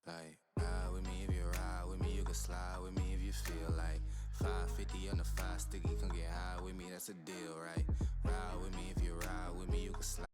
Like, ride with me if you ride with me, you can slide with me if you feel like 550 on the 5 sticky, come get high with me, that's a deal, right? Ride with me if you ride with me, you can slide.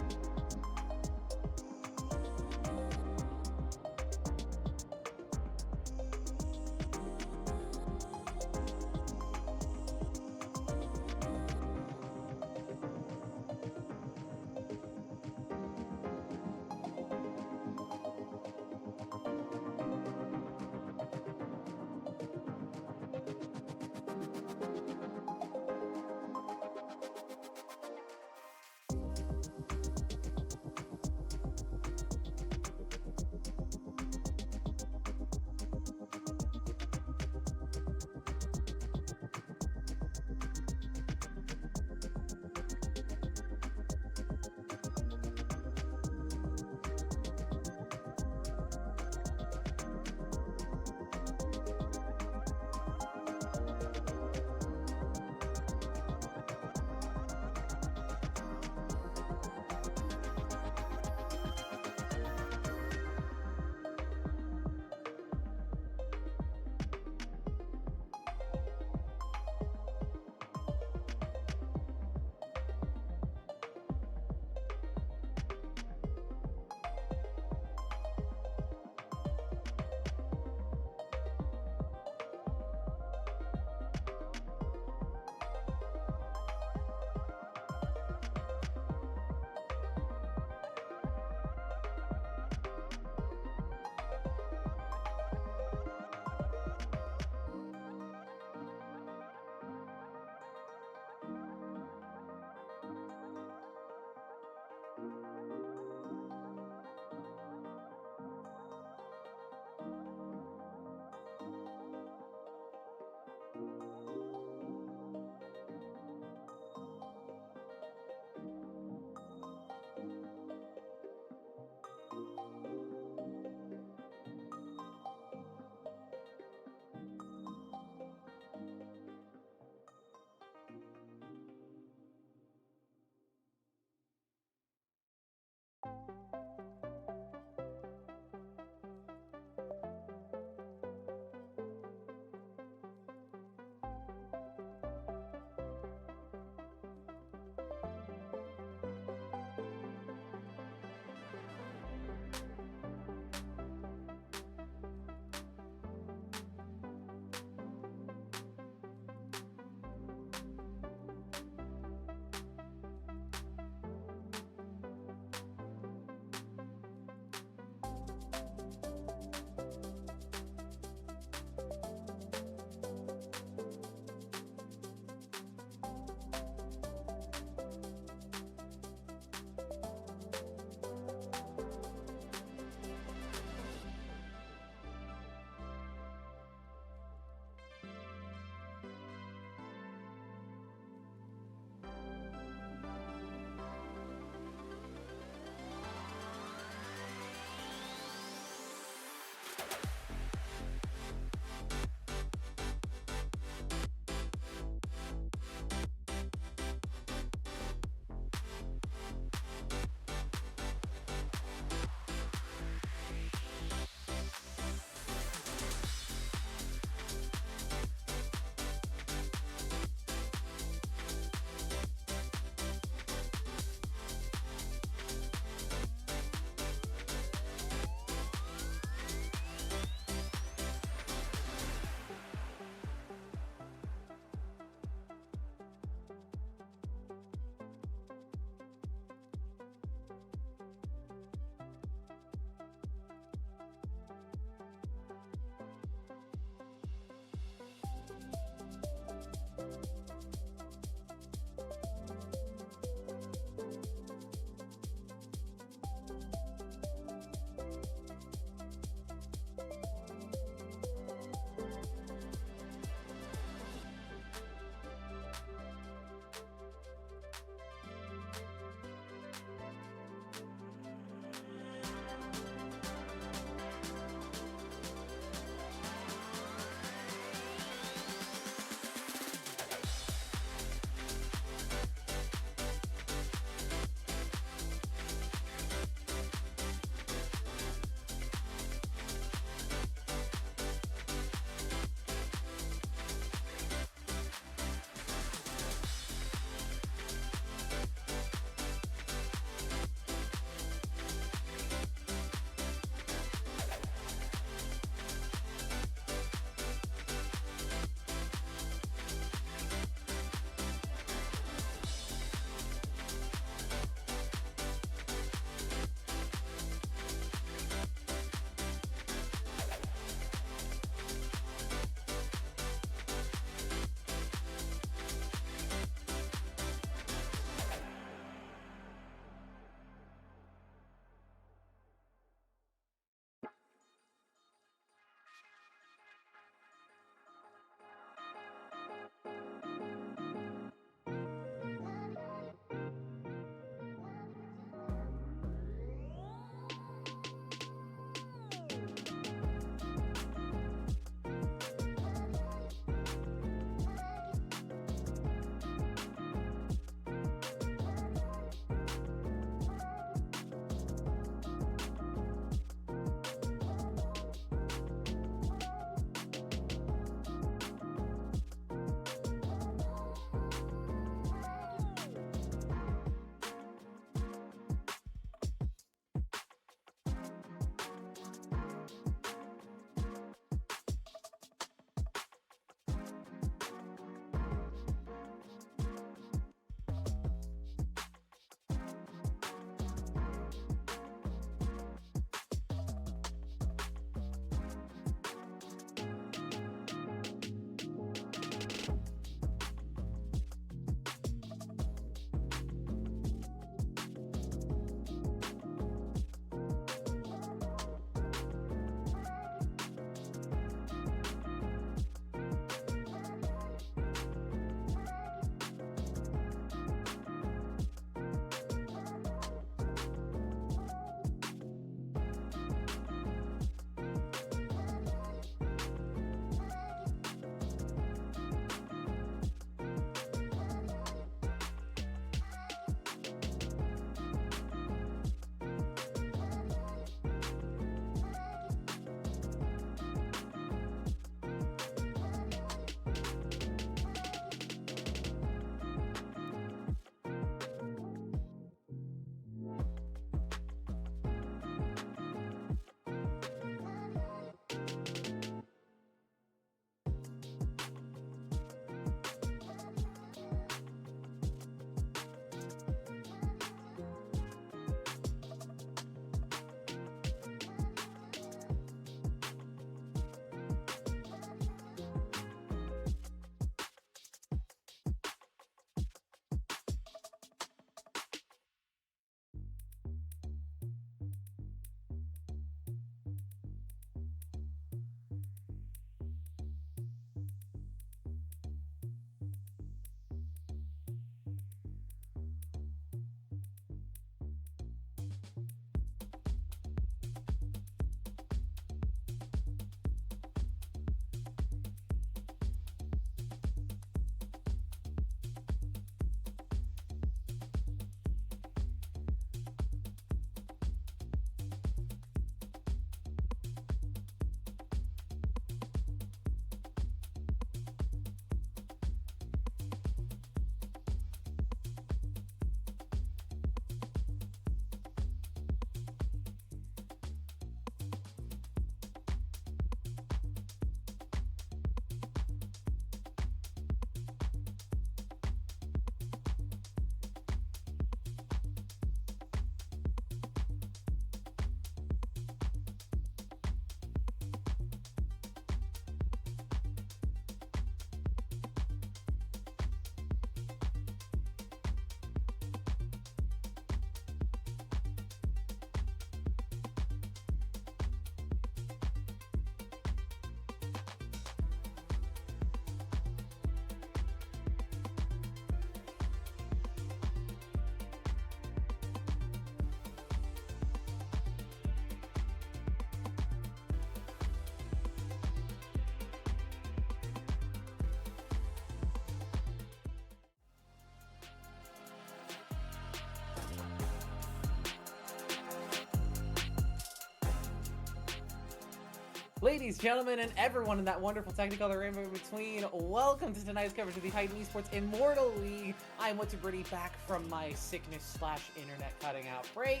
Ladies, gentlemen, and everyone in that wonderful Technicolor rainbow in between, welcome to tonight's coverage of the Titan Esports Immortal League. I'm What's Your Birdie, back from my sickness/internet cutting out break,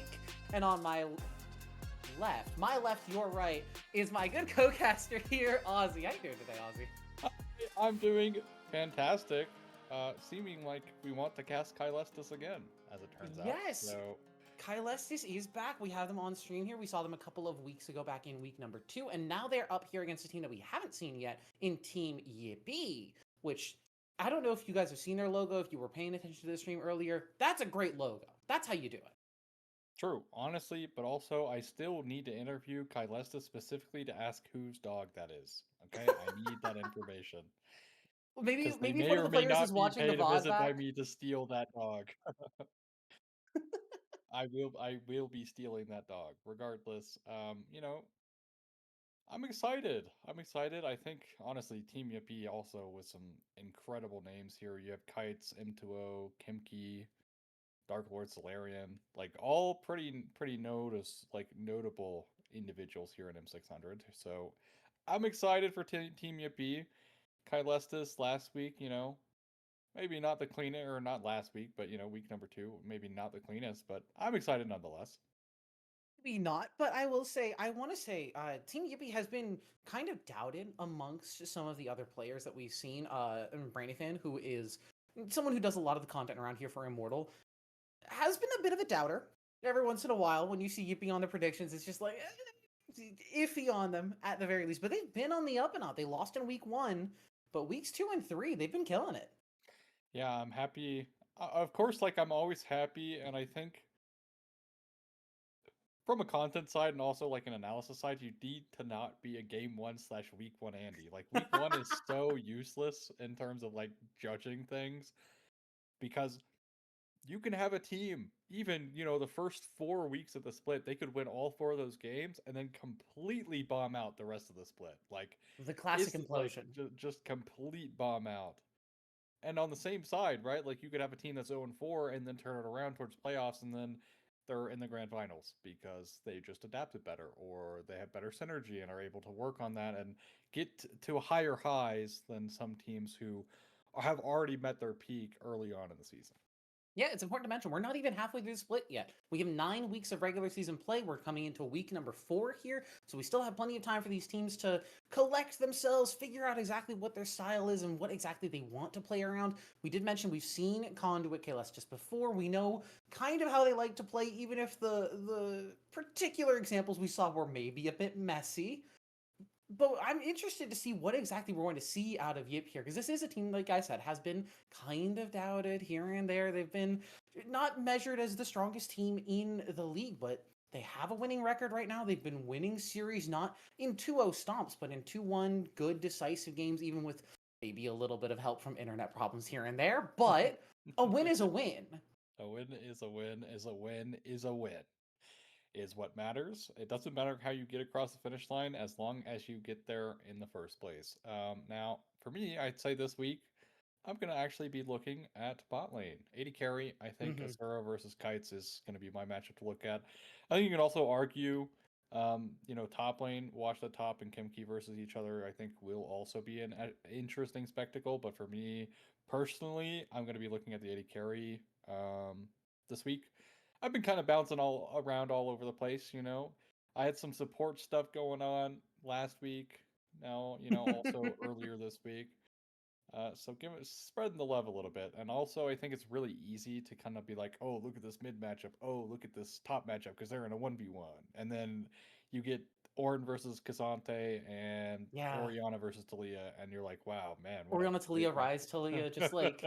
and on my left, your right, is my good co-caster here, Ozzy. How you doing today, Ozzy? I'm doing fantastic. Seeming like we want to cast Kylestis again, as it turns out. Yes. So Kylestis is back. We have them on stream here. We saw them a couple of weeks ago back in week number 2, and now they're up here against a team that we haven't seen yet in Team Yippie, which I don't know if you guys have seen their logo, if you were paying attention to the stream earlier. That's a great logo. That's how you do it. true, honestly, but also I still need to interview Kylestis specifically to ask whose dog that is. Okay, I need that information. Maybe Because they if may one of or the may players is not be watching the paid a VOD visit by back. me to steal that dog. I will be stealing that dog, regardless. I'm excited. I think, honestly, Team Yippie also with some incredible names here. You have Kites, M2O, Kimki, Dark Lord Solarian, like all pretty notable individuals here in M600. So I'm excited for Team Yippie. Kylestis last week, maybe not the cleanest, or not last week, but week number 2, maybe not the cleanest, but I'm excited nonetheless. Maybe not, but I want to say, Team Yippie has been kind of doubted amongst some of the other players that we've seen. Brainifan, who is someone who does a lot of the content around here for Immortal, has been a bit of a doubter. Every once in a while, when you see Yippie on the predictions, it's just like iffy on them at the very least. But they've been on the up and up. They lost in week 1, but weeks 2 and 3, they've been killing it. Yeah, I'm happy. Of course, like I'm always happy, and I think from a content side and also like an analysis side, you need to not be a game 1/week 1 Andy. Like week 1 is so useless in terms of like judging things because you can have a team, even, the first 4 weeks of the split, they could win all 4 of those games and then completely bomb out the rest of the split. Like The classic it's like implosion. just complete bomb out. And on the same side, right? Like you could have a team that's 0-4 and then turn it around towards playoffs and then they're in the grand finals because they just adapted better or they have better synergy and are able to work on that and get to higher highs than some teams who have already met their peak early on in the season. Yeah, it's important to mention we're not even halfway through the split yet. We have 9 weeks of regular season play. We're coming into week number 4 here, so we still have plenty of time for these teams to collect themselves, figure out exactly what their style is and what exactly they want to play around. We did mention we've seen Conduit KLS just before. We know kind of how they like to play, even if the particular examples we saw were maybe a bit messy. But I'm interested to see what exactly we're going to see out of Yip here, because this is a team, like I said, has been kind of doubted here and there. They've been not measured as the strongest team in the league, but they have a winning record right now. They've been winning series, not in 2-0 stomps, but in 2-1 good, decisive games, even with maybe a little bit of help from internet problems here and there. But a win is a win. A win is a win is a win is a win. Is what matters. It doesn't matter how you get across the finish line as long as you get there in the first place. Now, for me, I'd say this week, I'm going to actually be looking at bot lane. 80 carry, I think Azura versus Kites is going to be my matchup to look at. I think you can also argue, top lane, watch the top and Kimki versus each other, I think will also be an interesting spectacle. But for me, personally, I'm going to be looking at the 80 carry this week. I've been kind of bouncing all around all over the place, I had some support stuff going on last week. Now, also earlier this week. So spreading the love a little bit. And also I think it's really easy to kind of be like, oh, look at this mid matchup. Oh, look at this top matchup because they're in a 1v1. And then you get Ornn versus Cassante and Orianna versus Taliyah, and you're like, wow, man. Orianna, Taliyah, Rise, Taliyah, just like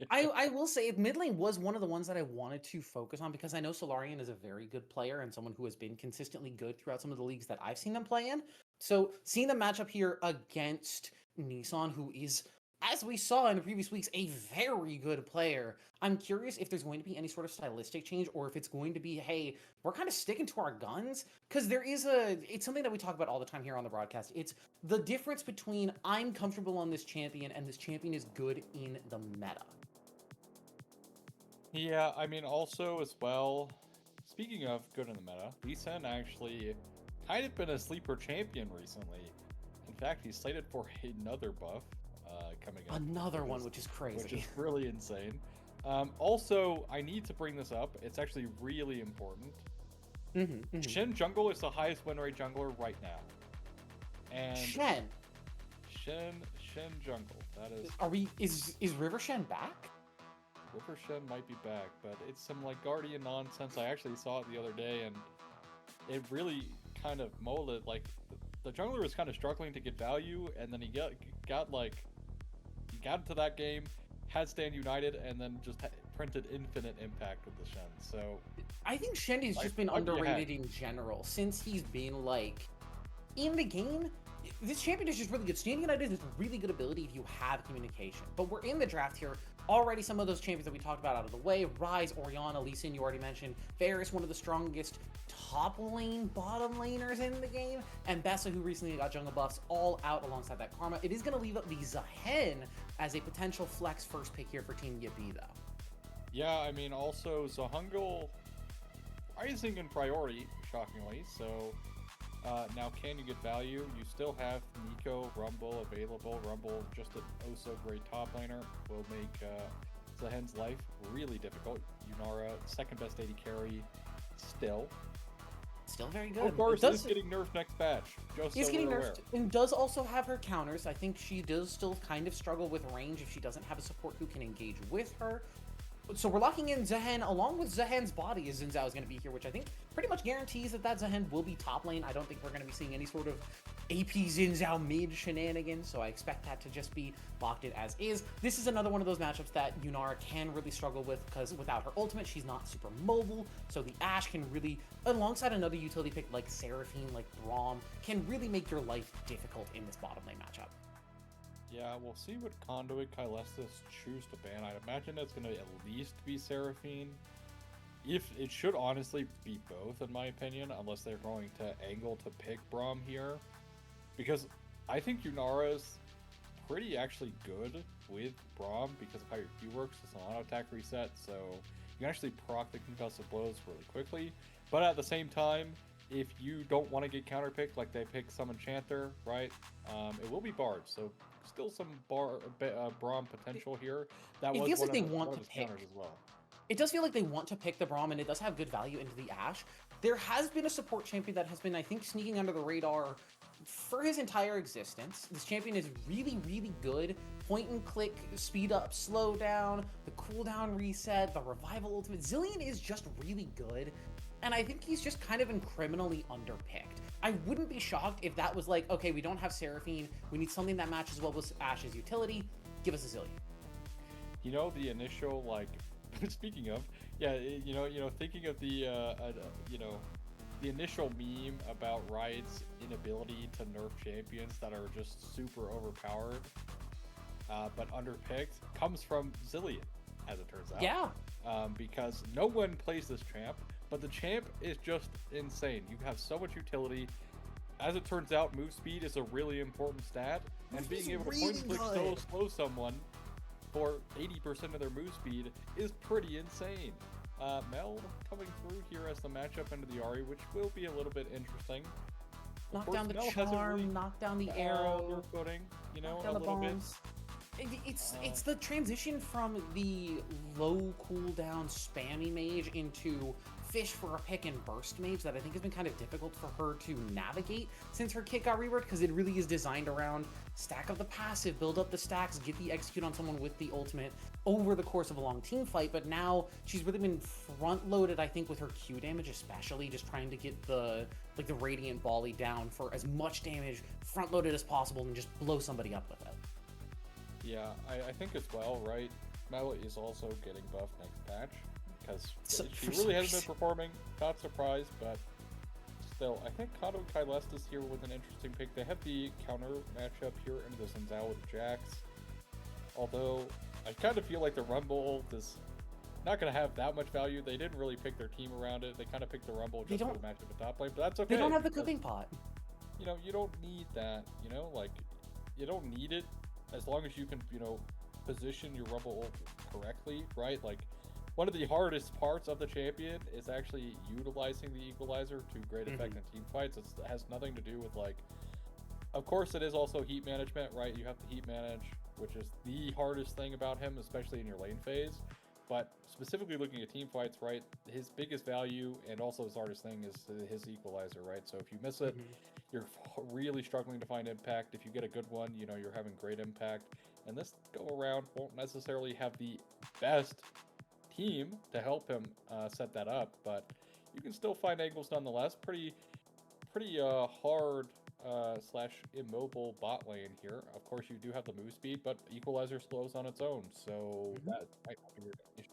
I will say mid lane was one of the ones that I wanted to focus on because I know Solarian is a very good player and someone who has been consistently good throughout some of the leagues that I've seen them play in. So seeing them match up here against Nissan, who is, as we saw in the previous weeks, a very good player. I'm curious if there's going to be any sort of stylistic change or if it's going to be, hey, we're kind of sticking to our guns. Because it's something that we talk about all the time here on the broadcast. It's the difference between I'm comfortable on this champion and this champion is good in the meta. Yeah, I mean, also as well, speaking of good in the meta, Lee Sin actually kind of been a sleeper champion recently. fact, he's slated for another buff coming up. Another one, which is crazy. Which is really insane. Also, I need to bring this up. It's actually really important. Shen Jungle is the highest win rate jungler right now. And Shen Jungle. That is. Is River Shen back? River Shen might be back, but it's some like Guardian nonsense. I actually saw it the other day, and it really kind of molded. Like the jungler was kind of struggling to get value, and then he got into that game, had Stand United, and then just printed infinite impact with the Shen. So I think Shen has just been underrated in general since he's been like in the game. This champion is just really good. Stand United is a really good ability if you have communication. But we're in the draft here. Already some of those champions that we talked about out of the way. Ryze, Orianna, Lee Sin, you already mentioned. Varus, one of the strongest top lane, bottom laners in the game. And Bessa, who recently got jungle buffs, all out alongside that Karma. It is going to leave up the Zhen as a potential flex first pick here for Team Yippie, though. Yeah, I mean, also, Zahungle rising in priority, shockingly. So now can you get value? You still have Nico, Rumble available. Rumble, just an oh-so-great top laner, will make Zahen's life really difficult. Yunara, second best AD carry, still very good. Of course, is getting nerfed next patch. Just is so getting we're nerfed aware. and does also have her counters. I think she does still kind of struggle with range if she doesn't have a support who can engage with her. So we're locking in Zehen along with Zahen's body as Xin Zhao is going to be here, which I think pretty much guarantees that Zehen will be top lane. I don't think we're going to be seeing any sort of AP Xin Zhao mid shenanigans, so I expect that to just be locked in as is. This is another one of those matchups that Yunara can really struggle with because without her ultimate, she's not super mobile, so the Ashe can really, alongside another utility pick like Seraphine, like Braum, can really make your life difficult in this bottom lane matchup. Yeah, we'll see what Conduit Kylestis choose to ban. I'd imagine it's going to at least be Seraphine. If it should honestly be both, in my opinion, unless they're going to angle to pick Braum here. Because I think Yunara's pretty actually good with Braum because of how your Q works. It's an auto-attack reset, so you can actually proc the concussive blows really quickly. But at the same time, if you don't want to get counterpicked like they pick some Enchanter, right, it will be Bard, so still some Braum potential here. That was one of his counters as well. It does feel like they want to pick the Braum, and it does have good value into the Ashe. There has been a support champion that has been, I think, sneaking under the radar for his entire existence. This champion is really, really good. Point and click, speed up, slow down, the cooldown reset, the revival ultimate. Zilean is just really good, and I think he's just kind of been criminally underpicked. I wouldn't be shocked if that was like, okay, we don't have Seraphine, we need something that matches well with Ashe's utility, give us a Zilean. You know, the initial, like, speaking of, yeah, thinking of the, the initial meme about Riot's inability to nerf champions that are just super overpowered, but underpicked, comes from Zilean, as it turns out. Yeah. Because no one plays this champ, but the champ is just insane. You have so much utility. As it turns out, move speed is a really important stat, and being able to point and click slow someone for 80% of their move speed is pretty insane. Mel coming through here as the matchup into the Ahri, which will be a little bit interesting. Knock down the charm, really knock down the arrow, footing, knock a down the little bombs. It's the transition from the low cooldown spammy mage into fish for a pick and burst mage that I think has been kind of difficult for her to navigate since her kit got reworked, because it really is designed around stack up the passive, build up the stacks, get the execute on someone with the ultimate over the course of a long team fight. But now she's really been front loaded, I think, with her Q damage, especially just trying to get the radiant volley down for as much damage front loaded as possible and just blow somebody up with it. Yeah, I think as well, right? Mel is also getting buffed next patch because she really hasn't been performing. Not surprised, but still, I think Conduit Kylestis here with an interesting pick. They have the counter matchup here into the Xin Zhao with the Jax. Although, I kind of feel like the Rumble is not going to have that much value. They didn't really pick their team around it. They kind of picked the Rumble just for the matchup at top lane, but that's okay. They don't have the cooking pot. You know, you don't need that, like, you don't need it as long as you can, position your Rumble correctly, right? Like, one of the hardest parts of the champion is actually utilizing the equalizer to great effect in team fights. It has nothing to do with, like, Of course, it is also heat management, right? You have to heat manage, which is the hardest thing about him, especially in your lane phase. But specifically looking at team fights, right? His biggest value and also his hardest thing is his equalizer, right? So if you miss it, you're really struggling to find impact. If you get a good one, you're having great impact. And this go around won't necessarily have the best team to help him set that up, but you can still find angles nonetheless. Pretty hard slash immobile bot lane here. Of course, you do have the move speed, but equalizer slows on its own, so that might be an issue.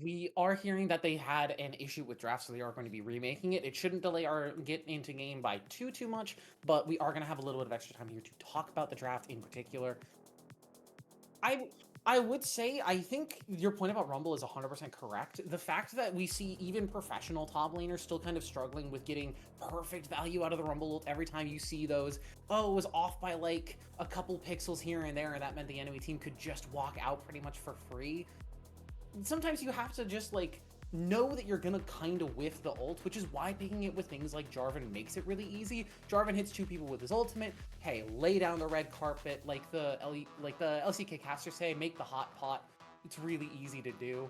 We are hearing that they had an issue with draft, so they are going to be remaking it. It shouldn't delay our get into game by too much, but we are going to have a little bit of extra time here to talk about the draft in particular. I would say, I think your point about Rumble is 100% correct. The fact that we see even professional top laners still kind of struggling with getting perfect value out of the Rumble every time you see those, oh, it was off by like a couple pixels here and there, and that meant the enemy team could just walk out pretty much for free. Sometimes you have to just like know that you're gonna kind of whiff the ult, which is why picking it with things like Jarvan makes it really easy. Jarvan hits 2 people with his ultimate. Hey, lay down the red carpet, like the LCK casters say, make the hot pot. It's really easy to do.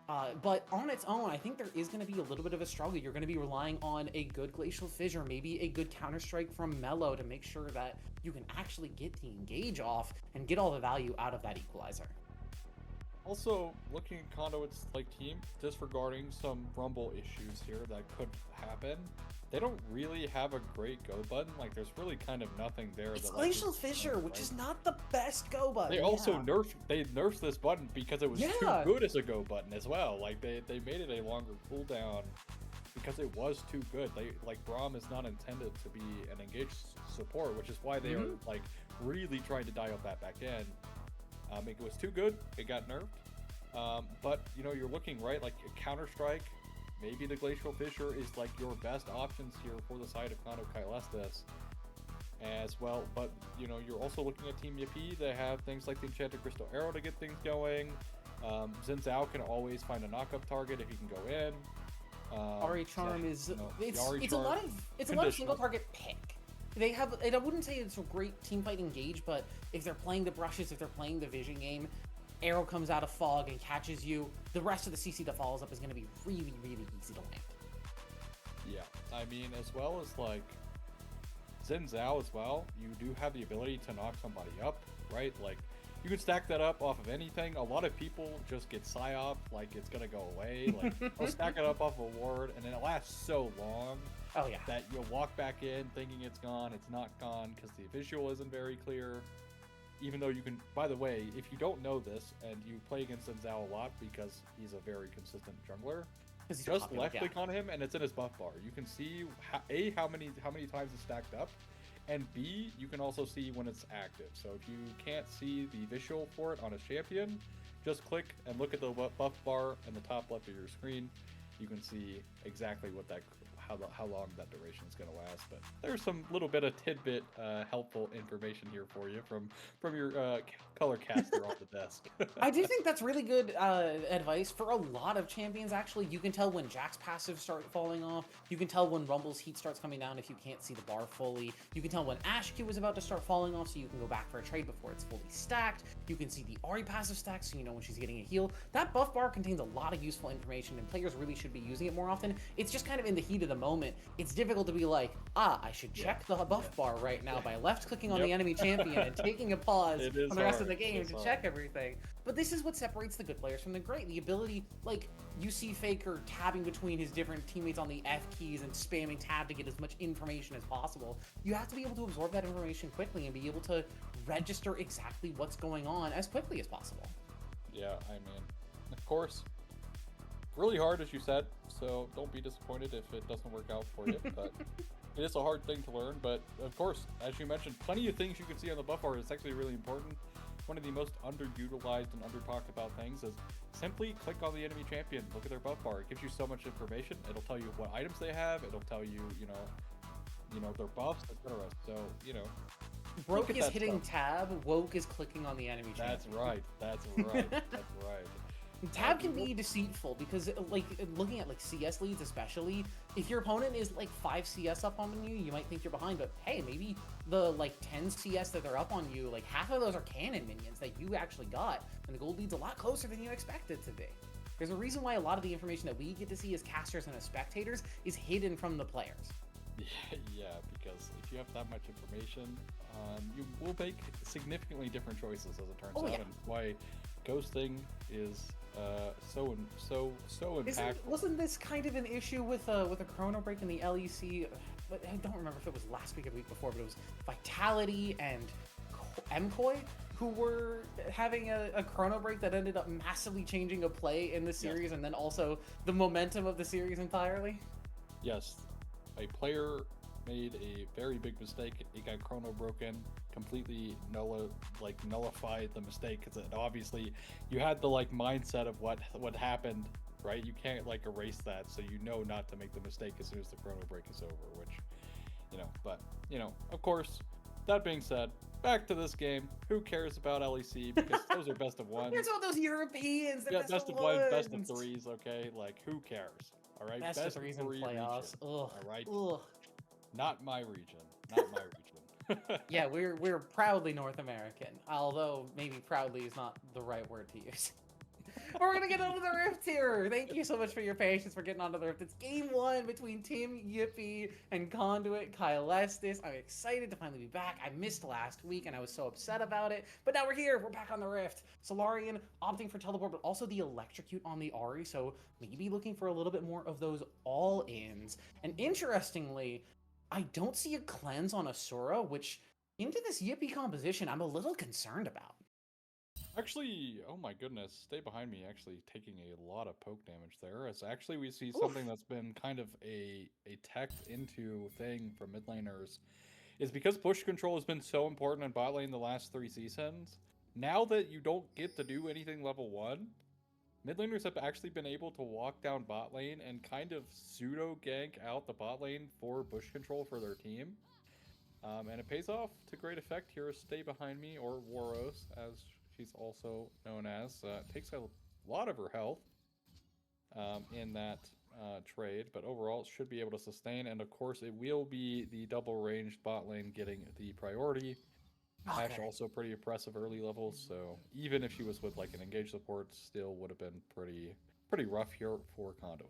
But on its own, I think there is going to be a little bit of a struggle. You're going to be relying on a good Glacial Fissure, maybe a good Counter-Strike from Mellow to make sure that you can actually get the engage off and get all the value out of that equalizer. Also, looking at Conduit's team, disregarding some Rumble issues here that could happen, they don't really have a great go button. There's really kind of nothing there. It's Glacial Fissure, which is not the best go button. They also nerfed this button because it was too good as a go button as well. They made it a longer cooldown because it was too good. Braum is not intended to be an engaged support, which is why they are really trying to dial that back in. It was too good. It got nerfed. But you're looking right, a Counter-Strike. Maybe the Glacial Fissure is your best options here for the side of Conduit Kylestas as well. But you're also looking at Team Yippie. They have things like the Enchanted Crystal Arrow to get things going. Xin Zhao can always find a knock-up target if he can go in. Ari Charm is it's a lot of single target pick. They have, and I wouldn't say it's a great teamfight engage, but if they're playing the brushes, if they're playing the vision game, Arrow comes out of fog and catches you, the rest of the CC that follows up is going to be really, really easy to land. Yeah, I mean, as well as Xin Zhao as well, you do have the ability to knock somebody up, right? You can stack that up off of anything. A lot of people just get psyop, it's going to go away. They'll stack it up off a ward, and then it lasts so long. Oh yeah. That you'll walk back in thinking it's gone. It's not gone because the visual isn't very clear. Even though you can, by the way, if you don't know this and you play against Xin Zhao a lot because he's a very consistent jungler, just left click on him and it's in his buff bar. You can see how many times it's stacked up, and B, you can also see when it's active. So if you can't see the visual for it on a champion, just click and look at the buff bar in the top left of your screen. You can see exactly what how long that duration is going to last. But there's some little bit of tidbit helpful information here for you from your color caster on the desk. I do think that's really good advice for a lot of champions, actually. You can tell when Jack's passive start falling off. You can tell when Rumble's heat starts coming down if you can't see the bar fully. You can tell when Ashe Q is about to start falling off, so you can go back for a trade before it's fully stacked. You can see the Ahri passive stack, so you know when she's getting a heal. That buff bar contains a lot of useful information, and players really should be using it more often. It's just kind of in the heat of the moment. It's difficult to be like, I should check the buff bar right now by left-clicking on the enemy champion and taking a pause on the rest of the game to check everything. But this is what separates the good players from the great. The ability, you see Faker tabbing between his different teammates on the F keys and spamming tab to get as much information as possible. You have to be able to absorb that information quickly and be able to register exactly what's going on as quickly as possible. Yeah, I mean, of course, really hard, as you said, so don't be disappointed if it doesn't work out for you, but it is a hard thing to learn. But of course, as you mentioned, plenty of things you can see on the buff bar. It's actually really important. One of the most underutilized and under-talked about things is simply click on the enemy champion, look at their buff bar. It gives you so much information. It'll tell you what items they have, it'll tell you, their buffs, etc. So, Broke is hitting tab, Woke is clicking on the enemy champion. That's right. That's right. Tab can be deceitful because, like, looking at like CS leads, especially if your opponent is like 5 CS up on you, you might think you're behind. But hey, maybe the like 10 CS that they're up on you, like half of those are cannon minions that you actually got, and the gold lead's a lot closer than you expected to be. There's a reason why a lot of the information that we get to see as casters and as spectators is hidden from the players. Yeah, because if you have that much information, you will make significantly different choices, as it turns out, yeah. and why ghosting is so impactful. Wasn't this kind of an issue with a chrono break in the LEC? But I don't remember if it was last week or the week before, but it was Vitality and MCoy who were having a chrono break that ended up massively changing a play in the series, and then also the momentum of the series entirely. Yes, a player made a very big mistake. It got chrono broken, completely nullified the mistake, because obviously you had the like mindset of what happened, right? You can't like erase that, so you know not to make the mistake as soon as the chrono break is over, which, but of course, that being said, back to this game. Who cares about LEC? Because those are best of ones. Here's all those Europeans. Yeah, best of one, best of threes. Okay, like who cares? All right, best of threes in playoffs. Ugh. All right. Ugh. Not my region. Not my region. Yeah, we're proudly North American, although maybe proudly is not the right word to use. We're gonna get onto the Rift here. Thank you so much for your patience for getting onto the Rift. It's game 1 between Team Yippie and Conduit. Kyle Estes. I'm excited to finally be back. I missed last week and I was so upset about it, but now we're here. We're back on the Rift. Solarian opting for teleport, but also the electrocute on the Ahri, so maybe looking for a little bit more of those all-ins. And interestingly, I don't see a cleanse on Asura, which into this Yippie composition I'm a little concerned about. Actually, oh my goodness, stay behind me, actually taking a lot of poke damage there. As actually we see something that's been kind of a teched into thing from mid laners, is because push control has been so important in bot lane the last 3 seasons. Now that you don't get to do anything level 1, mid laners have actually been able to walk down bot lane and kind of pseudo gank out the bot lane for bush control for their team. And it pays off to great effect here. Stay behind me, or Waros, as she's also known as, takes a lot of her health in that trade, but overall should be able to sustain. And of course, it will be the double ranged bot lane getting the priority. Okay. Ash also pretty impressive early levels, so even if she was with like an engaged support, still would have been pretty rough here for Conduit.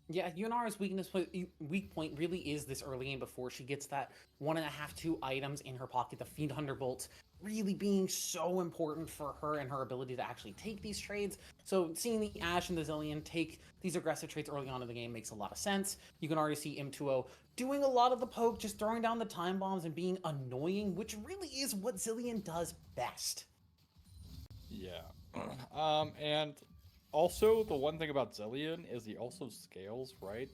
Yeah, Yunara's weak point really is this early game before she gets that 1.5, 2 items in her pocket. The Fiend Hunter Bolt really being so important for her and her ability to actually take these trades. So seeing the Ashe and the Zilean take these aggressive trades early on in the game makes a lot of sense. You can already see M2O doing a lot of the poke, just throwing down the time bombs and being annoying, which really is what Zilean does best. Yeah. And also, the one thing about Zilean is he also scales, right?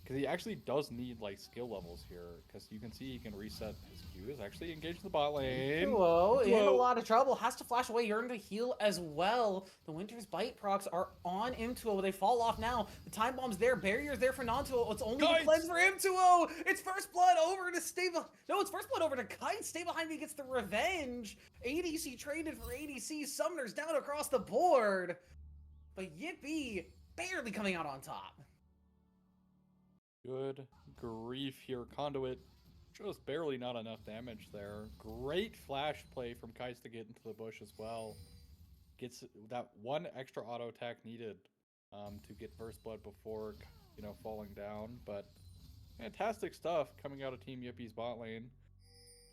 Because he actually does need, like, skill levels here. Because you can see he can reset his Qs. Actually engage the bot lane. Whoa, in a lot of trouble. Has to flash away. Yearn to heal as well. The Winter's Bite procs are on M2O. They fall off now. The time bomb's there. Barrier's there for non-2O. It's only the cleanse for M2O. It's first blood over to stay behind. No, it's first blood over to Kite. Stay behind me gets the revenge. ADC traded for ADC. Summoners down across the board. But Yippie barely coming out on top. Good grief here. Conduit, just barely not enough damage there. Great flash play from Kais to get into the bush as well. Gets that one extra auto attack needed to get first blood before, falling down. But fantastic stuff coming out of Team Yippie's bot lane.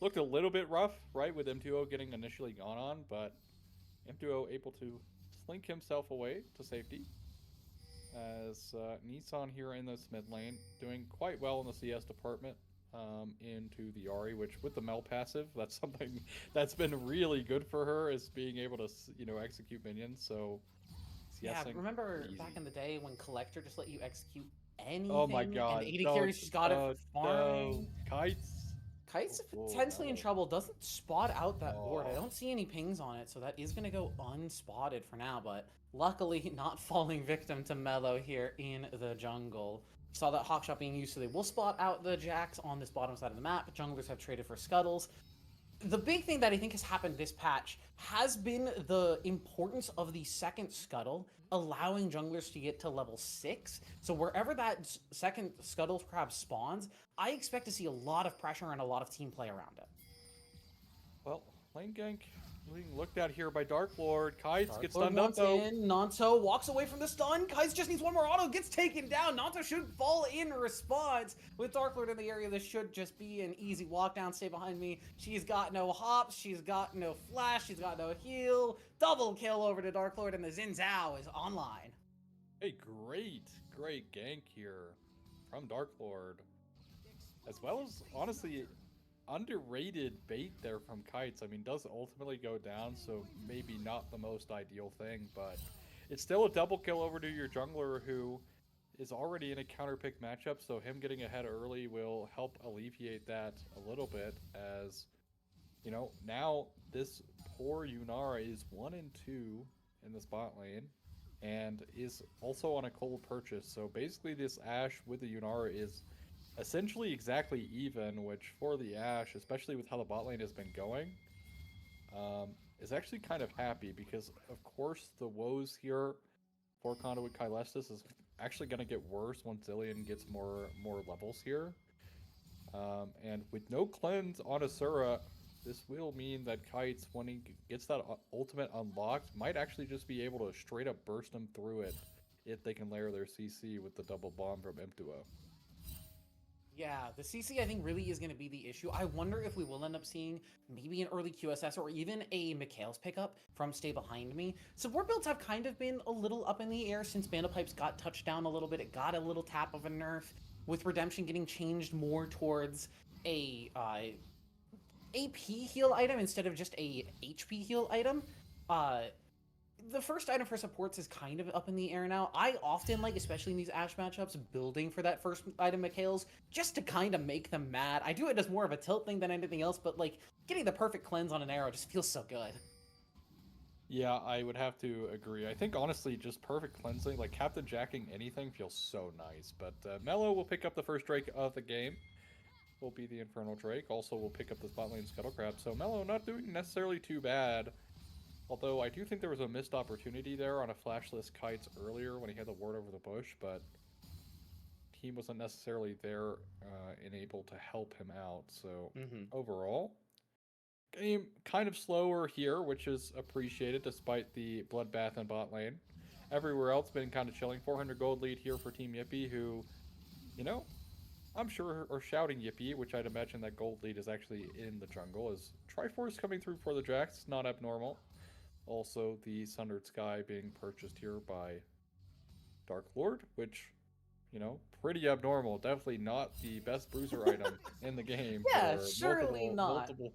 Looked a little bit rough, right, with M2O getting initially gone on, but M2O able to slink himself away to safety. As Nissan here in this mid lane, doing quite well in the CS department into the Ahri, which with the Mel passive, that's something that's been really good for her, is being able to, execute minions. So, yeah, remember back in the day when Collector just let you execute anything? Oh my god. And AD carries just got it for farming. No. Kite's potentially in trouble. Doesn't spot out that ward. I don't see any pings on it, so that is going to go unspotted for now, but luckily not falling victim to Mellow here in the jungle. Saw that Hawkshot being used, so they will spot out the Jax on this bottom side of the map. Junglers have traded for Scuttles. the big thing that I think has happened this patch has been the importance of the second scuttle, allowing junglers to get to level 6. So wherever that second scuttle crab spawns, I expect to see a lot of pressure and a lot of team play around it. Well, lane gank being looked at here by Dark Lord. Kites Dark gets Lord stunned up wants though. in. Nanto walks away from the stun. Kai's just needs one more auto. Gets taken down. Nanto should fall in response. With Dark Lord in the area, this should just be an easy walk down. Stay behind me. She's got no hops. She's got no flash. She's got no heal. Double kill over to Dark Lord, and the Xin Zhao is online. A great gank here from Dark Lord. As well as, honestly, underrated bait there from Kites. I mean, does ultimately go down, so maybe not the most ideal thing, but it's still a double kill over to your jungler who is already in a counter pick matchup, so him getting ahead early will help alleviate that a little bit as, you know, now this poor Yunara is 1 and 2 in the spot lane and is also on a cold purchase. So basically this Ashe with the Yunara is essentially exactly even, which for the Ashe, especially with how the bot lane has been going, is actually kind of happy because, of course, the woes here for Conduit Kylestis is actually going to get worse once Zillion gets more levels here. And with no cleanse on Asura, this will mean that Kites, when he gets that ultimate unlocked, might actually just be able to straight up burst him through it if they can layer their CC with the double bomb from Imtuo. Yeah, the CC I think really is going to be the issue. I wonder if we will end up seeing maybe an early QSS or even a Mikhail's pickup from Stay Behind Me. Support builds have kind of been a little up in the air since Mana Pipes got touched down a little bit. It got a little tap of a nerf, with Redemption getting changed more towards a AP heal item instead of just a HP heal item. The first item for supports is kind of up in the air now. I often like, especially in these Ashe matchups, building for that first item Mikhail's just to kind of make them mad. I do it as more of a tilt thing than anything else, but like getting the perfect cleanse on an arrow just feels so good. Yeah, I would have to agree. I think honestly, just perfect cleansing, like Captain Jacking anything feels so nice. But Mello will pick up the first Drake of the game. Will be the Infernal Drake. Also will pick up the spot lane Scuttle Crab. So Mello not doing necessarily too bad. Although I do think there was a missed opportunity there on a flashless Kites earlier when he had the ward over the bush, but team wasn't necessarily there and able to help him out. So overall, game kind of slower here, which is appreciated despite the bloodbath in bot lane. Everywhere else been kind of chilling. 400 gold lead here for Team Yippie, who, you know, I'm sure are shouting Yippie, which I'd imagine that gold lead is actually in the jungle. As Triforce coming through for the Jax, not abnormal. Also, the Sundered Sky being purchased here by Dark Lord, which, you know, pretty abnormal. Definitely not the best bruiser item in the game Yeah, for surely not. multiple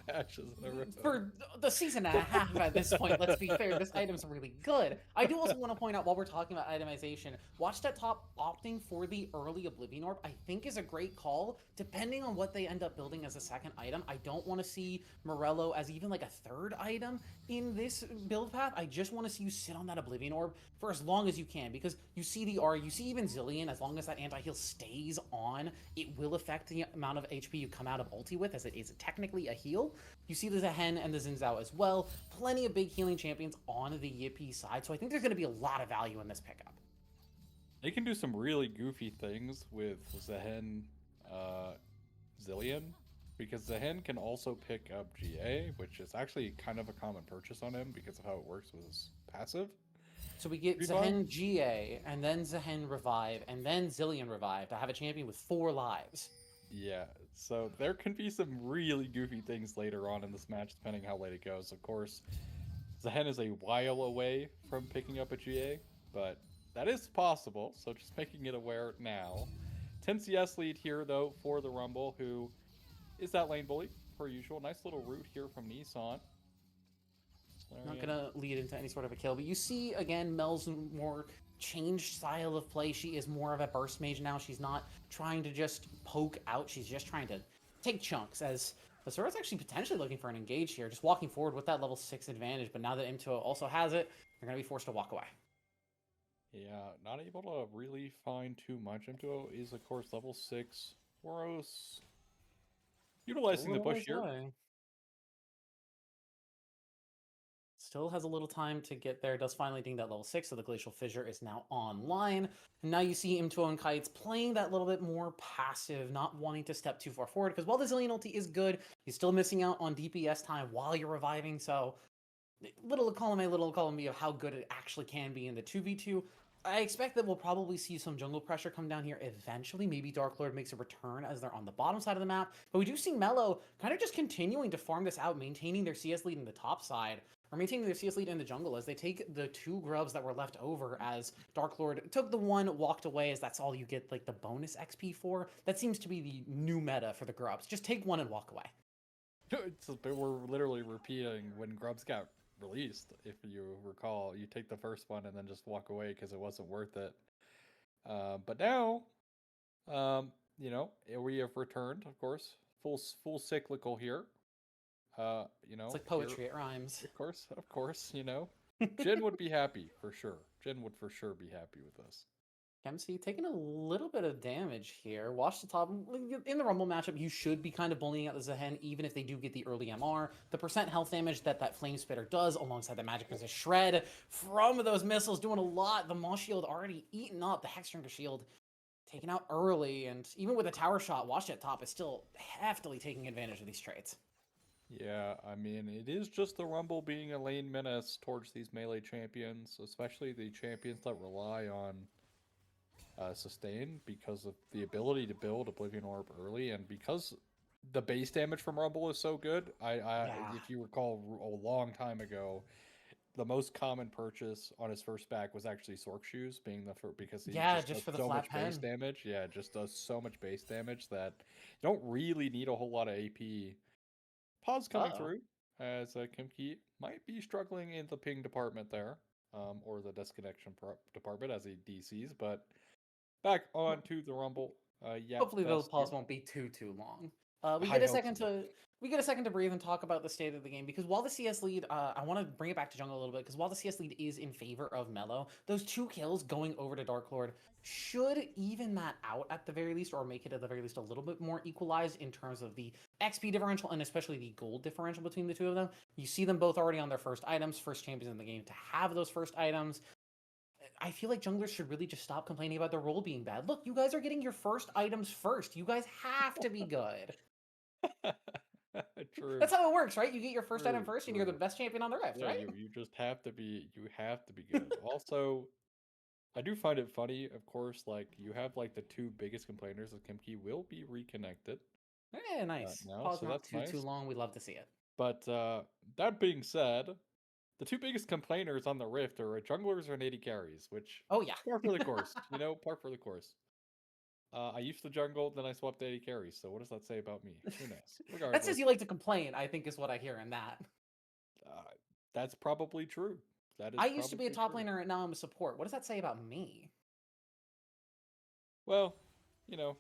patches in a row. For the season and a half at this point, let's be fair, this item's really good. I do also want to point out, while we're talking about itemization, Watch That Top opting for the early Oblivion Orb, I think is a great call, depending on what they end up building as a second item. I don't want to see Morello as even like a third item in this build path. I just want to see you sit on that Oblivion Orb for as long as you can, because you see the R, you see even Zillion, as long as that anti-heal stays on, it will affect the amount of HP you come out of ulti with, as it is technically a heal. You see the Zehen and the Xin Zhao as well. Plenty of big healing champions on the Yippie side, so I think there's going to be a lot of value in this pickup. They can do some really goofy things with Zehen, Zillion, because Zehen can also pick up GA, which is actually kind of a common purchase on him because of how it works with his passive. So we get Zehen GA, and then Zehen Revive, and then Zillion Revive to have a champion with 4 lives. Yeah, so there can be some really goofy things later on in this match, depending how late it goes. Of course, Zehen is a while away from picking up a GA, but that is possible, so just making it aware now. 10 CS lead here, though, for the Rumble, who is that lane bully, per usual. Nice little route here from Nissan. Not gonna lead into any sort of a kill, but you see, again, Mel's more changed style of play. She is more of a burst mage now. She's not trying to just poke out. She's just trying to take chunks, as Asura's actually potentially looking for an engage here, just walking forward with that level 6 advantage, but now that Imtuo also has it, they're gonna be forced to walk away. Yeah, not able to really find too much. Imtuo is, of course, level 6. Boros utilizing the push here. still has a little time to get there. Does finally ding that level 6, so the Glacial Fissure is now online. And now you see M2O and Kites playing that little bit more passive, not wanting to step too far forward, because while the Zillion ulti is good, he's still missing out on DPS time while you're reviving, so little column A, little column B of how good it actually can be in the 2v2. I expect that we'll probably see some jungle pressure come down here eventually. Maybe Dark Lord makes a return as they're on the bottom side of the map. But we do see Mellow kind of just continuing to farm this out, maintaining their CS lead in the top side, or maintaining their CS lead in the jungle as they take the 2 grubs that were left over as Dark Lord took the 1, walked away, as that's all you get like the bonus XP for. That seems to be the new meta for the grubs. Just take 1 and walk away. We're literally repeating when grubs got released. If you recall, you take the first one and then just walk away because it wasn't worth it. But now, you know, we have returned, of course, full cyclical here. You know, It's like poetry, it rhymes. Of course, you know, Jin would be happy for sure. Jin would for sure be happy with this. MC taking a little bit of damage here. Watch the top. In the Rumble matchup, you should be kind of bullying out the Zehen, even if they do get the early MR. The percent health damage that Flame Spitter does, alongside the Magic Resist Shred from those missiles, doing a lot. The Maw Shield already eaten up. The Hexdrinker Shield taken out early, and even with a tower shot, Watch at top is still heftily taking advantage of these traits. Yeah, I mean, it is just the Rumble being a lane menace towards these melee champions, especially the champions that rely on sustain, because of the ability to build Oblivion Orb early, and because the base damage from Rumble is so good. If you recall, a long time ago, the most common purchase on his first back was actually Sork Shoes, being the first, because he just does for the so flat much base damage. Yeah, just does so much base damage that you don't really need a whole lot of AP. Pause coming through, as Kimki might be struggling in the ping department there, or the disconnection department as he DCs, but back on to the Rumble. Yeah. Hopefully those pause won't be too long. We I get a hope second so. we get a second to breathe and talk about the state of the game, because while the CS lead, I want to bring it back to jungle a little bit, because while the CS lead is in favor of Mellow, those 2 kills going over to Dark Lord should even that out at the very least, or make it at the very least a little bit more equalized in terms of the XP differential and especially the gold differential between the 2 of them. You see them both already on their first items, first champions in the game to have those first items. I feel like junglers should really just stop complaining about their role being bad. Look, you guys are getting your first items first. You guys have to be good. True. That's how it works, right? You get your first item first, and you're the True. best champion on the Rift, Yeah, right? you just have to be good. Also, I do find it funny, of course, like you have like the 2 biggest complainers of Kimki will be reconnected. Yeah, nice. Now, Pause so not that's too nice. long. We'd love to see it. But that being said, the 2 biggest complainers on the Rift are junglers and AD carries, which Oh yeah, par for the course. You know, par for the course. I used to jungle, then I swapped AD carries. So what does that say about me? Who knows? that Regardless, says you like to complain. I think is what I hear in that. that's probably true. That is. I used to be a top true. laner, and now I'm a support. What does that say about me? Well, you know,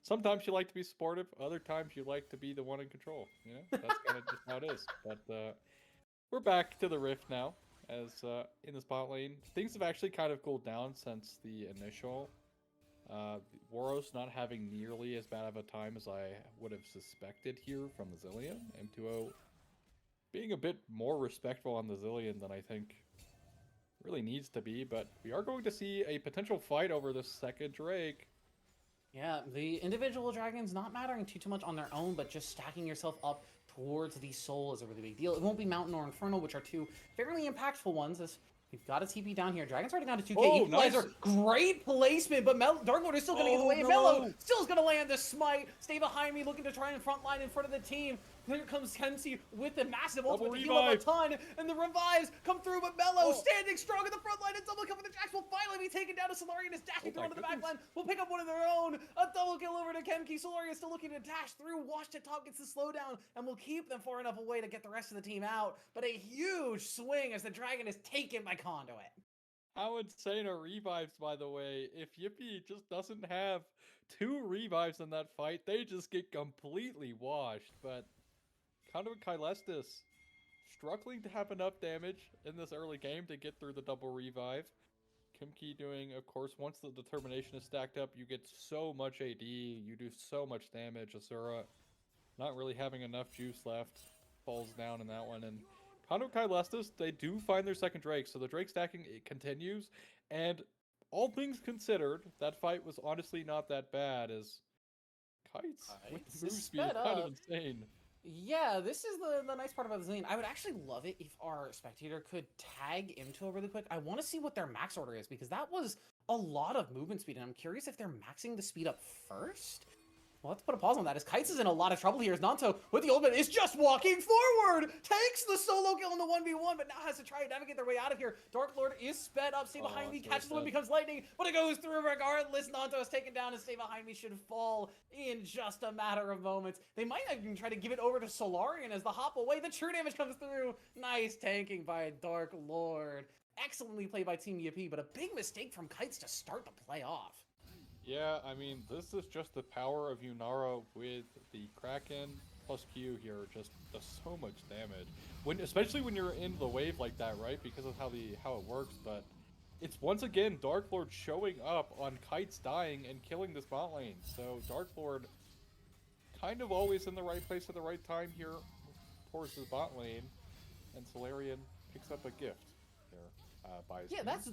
sometimes you like to be supportive. Other times you like to be the one in control. You know, that's kind of just how it is. But we're back to the Rift now, as in the spot lane. Things have actually kind of cooled down since the initial. Waros not having nearly as bad of a time as I would have suspected here from the Zillion. M2O being a bit more respectful on the Zillion than I think really needs to be, but we are going to see a potential fight over the second Drake. Yeah, the individual dragons not mattering too much on their own, but just stacking yourself up towards the soul is a really big deal. It won't be Mountain or Infernal, which are 2 fairly impactful ones, as we've got a TP down here. Dragon's already down to 2k. Oh, Equalizer, nice. Great placement, but Dark Lord is still going to get away. no. Mellow still is going to land the smite. Stay behind me, looking to try and front line in front of the team. Here comes Kenzie with the massive ultimate to heal up a ton, and the revives come through, but Mellow standing strong in the front line, and double kill for the Jax will finally be taken down to Solarian is dashing through on the back line. Will pick up one of their own. A double kill over to Kenki. Solarian is still looking to dash through. Watch it top gets the slowdown, and will keep them far enough away to get the rest of the team out. But a huge swing as the dragon is taken by Conduit. How insane are revives, by the way? If Yippie just doesn't have 2 revives in that fight, they just get completely washed. But Conduit Kylestis struggling to have enough damage in this early game to get through the double revive. Kimki doing, of course, once the determination is stacked up, you get so much AD, you do so much damage. Asura not really having enough juice left, falls down in that one, and Conduit Kylestis, they do find their second Drake, so the Drake stacking it continues, and all things considered, that fight was honestly not that bad, as Kites with Kites the is move speed is sped kind of up. insane. Yeah, this is the nice part about the Zillion. I would actually love it if our spectator could tag into it really quick. I want to see what their max order is, because that was a lot of movement speed, and I'm curious if they're maxing the speed up first. Well, let's put a pause on that, as Kites is in a lot of trouble here, as Nanto, with the ultimate, is just walking forward! Takes the solo kill in the 1v1, but now has to try and navigate their way out of here. Dark Lord is sped up, Stay Behind Me, catches the one, becomes lightning, but it goes through regardless. Nanto is taken down, and Stay Behind Me should fall in just a matter of moments. They might even try to give it over to Solarian as the hop away. The true damage comes through. Nice tanking by Dark Lord. Excellently played by Team Yippie, but a big mistake from Kites to start the play off. Yeah, I mean, this is just the power of Yunara with the Kraken plus Q here, just does so much damage. Especially when you're in the wave like that, right? Because of how it works, but it's once again Dark Lord showing up on Kites dying and killing this bot lane. So Dark Lord kind of always in the right place at the right time here towards his bot lane, and Solarian picks up a gift here. Yeah, that's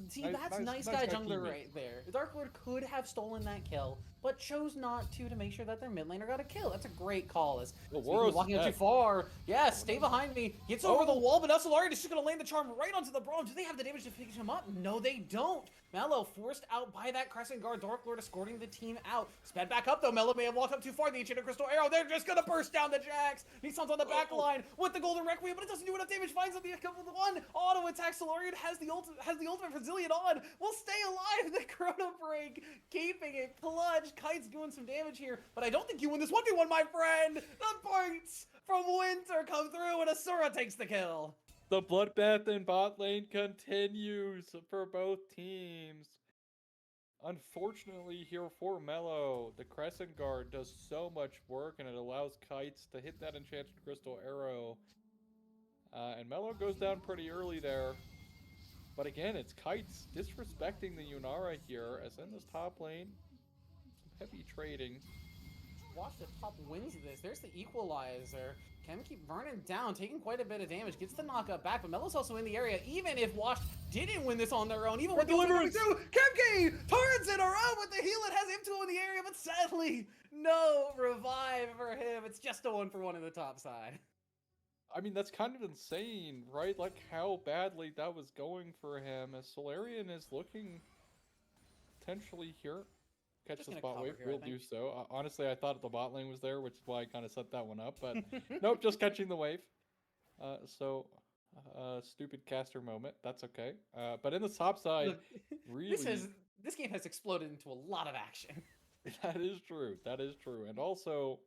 nice guy jungler right there. Dark Lord could have stolen that kill, but chose not to make sure that their mid laner got a kill. That's a great call. As walking up too far. Yes, Stay Behind Me. Gets over the wall, but now Solarian is just going to land the charm right onto the Braum. Do they have the damage to pick him up? No, they don't. Mello forced out by that Crescent Guard. Dark Lord escorting the team out. Sped back up, though. Mello may have walked up too far. The Enchanted Crystal Arrow, they're just going to burst down the Jax. Nissan's on the back line with the Golden Requiem, but it doesn't do enough damage. Finds up the couple of one. Auto attack. Solarian has the ultimate for Zillion on. Will stay alive. The Chrono Break, keeping it clutch. Kite's doing some damage here, but I don't think you win this 1v1, my friend. The points from Winter come through, and Asura takes the kill. The bloodbath in bot lane continues for both teams. Unfortunately here for Mello, the Crescent Guard does so much work, and it allows Kites to hit that Enchanted Crystal Arrow. And Mello goes down pretty early there. But again, it's Kites disrespecting the Yunara here, as in this top lane, some heavy trading. Watch the top wins this. There's the equalizer. Can keep burning down, taking quite a bit of damage. Gets the knockup back, but Melo's also in the area. Even if Wash didn't win this on their own, even with the deliverance, Kemke turns it around with the heal. It has him 2 in the area, but sadly, no revive for him. It's just a 1-for-1 in the top side. I mean, that's kind of insane, right? Like, how badly that was going for him, as Solarian is looking potentially here. Catch the spot wave, will do so. Honestly, I thought the bot lane was there, which is why I kind of set that one up, but nope, just catching the wave. Stupid caster moment. That's okay. But in the top side, Look, really... This game has exploded into a lot of action. That is true. That is true. And also,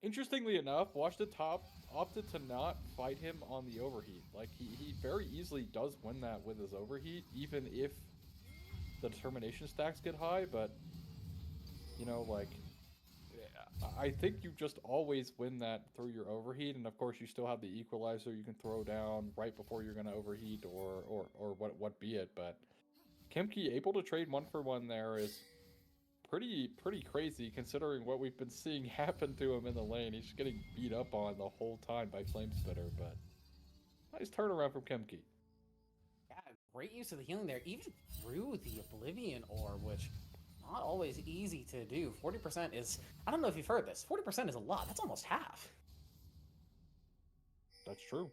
interestingly enough, Watch the Top opted to not fight him on the overheat. Like, he very easily does win that with his overheat, even if the determination stacks get high, but... You know, like, I think you just always win that through your overheat, and of course you still have the equalizer you can throw down right before you're going to overheat, or what be it, but Kemke able to trade 1-for-1 there is pretty crazy, considering what we've been seeing happen to him in the lane. He's just getting beat up on the whole time by Flamespitter, but nice turnaround from Kemke. Yeah, great use of the healing there, even through the Oblivion Orb, which... not always easy to do. 40% is... I don't know if you've heard this. 40% is a lot. That's almost half. That's true.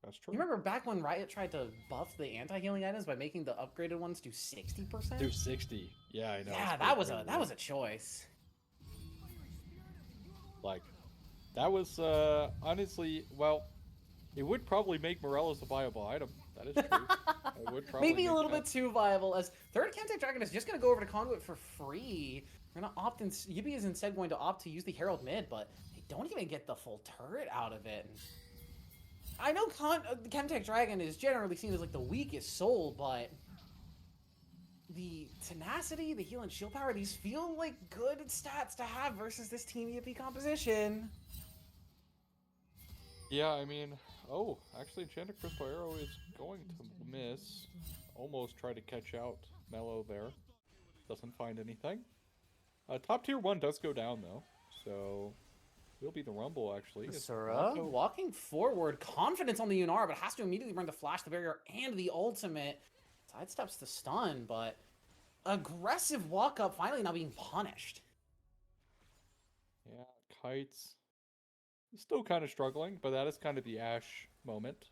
That's true. You remember back when Riot tried to buff the anti-healing items by making the upgraded ones do 60%? Do 60. Yeah, I know. Yeah, that was a choice. Like, that was, honestly, well, it would probably make Morelos a viable item. That is true. It would probably maybe a little bit too viable, as third Camtech Dragon is just going to go over to Conduit for free. We're going to opt in. Yippie is instead going to opt to use the Herald mid, but they don't even get the full turret out of it. I know Camtech Dragon is generally seen as like the weakest soul, but the tenacity, the heal and shield power, these feel like good stats to have versus this Team Yippie composition. Yeah, I mean, oh, actually Enchanted Crystal Arrow is going to miss. Almost try to catch out Mello there. Doesn't find anything. Top tier 1 does go down though, so Will be the Rumble, actually. It's Asura Mako. walking forward, confidence on the Yunar, but has to immediately bring the flash, the barrier, and the ultimate. Sidesteps the stun, but aggressive walk up finally not being punished. Yeah, Kites still kind of struggling, but that is kind of the Ash moment.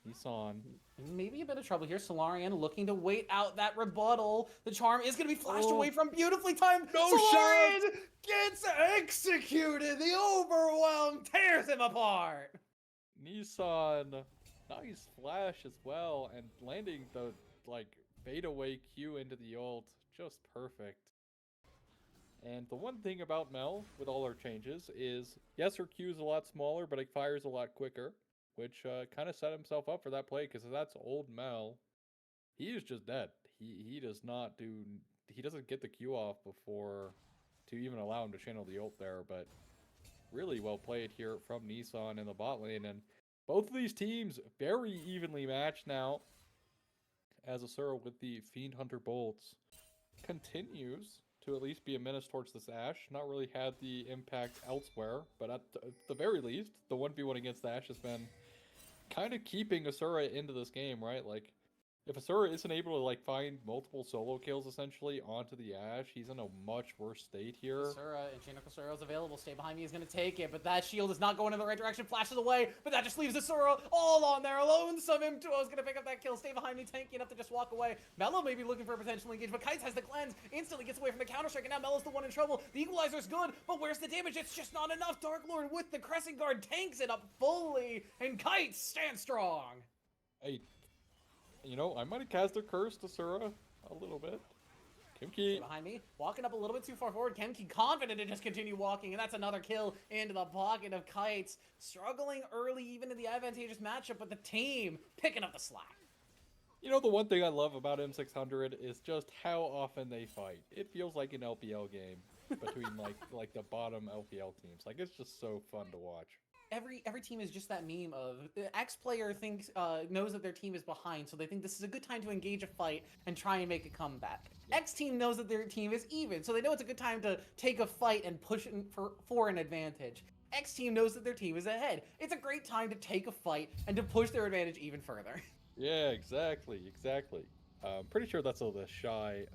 Nissan. Maybe a bit of trouble here. Solarian looking to wait out that rebuttal. The charm is going to be flashed away from beautifully timed. No Solarian gets executed. The overwhelm tears him apart. Nissan, nice flash as well, and landing the like fadeaway Q into the ult, just perfect. And the one thing about Mel with all her changes is, yes, her Q is a lot smaller, but it fires a lot quicker, which kind of set himself up for that play, because that's old Mel. He is just dead. He does not do, he doesn't get the Q off before to even allow him to channel the ult there, but really well played here from Nissan in the bot lane, and both of these teams very evenly matched now, as Asura with the Fiend Hunter bolts continues to at least be a menace towards this Ashe. Not really had the impact elsewhere, but at the very least, the 1v1 against Ashe has been kind of keeping Asura into this game, right? Like, if Asura isn't able to like find multiple solo kills essentially onto the Ashe, he's in a much worse state here. Asura and Chinook Asura is available. Stay behind me is going to take it, but that shield is not going in the right direction. Flashes away, but that just leaves Asura all on there. Lonesome M2O is going to pick up that kill. Stay behind me, tanky enough to just walk away. Mello may be looking for a potential engage, but Kites has the cleanse, instantly gets away from the counter strike, and now Mello's the one in trouble. The equalizer's good, but where's the damage? It's just not enough. Dark Lord with the Crescent Guard tanks it up fully, and Kites stand strong. Hey, you know, I might have cast a curse to Asura a little bit. Kimki behind me, walking up a little bit too far forward. Kemki confident to just continue walking, and that's another kill into the pocket of Kites. Struggling early, even in the advantageous matchup, but the team picking up the slack. You know, the one thing I love about M600 is just how often they fight. It feels like an LPL game between like the bottom LPL teams. Like, it's just so fun to watch. Every team is just that meme of the X player thinks knows that their team is behind, so they think this is a good time to engage a fight and try and make a comeback. Yeah. X team knows that their team is even, so they know it's a good time to take a fight and push it for an advantage. X team knows that their team is ahead. It's a great time to take a fight and to push their advantage even further. Yeah, exactly. Pretty sure that's all the Shy.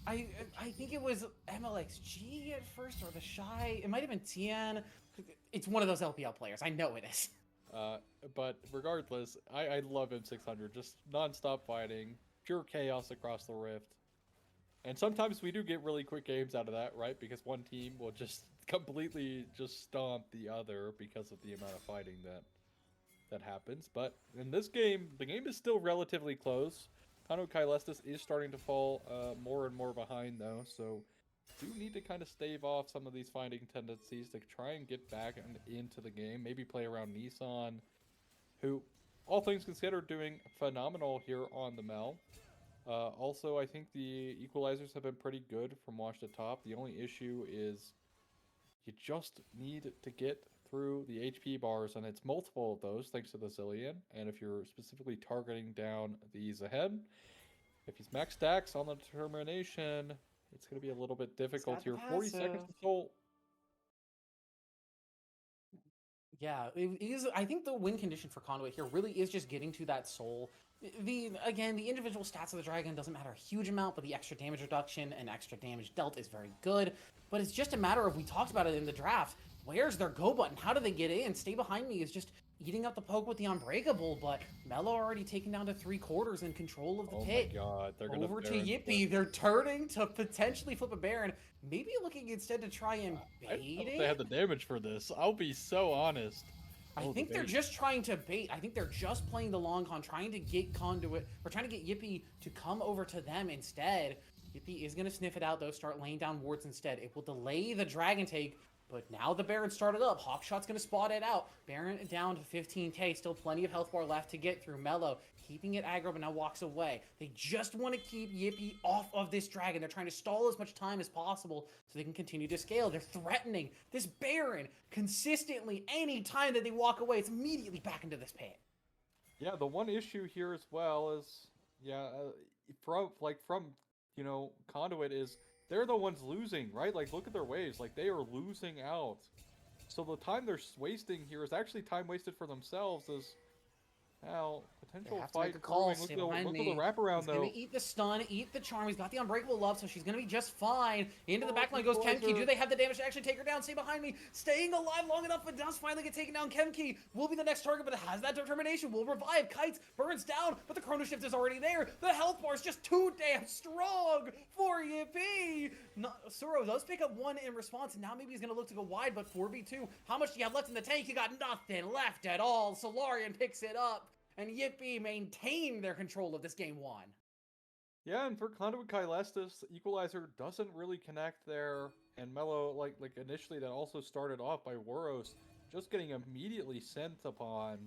I think it was MLXG at first, or the Shy. It might have been Tian. It's one of those LPL players. I know it is. But regardless, I love M600. Just non-stop fighting, pure chaos across the rift. And sometimes we do get really quick games out of that, right? Because one team will just completely just stomp the other because of the amount of fighting that happens. But in this game, the game is still relatively close. Conduit Kailestis is starting to fall more and more behind, though, so do need to kind of stave off some of these fighting tendencies to try and get back into the game. Maybe play around Nissan, who, all things considered, doing phenomenal here on the Mel. Also, I think the equalizers have been pretty good from wash to top. The only issue is you just need to get through the HP bars, and it's multiple of those thanks to the Zillion. And if you're specifically targeting down these ahead, if he's max stacks on the determination, it's going to be a little bit difficult here. 40 seconds to soul. Yeah, it is. I think the win condition for Conduit here really is just getting to that soul. Again, the individual stats of the dragon doesn't matter a huge amount, but the extra damage reduction and extra damage dealt is very good. But it's just a matter of, we talked about it in the draft, where's their go button? How do they get in? Stay behind me is just eating up the poke with the Unbreakable, but Mello already taken down to 3/4 in control of the pit. Oh my god, they're over to Yippie. They're turning to potentially flip a Baron. Maybe looking instead to try and bait it. They had the damage for this. I'll be so honest. I think they're just trying to bait. I think they're just playing the long con, trying to get Conduit, or trying to get Yippie to come over to them instead. Yippie is going to sniff it out, though, start laying down wards instead. It will delay the Dragon take, but now the Baron started up. Hawkshot's going to spot it out. Baron down to 15k, still plenty of health bar left to get through. Mello keeping it aggro, but now walks away. They just want to keep Yippie off of this Dragon. They're trying to stall as much time as possible so they can continue to scale. They're threatening this Baron consistently. Any time that they walk away, it's immediately back into this pit. Yeah, the one issue here as well is, from you know, Conduit is, they're the ones losing, right? Like, look at their waves. Like, they are losing out So the time they're wasting here is actually time wasted for themselves. As now They potential have to make fight a call. brewing. Stay Look behind at me. the wraparound He's though. gonna eat the stun, eat the charm. He's got the unbreakable love, so she's gonna be just fine. Into the Oh, back line goes Kemki. equalizer. Do they have the damage to actually take her down? Stay behind me. Staying alive long enough, but does finally get taken down. Kemki will be the next target, but it has that determination. Will revive. Kites burns down, but the chrono shift is already there. The health bar is just too damn strong for Yippie. No, Suro does pick up one in response, and now maybe he's gonna look to go wide, but 4v2. How much do you have left in the tank? You got nothing left at all. Solarian picks it up, and Yippie maintain their control of this game 1. Yeah, and for Conduit Kylestis, Equalizer doesn't really connect there, and Mello, like initially that also started off by Waros just getting immediately sent upon,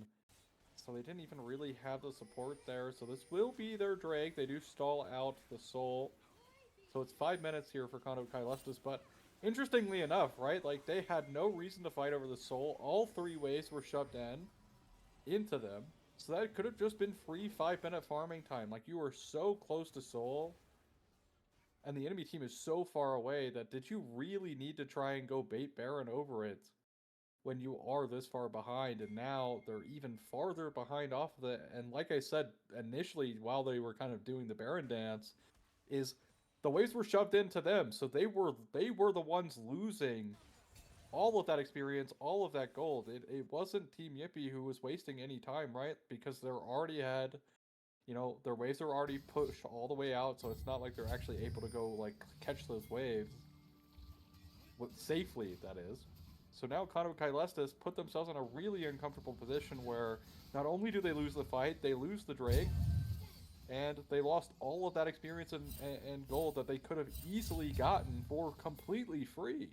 so they didn't even really have the support there, so this will be their Drake. They do stall out the Soul, so it's 5 minutes here for Conduit Kylestis, but interestingly enough, right, like they had no reason to fight over the Soul. All 3 waves were shoved into them. So that could have just been free 5-minute farming time. Like, you were so close to Soul, and the enemy team is so far away that did you really need to try and go bait Baron over it when you are this far behind? And now they're even farther behind off of it. And like I said initially, while they were kind of doing the Baron dance, is the waves were shoved into them. So they were the ones losing all of that experience, all of that gold. It wasn't Team Yippie who was wasting any time, right? Because they're already had, their waves are already pushed all the way out, so it's not like they're actually able to go, like, catch those waves. Safely, that is. So now Conduit Kylestis put themselves in a really uncomfortable position where not only do they lose the fight, they lose the Drake, and they lost all of that experience and gold that they could have easily gotten for completely free.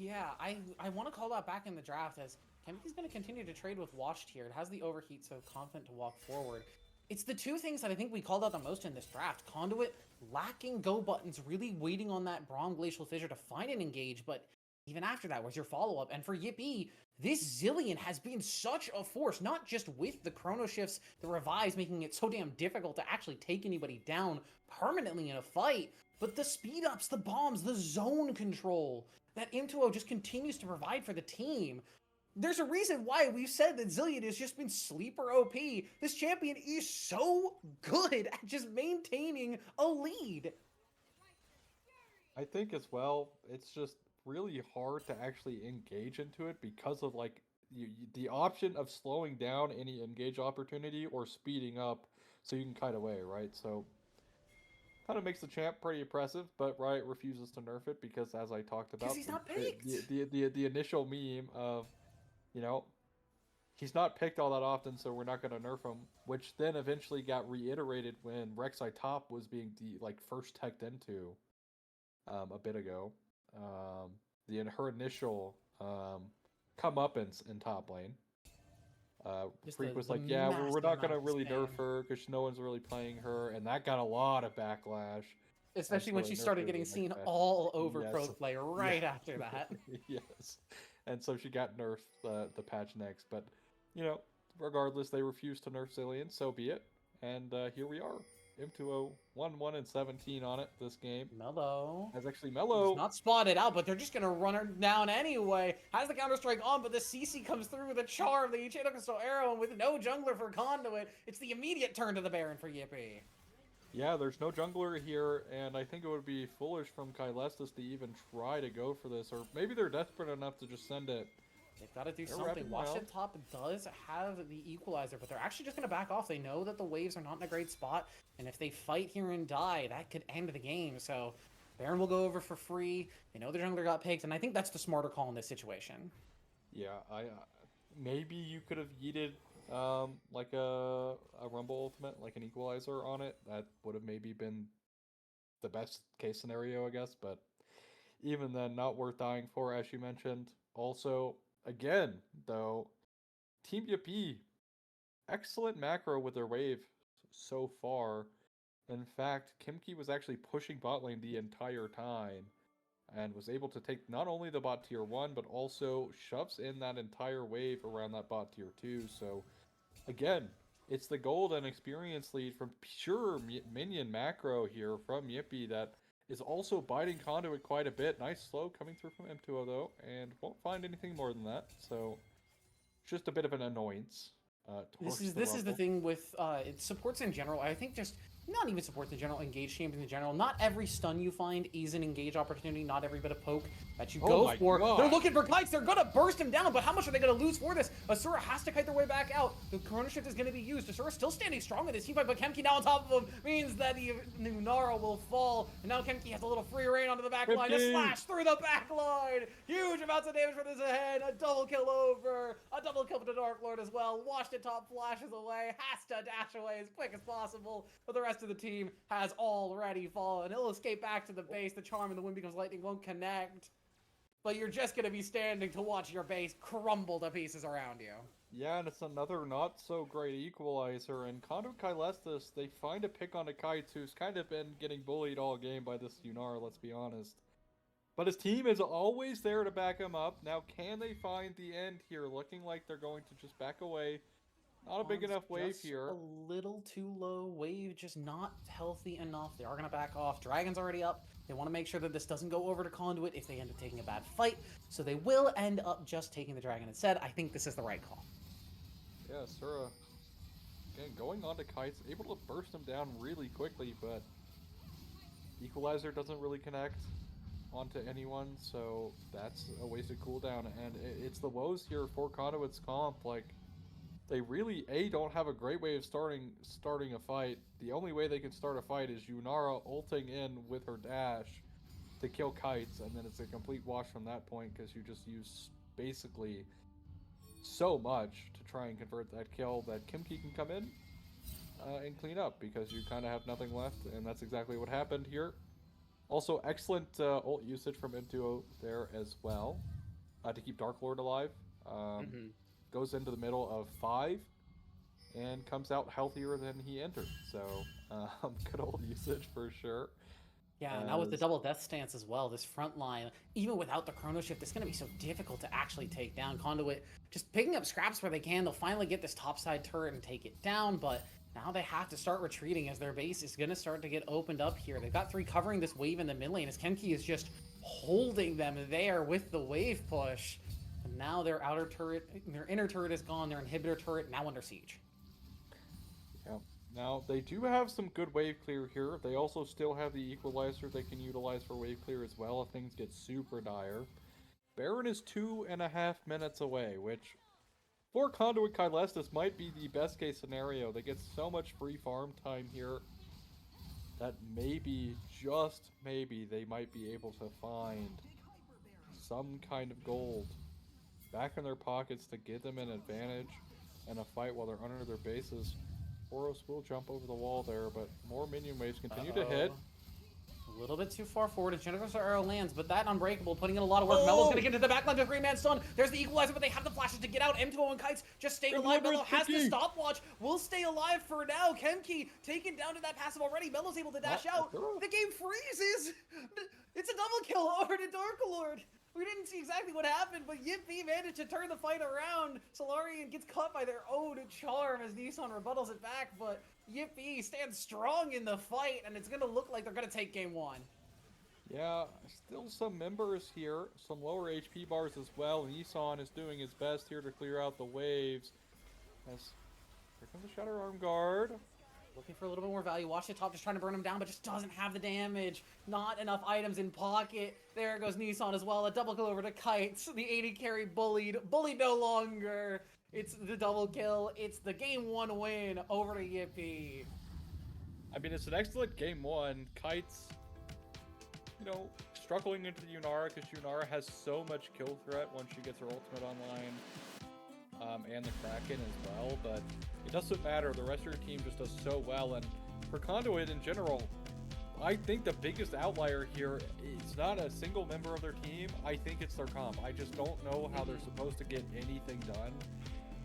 Yeah, I want to call that back in the draft as Kemki's going to continue to trade with Watched here. It has the overheat, so confident to walk forward. It's the 2 things that I think we called out the most in this draft. Conduit lacking go buttons, really waiting on that Braum Glacial Fissure to find an engage, but even after that, where's your follow-up? And for Yippie, this Zillion has been such a force, not just with the chrono shifts, the revives making it so damn difficult to actually take anybody down permanently in a fight, but the speed ups, the bombs, the zone control that M2O just continues to provide for the team. There's a reason why we've said that Zillion has just been sleeper OP. This champion is so good at just maintaining a lead. I think as well, it's just really hard to actually engage into it because of like the option of slowing down any engage opportunity or speeding up so you can kite away, right? So kind of makes the champ pretty impressive, but Riot refuses to nerf it because, as I talked about, He's not picked. The initial meme of, he's not picked all that often, so we're not going to nerf him, which then eventually got reiterated when Rek'Sai Top was being first teched into a bit ago. Her initial comeuppance in top lane. Freak was like, yeah, we're not going to really nerf her because no one's really playing her, and that got a lot of backlash. Especially when she started getting seen all over Pro Play right after that. Yes. And so she got nerfed the patch next. But, regardless, they refused to nerf Zillion, so be it. And here we are. M2O 1-1-17 on it this game. Mellow. As actually Mellow. He's not spotted out, but they're just going to run her down anyway. Has the Counter-Strike on, but the CC comes through with a charm, the Ichino Crystal Arrow, and with no jungler for Conduit, it's the immediate turn to the Baron for Yippie. Yeah, there's no jungler here, and I think it would be foolish from Kylestis to even try to go for this, or maybe they're desperate enough to just send it. They've got to do something. Washington Top does have the equalizer, but they're actually just going to back off. They know that the waves are not in a great spot, and if they fight here and die, that could end the game. So Baron will go over for free. They know their jungler got picked, and I think that's the smarter call in this situation. Yeah, maybe you could have yeeted like a Rumble Ultimate, like an equalizer on it. That would have maybe been the best case scenario, I guess, but even then, not worth dying for, as you mentioned. Also, again, though, Team Yippie, excellent macro with their wave so far. In fact, Kimki was actually pushing bot lane the entire time and was able to take not only the bot tier 1, but also shoves in that entire wave around that bot tier 2. So, again, it's the gold and experience lead from pure minion macro here from Yippie that is also biting Conduit quite a bit. Nice slow coming through from M2O though, and won't find anything more than that. So just a bit of an annoyance. This is the thing with it supports in general. I think just not even supports in general, engage champions in general. Not every stun you find is an engage opportunity. Not every bit of poke that you go for. God. They're looking for kites. They're gonna burst him down, but how much are they gonna lose for this? Asura has to kite their way back out. The Chrono Shift is gonna be used. Asura still standing strong in this team fight, but Kemki now on top of him means that the Nunara will fall. And now Kemki has a little free reign onto the back line. A slash through the back line. Huge amounts of damage for this ahead. A double kill over. A double kill for the Dark Lord as well. Washed it top, flashes away. Has to dash away as quick as possible. But the rest of the team has already fallen. He'll escape back to the base. The charm and the wind becomes lightning won't connect. But you're just going to be standing to watch your base crumble to pieces around you. Yeah, and it's another not so great equalizer. And Conduit Kailestis, they find a pick on a Kites who's kind of been getting bullied all game by this Yunara, let's be honest. But his team is always there to back him up. Now, can they find the end here? Looking like they're going to just back away. Not a big enough wave here. A little too low. Wave just not healthy enough. They are going to back off. Dragon's already up. They want to make sure that this doesn't go over to Conduit if they end up taking a bad fight. So they will end up just taking the Dragon instead. I think this is the right call. Yeah, Sura, again, going on to Kites, able to burst him down really quickly, but Equalizer doesn't really connect onto anyone, so that's a wasted cooldown. And it's the woes here for Conduit's comp. Like, they really, don't have a great way of starting a fight. The only way they can start a fight is Yunara ulting in with her dash to kill Kites, and then it's a complete wash from that point because you just use basically so much to try and convert that kill that Kimki can come in and clean up because you kind of have nothing left, and that's exactly what happened here. Also, excellent ult usage from M2O there as well to keep Dark Lord alive. Goes into the middle of 5 and comes out healthier than he entered. So, good old usage for sure. Yeah, and now with the double death stance as well, this front line, even without the Chrono Shift, it's going to be so difficult to actually take down. Conduit just picking up scraps where they can. They'll finally get this topside turret and take it down, but now they have to start retreating as their base is going to start to get opened up here. They've got 3 covering this wave in the mid lane as Kemki is just holding them there with the wave push. And now their outer turret, their inner turret is gone, their inhibitor turret now under siege. Yeah. Now, they do have some good wave clear here. They also still have the equalizer they can utilize for wave clear as well if things get super dire. Baron is 2.5 minutes away, which for Conduit Kailestis might be the best case scenario. They get so much free farm time here that maybe, just maybe, they might be able to find some kind of gold back in their pockets to give them an advantage in a fight while they're under their bases. Boros will jump over the wall there, but more minion waves continue to hit. A little bit too far forward as Jennifer's arrow lands, but that Unbreakable putting in a lot of work. Melo's gonna get to the backline to 3-man stun. There's the equalizer, but they have the flashes to get out. M2O and Kites just staying alive. Melo has the stopwatch. Will stay alive for now. Kemki taken down to that passive already. Melo's able to dash out. The game freezes. It's a double kill over to Dark Lord. We didn't see exactly what happened, but Yippie managed to turn the fight around. Solarian gets caught by their own charm as Nissan rebuttals it back, but Yippie stands strong in the fight, and it's going to look like they're going to take game 1. Yeah, still some members here, some lower HP bars as well. Nissan is doing his best here to clear out the waves. As here comes the Shadow Arm Guard. Looking for a little bit more value. Watch the top, just trying to burn him down, but just doesn't have the damage. Not enough items in pocket. There goes Nissan as well. A double kill over to Kites. The 80 carry bullied. Bullied no longer. It's the double kill. It's the game 1 win over to Yippie. I mean, it's an excellent game 1. Kites, you know, struggling into the Yunara because Yunara has so much kill threat once she gets her ultimate online. And the Kraken as well, but it doesn't matter. The rest of your team just does so well, and for Conduit in general, I think the biggest outlier here is not a single member of their team. I think it's their comp. I just don't know how they're supposed to get anything done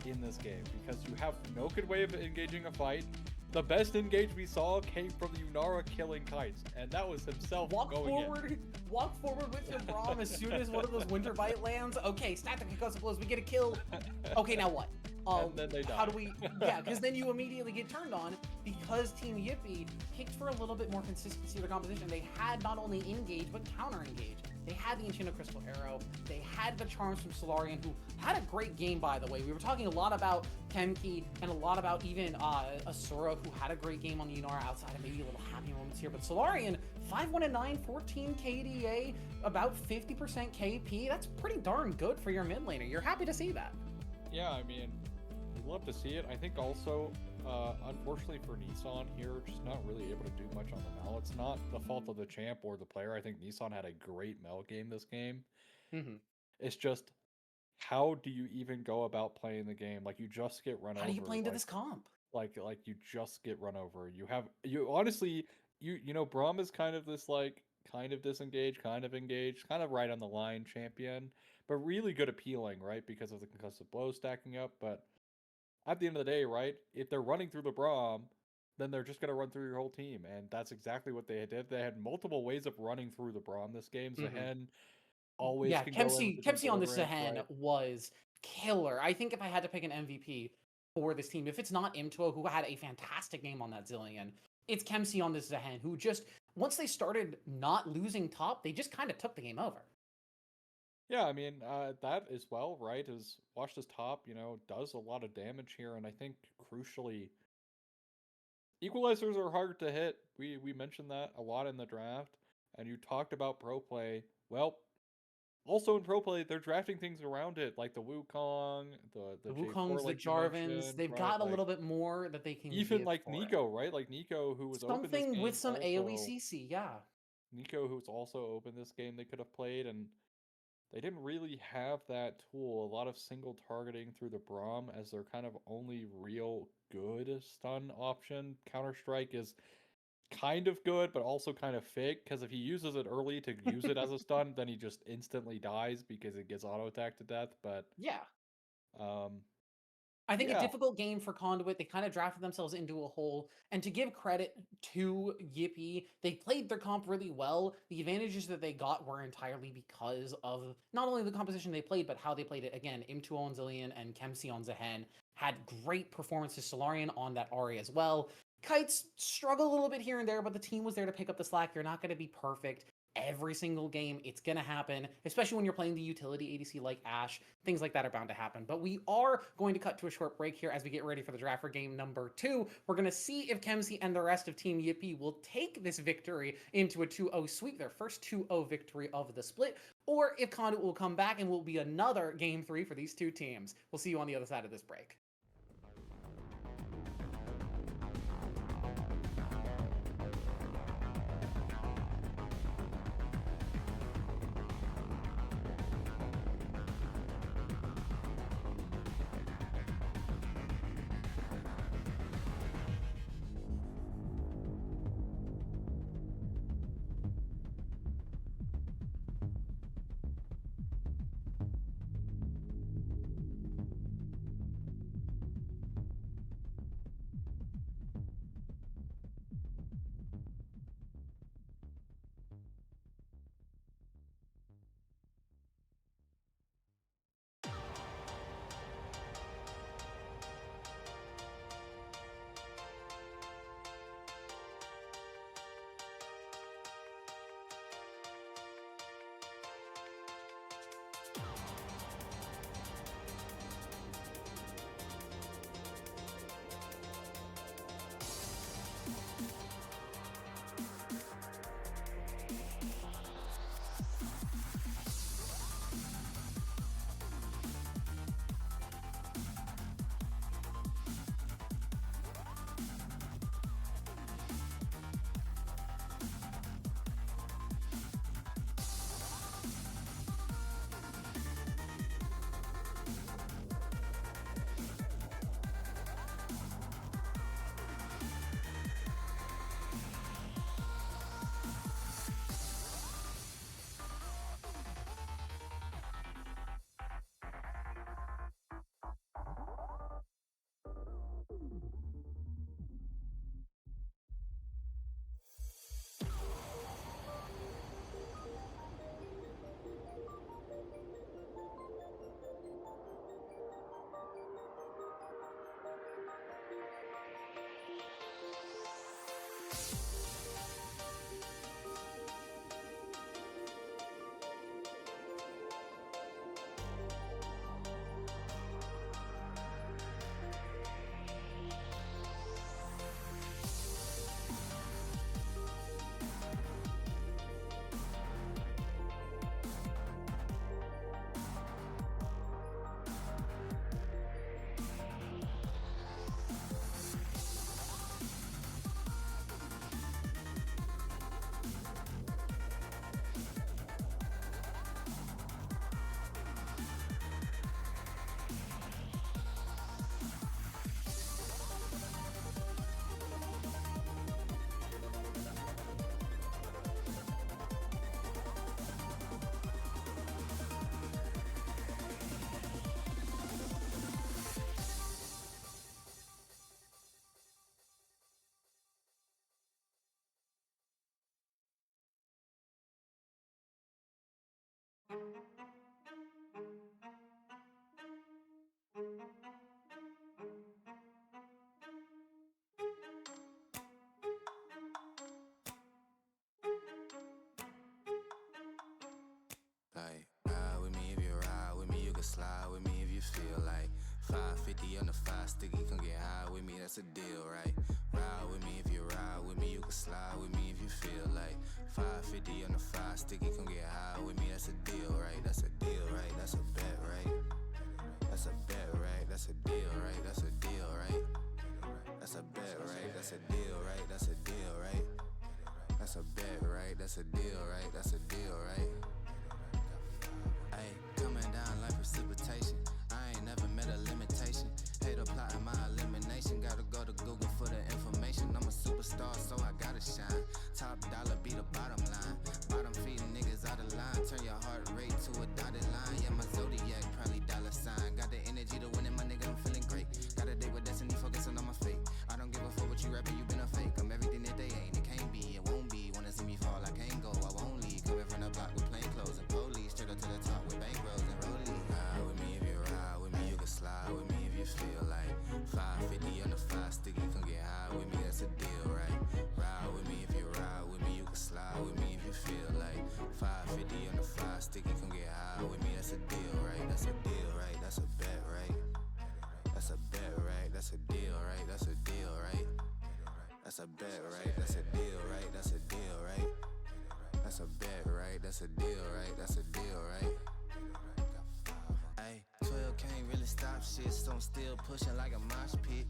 in this game because you have no good way of engaging a fight. The best engage we saw came from the Yunara killing Kites, and that was himself Walk going forward with your Braum as soon as one of those Winter Bite lands. Okay, stack the concussive blows, we get a kill. Okay, now what? And then they how die. do we, yeah, because then you immediately get turned on because Team Yippie picked for a little bit more consistency of the composition. They had not only engage, but counter engage. They had the Enchanted Crystal Arrow. They had the charms from Solarian, who had a great game, by the way. We were talking a lot about Kemki and a lot about even Asura, who had a great game on the Yunara outside of maybe a little happy moments here. But Solarian, 5-1-9, 14 KDA, about 50% KP. That's pretty darn good for your mid laner. You're happy to see that. Yeah, I mean, I'd love to see it. I think also, unfortunately for Nissan here, just not really able to do much on the Mel. It's not the fault of the champ or the player. I think Nissan had a great Mel game this game. Mm-hmm. It's just, how do you even go about playing the game? Like, you just get run over. How do you play into like, this comp? Like you just get run over. You honestly, you know, Braum is kind of this like kind of disengaged, kind of engaged, kind of right on the line champion, but really good at peeling, right? Because of the concussive blows stacking up. But at the end of the day, right, if they're running through the Braum, then they're just going to run through your whole team. And that's exactly what they did. They had multiple ways of running through the Braum this game. Zahen always can go in with the Kempsey on this deliverance, Zahen right? was killer. I think if I had to pick an MVP for this team, if it's not Imtuo, who had a fantastic game on that Zillion, it's Kempsey on this Zahen, who just, once they started not losing top, they just kind of took the game over. Yeah, I mean, that as well, right, is Washed as top, you know, does a lot of damage here, and I think, crucially, equalizers are hard to hit. We mentioned that a lot in the draft, and you talked about pro play. Well, also in pro play, they're drafting things around it, like the Wukong, the J4, Wukongs, the like you Jarvans, mentioned, they've right? got a Like, little bit more that they can even give like for it. Nico, right? Like Nico, who was open this Something game, with some AoE also CC, yeah. Nico, who's also open this game, they could have played, and they didn't really have that tool. A lot of single targeting through the Braum as their kind of only real good stun option. Counter-Strike is kind of good, but also kind of fake, because if he uses it early to use it as a stun, then he just instantly dies because it gets auto-attacked to death. But, Yeah. um, I think a yeah. difficult game for Conduit. They kind of drafted themselves into a hole. And to give credit to Yippie, they played their comp really well. The advantages that they got were entirely because of not only the composition they played, but how they played it. Again, Imtuo on Zillion and Kempsey on Zahen had great performances. Solarian on that Ahri as well. Kites struggle a little bit here and there, but the team was there to pick up the slack. You're not going to be perfect every single game. It's going to happen, especially when you're playing the utility ADC like Ashe. Things like that are bound to happen. But we are going to cut to a short break here as we get ready for the draft for game number 2. We're going to see if Kempsey and the rest of Team Yippie will take this victory into a 2-0 sweep, their first 2-0 victory of the split, or if Conduit will come back and will be another game 3 for these two teams. We'll see you on the other side of this break. Like, ride with me if you ride with me, you can slide with me if you feel like 550 on the 5 sticky, come get high with me, that's a deal, right? Ride with me if you ride with me, you can slide with me if you feel like 550 on the 5 sticky, come get high with me, that's a deal, right? That's a deal, right? That's a bet, right? That's a bet, right? That's a deal, right? That's a deal, right? That's a bet, right? That's a deal, right? That's a deal, right? That's a bet, right? That's a deal, right? That's a deal, right? Ay, coming down like precipitation. I ain't never met a limitation. Hate applying my elimination. Gotta go to Google for the information. I'm a superstar, so I gotta shine. Top dollar be the bottom line. Bottom feeding niggas out of line. Turn your heart rate to a dotted line. Yeah, my zodiac probably dollar sign. Got the energy to win it, my nigga, I'm feeling great. Got a day with destiny, focusing on my fate. I don't give a fuck what you rapping, you been a fake. I'm everything that they ain't, it can't be, it won't be. Wanna see me fall, I can't go, I won't leave. Coming from the block with plain clothes and police. Straight up to the top with bankrolls and rollies. Ride with me if you ride with me, you can slide with me if you feel like 550 on the 5 sticky, come get high with me, that's a deal, right? Ride with me if you ride with me, you can slide with me if you feel like 550 on the 5 sticky, come get high with me, that's a deal, right? That's a deal, right? That's a bet, right? That's a bet, right? That's a deal, right? That's a deal, right? That's a bet, right? That's a deal, right? That's a deal, right? That's a bet, right? That's a deal, right? That's a deal, right? Ay, 12 can't really stop shit, so I'm still pushing like a mosh pit.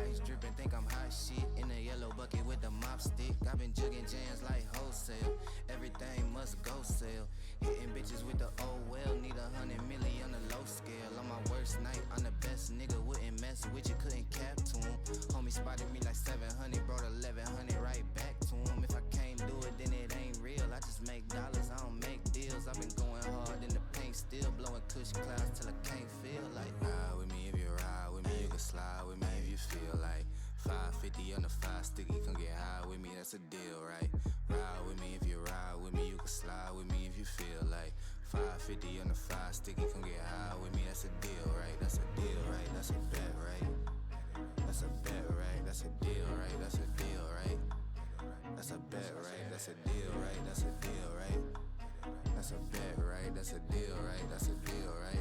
Ice dripping, think I'm hot shit. In a yellow bucket with the mop stick. I've been jugging jams like wholesale. Everything must go sell. Hitting bitches with the oh well. Need 100 million on the low scale. On my worst night, I'm the best nigga. Wouldn't mess with you, couldn't cap to him. Homie spotted me like 700, brought 1100 right back to him. If I can't do it, then it ain't real. I just make dollars, I don't make deals. I've been going hard in the paint, still blowing cush clouds till I can't feel like. Ride with me if you ride with me, you can slide with me if you feel like 550 on the 5 sticky, come get high with me, that's a deal, right? Ride with me if you ride with me, you can slide with me if you feel like 550 on the 5 sticky, come get high with me, that's a deal, right? That's a deal, right? That's a bet, right? That's a bet, right? That's a deal, right? That's a deal, right? That's a bet, right? That's a deal, right? That's a deal, right? That's a bet, right? That's a deal, right? That's a deal, right?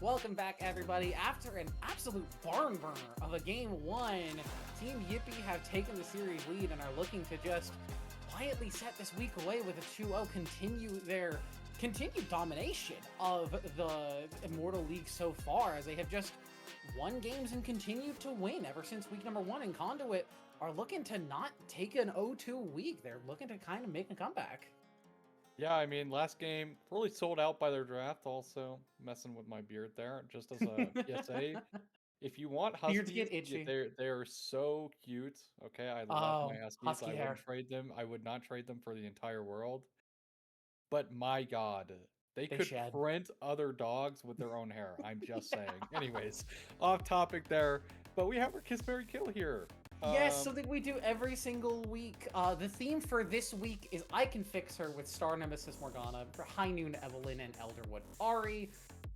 Welcome back, everybody. After an absolute barn burner of a game 1, Team Yippie have taken the series lead and are looking to just quietly set this week away with a 2-0, continue their continued domination of the Immortal League so far, as they have just won games and continued to win ever since week number 1. And Conduit are looking to not take an 0-2 week. They're looking to kind of make a comeback. Yeah, I mean, last game really sold out by their draft. Also, messing with my beard there, just as a PSA. If you want Beards huskies, get itchy. they're so cute. Okay, I love my Oh, huskies. husky I hair. wouldn't trade them. I would not trade them for the entire world. But my God, they could shed. print other dogs with their own hair. I'm just saying. Anyways, off topic there. But we have our Kiss, Marry, Kill here. Yes, something we do every single week. The theme for this week is I Can Fix Her with Star Nemesis Morgana, High Noon Evelyn, and Elderwood Ari.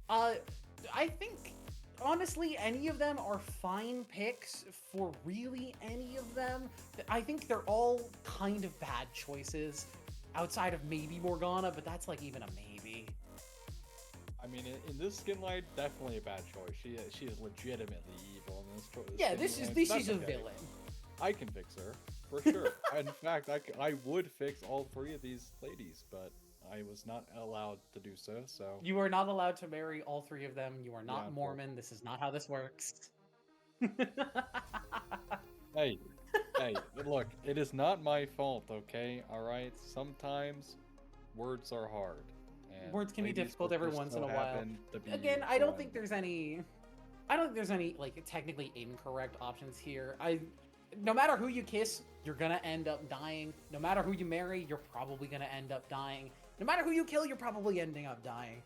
I think, honestly, any of them are fine picks for really any of them. I think they're all kind of bad choices, outside of maybe Morgana, but that's like even a maybe. I mean, in this skin line, definitely a bad choice. She is legitimately evil in this choice. Yeah, this is a villain. I can fix her for sure. In fact, I would fix all 3 of these ladies, but I was not allowed to do so. So You are not allowed to marry all 3 of them. You are not Yeah, Mormon. This is not how this works. hey, look, it is not my fault. Okay, all right. Sometimes words are hard. And Words can be ladies difficult will every just once so in a while. happen to be Again, I don't one. think there's any like technically incorrect options here. No matter who you kiss, you're gonna end up dying. No matter who you marry, you're probably gonna end up dying. No matter who you kill, you're probably ending up dying.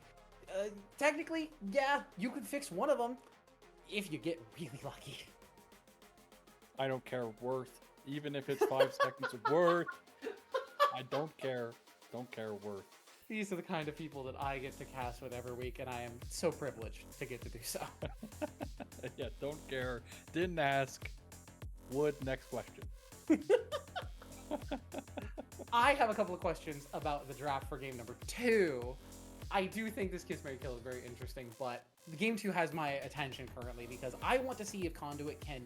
Technically, yeah, you could fix one of them if you get really lucky. I don't care worth, even if it's 5 seconds of worth. I don't care. Don't care worth. These are the kind of people that I get to cast with every week, and I am so privileged to get to do so. Yeah, don't care. Didn't ask. Would. Next question. I have a couple of questions about the draft for game number 2. I do think this Kiss, Marry, Kill is very interesting, but the game 2 has my attention currently because I want to see if Conduit can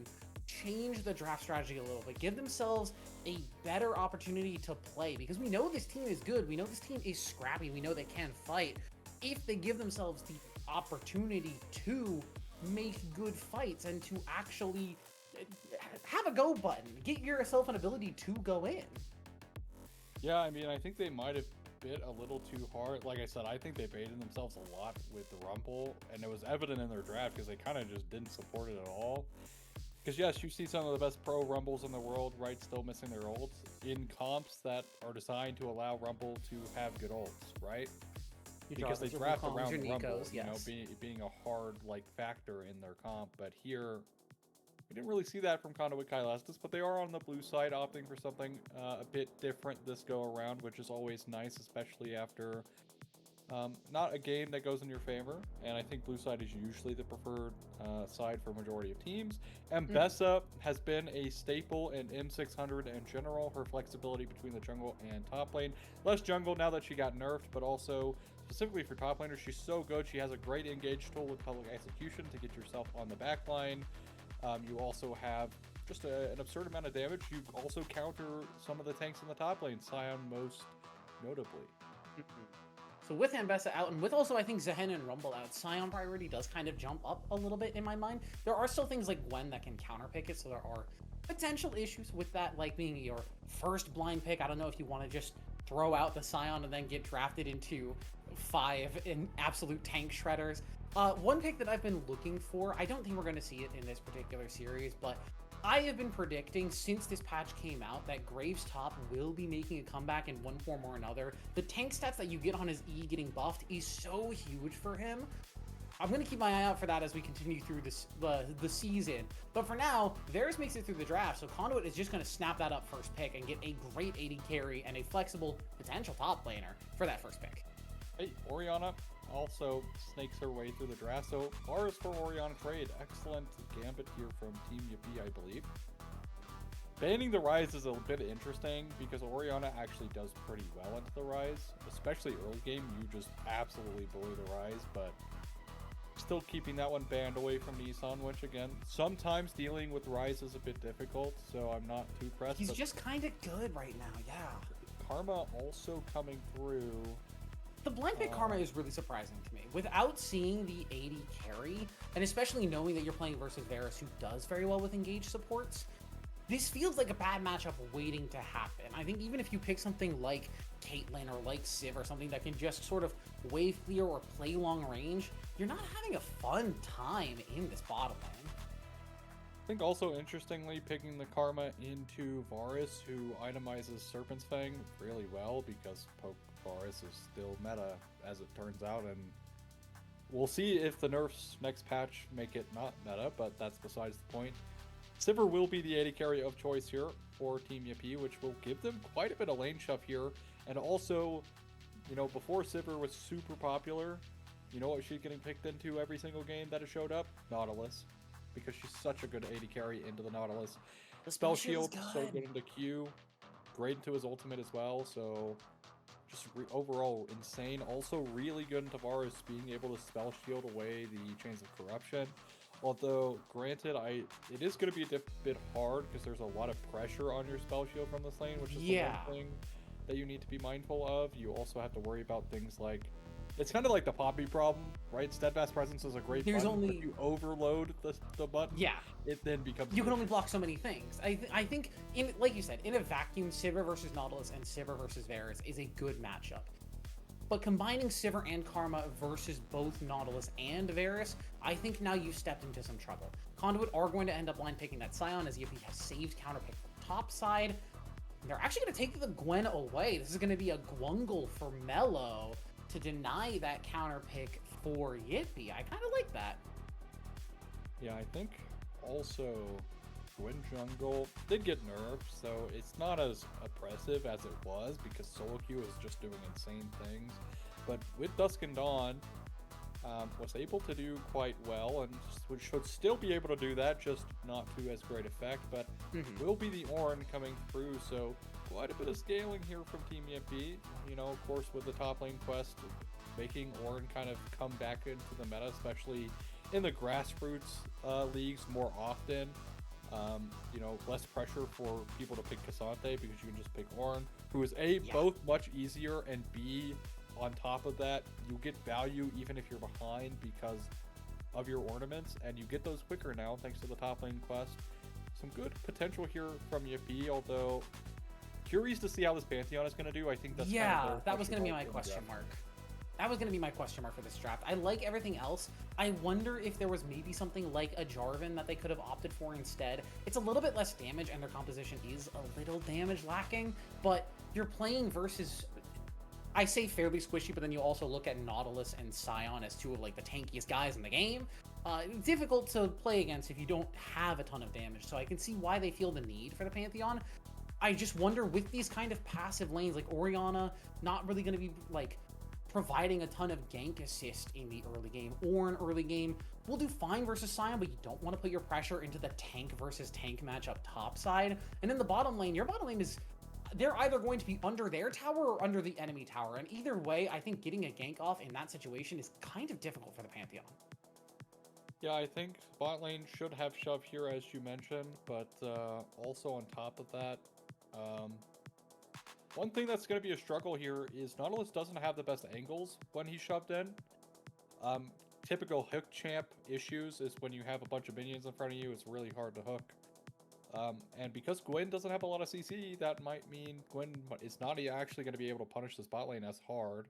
change the draft strategy a little bit, give themselves a better opportunity to play, because we know this team is good, we know this team is scrappy, we know they can fight. If they give themselves the opportunity to make good fights and to actually have a go button, get yourself an ability to go in. Yeah, I mean, I think they might have bit a little too hard. Like I said, I think they baited themselves a lot with the Rumble, and it was evident in their draft because they kind of just didn't support it at all. Because yes, you see some of the best pro Rumbles in the world, right, still missing their ults in comps that are designed to allow Rumble to have good ults, right? Because they draft around Rumble, yes. you know, being a hard like factor in their comp. But here, we didn't really see that from Conduit Kailastis, but they are on the blue side, opting for something a bit different this go around, which is always nice, especially after not a game that goes in your favor. And I think blue side is usually the preferred side for majority of teams. And Bessa has been a staple in M600 in general. Her flexibility between the jungle and top lane. Less jungle now that she got nerfed, but also specifically for top laners, she's so good. She has a great engage tool with public execution to get yourself on the back line. You also have just an absurd amount of damage. You also counter some of the tanks in the top lane, Sion most notably. So with Ambessa out, and with also I think Zehen and Rumble out, Sion priority does kind of jump up a little bit in my mind. There are still things like Gwen that can counterpick it, so there are potential issues with that, like being your first blind pick. I don't know if you want to just throw out the Sion and then get drafted into 5 in absolute tank shredders. One pick that I've been looking for, I don't think we're going to see it in this particular series, but I have been predicting since this patch came out that Graves Top will be making a comeback in one form or another. The tank stats that you get on his E getting buffed is so huge for him. I'm going to keep my eye out for that as we continue through this, the season. But for now, Varus makes it through the draft, so Conduit is just going to snap that up first pick and get a great AD carry and a flexible potential top laner for that first pick. Hey, Orianna also snakes her way through the draft. So ours for Orianna trade. Excellent gambit here from Team Yippie, I believe. Banning the Rise is a bit interesting because Orianna actually does pretty well into the Rise. Especially early game, you just absolutely bully the Rise. But Still keeping that one banned away from Nissan, which again, sometimes dealing with Rise is a bit difficult, so I'm not too pressed. He's just kind of good right now, yeah. Karma also coming through. The blind pick Karma is really surprising to me. Without seeing the 80 carry, and especially knowing that you're playing versus Varus, who does very well with engaged supports, this feels like a bad matchup waiting to happen. I think even if you pick something like Caitlyn or like Civ or something that can just sort of wave clear or play long range, you're not having a fun time in this bottom lane. I think also interestingly picking the Karma into Varus, who itemizes Serpent's Fang really well because poke Varus is still meta as it turns out, and we'll see if the nerfs next patch make it not meta, but that's besides the point. Sivir will be the AD carry of choice here for Team Yippie, which will give them quite a bit of lane shove here. And also, you know, before Sivir was super popular, you know what she's getting picked into every single game that has showed up? Nautilus. Because she's such a good AD carry into the Nautilus. The Spell Shield, so good into Q. Great into his ultimate as well, so just overall insane. Also really good into Varus, being able to Spell Shield away the Chains of Corruption. Although, granted, it is going to be a bit hard because there's a lot of pressure on your Spell Shield from this lane, which is the one thing that you need to be mindful of. You also have to worry about things like, it's kind of like the Poppy problem, right? Steadfast Presence is a great button, but if you overload the button, it then becomes... You can only block so many things. I think, like you said, in a vacuum, Sivir versus Nautilus and Sivir versus Varus is a good matchup. But combining Sivir and Karma versus both Nautilus and Varus, I think now you've stepped into some trouble. Conduit are going to end up line picking that Scion as Yippie has saved counterpick the top side. They're actually going to take the Gwen away. This is going to be a Gwungle for Mellow to deny that counter pick for Yippie. I kind of like that. Yeah, I think also Gwen Jungle did get nerfed, so it's not as oppressive as it was because solo queue is just doing insane things. But with Dusk and Dawn, was able to do quite well, and should still be able to do that, just not to as great effect. But will be the Ornn coming through, so quite a bit of scaling here from Team Yippie. You know, of course, with the top lane quest, making Ornn kind of come back into the meta, especially in the grassroots leagues more often. You know, less pressure for people to pick Cassante because you can just pick Ornn, who is both much easier, and B, on top of that, you get value even if you're behind because of your ornaments, and you get those quicker now thanks to the top lane quest. Some good potential here from Yippie, although curious to see how this Pantheon is going to do. I think that's that was going to be my question mark. That was going to be my question mark for this draft. I like everything else. I wonder if there was maybe something like a Jarvan that they could have opted for instead. It's a little bit less damage, and their composition is a little damage lacking, but you're playing versus, I say fairly squishy, but then you also look at Nautilus and Scion as two of like the tankiest guys in the game. Difficult to play against if you don't have a ton of damage, so I can see why they feel the need for the Pantheon. I just wonder, with these kind of passive lanes, like Orianna, not really going to be like providing a ton of gank assist in the early game, or in early game will do fine versus Scion, but you don't want to put your pressure into the tank versus tank matchup top side. And in the bottom lane, your bottom lane is, they're either going to be under their tower or under the enemy tower, and either way, I think getting a gank off in that situation is kind of difficult for the Pantheon. Yeah, I think bot lane should have shove here, as you mentioned, but also on top of that, one thing that's going to be a struggle here is Nautilus doesn't have the best angles when he's shoved in. Typical hook champ issues is when you have a bunch of minions in front of you, it's really hard to hook. And because Gwen doesn't have a lot of CC, that might mean Gwen is not actually going to be able to punish this bot lane as hard.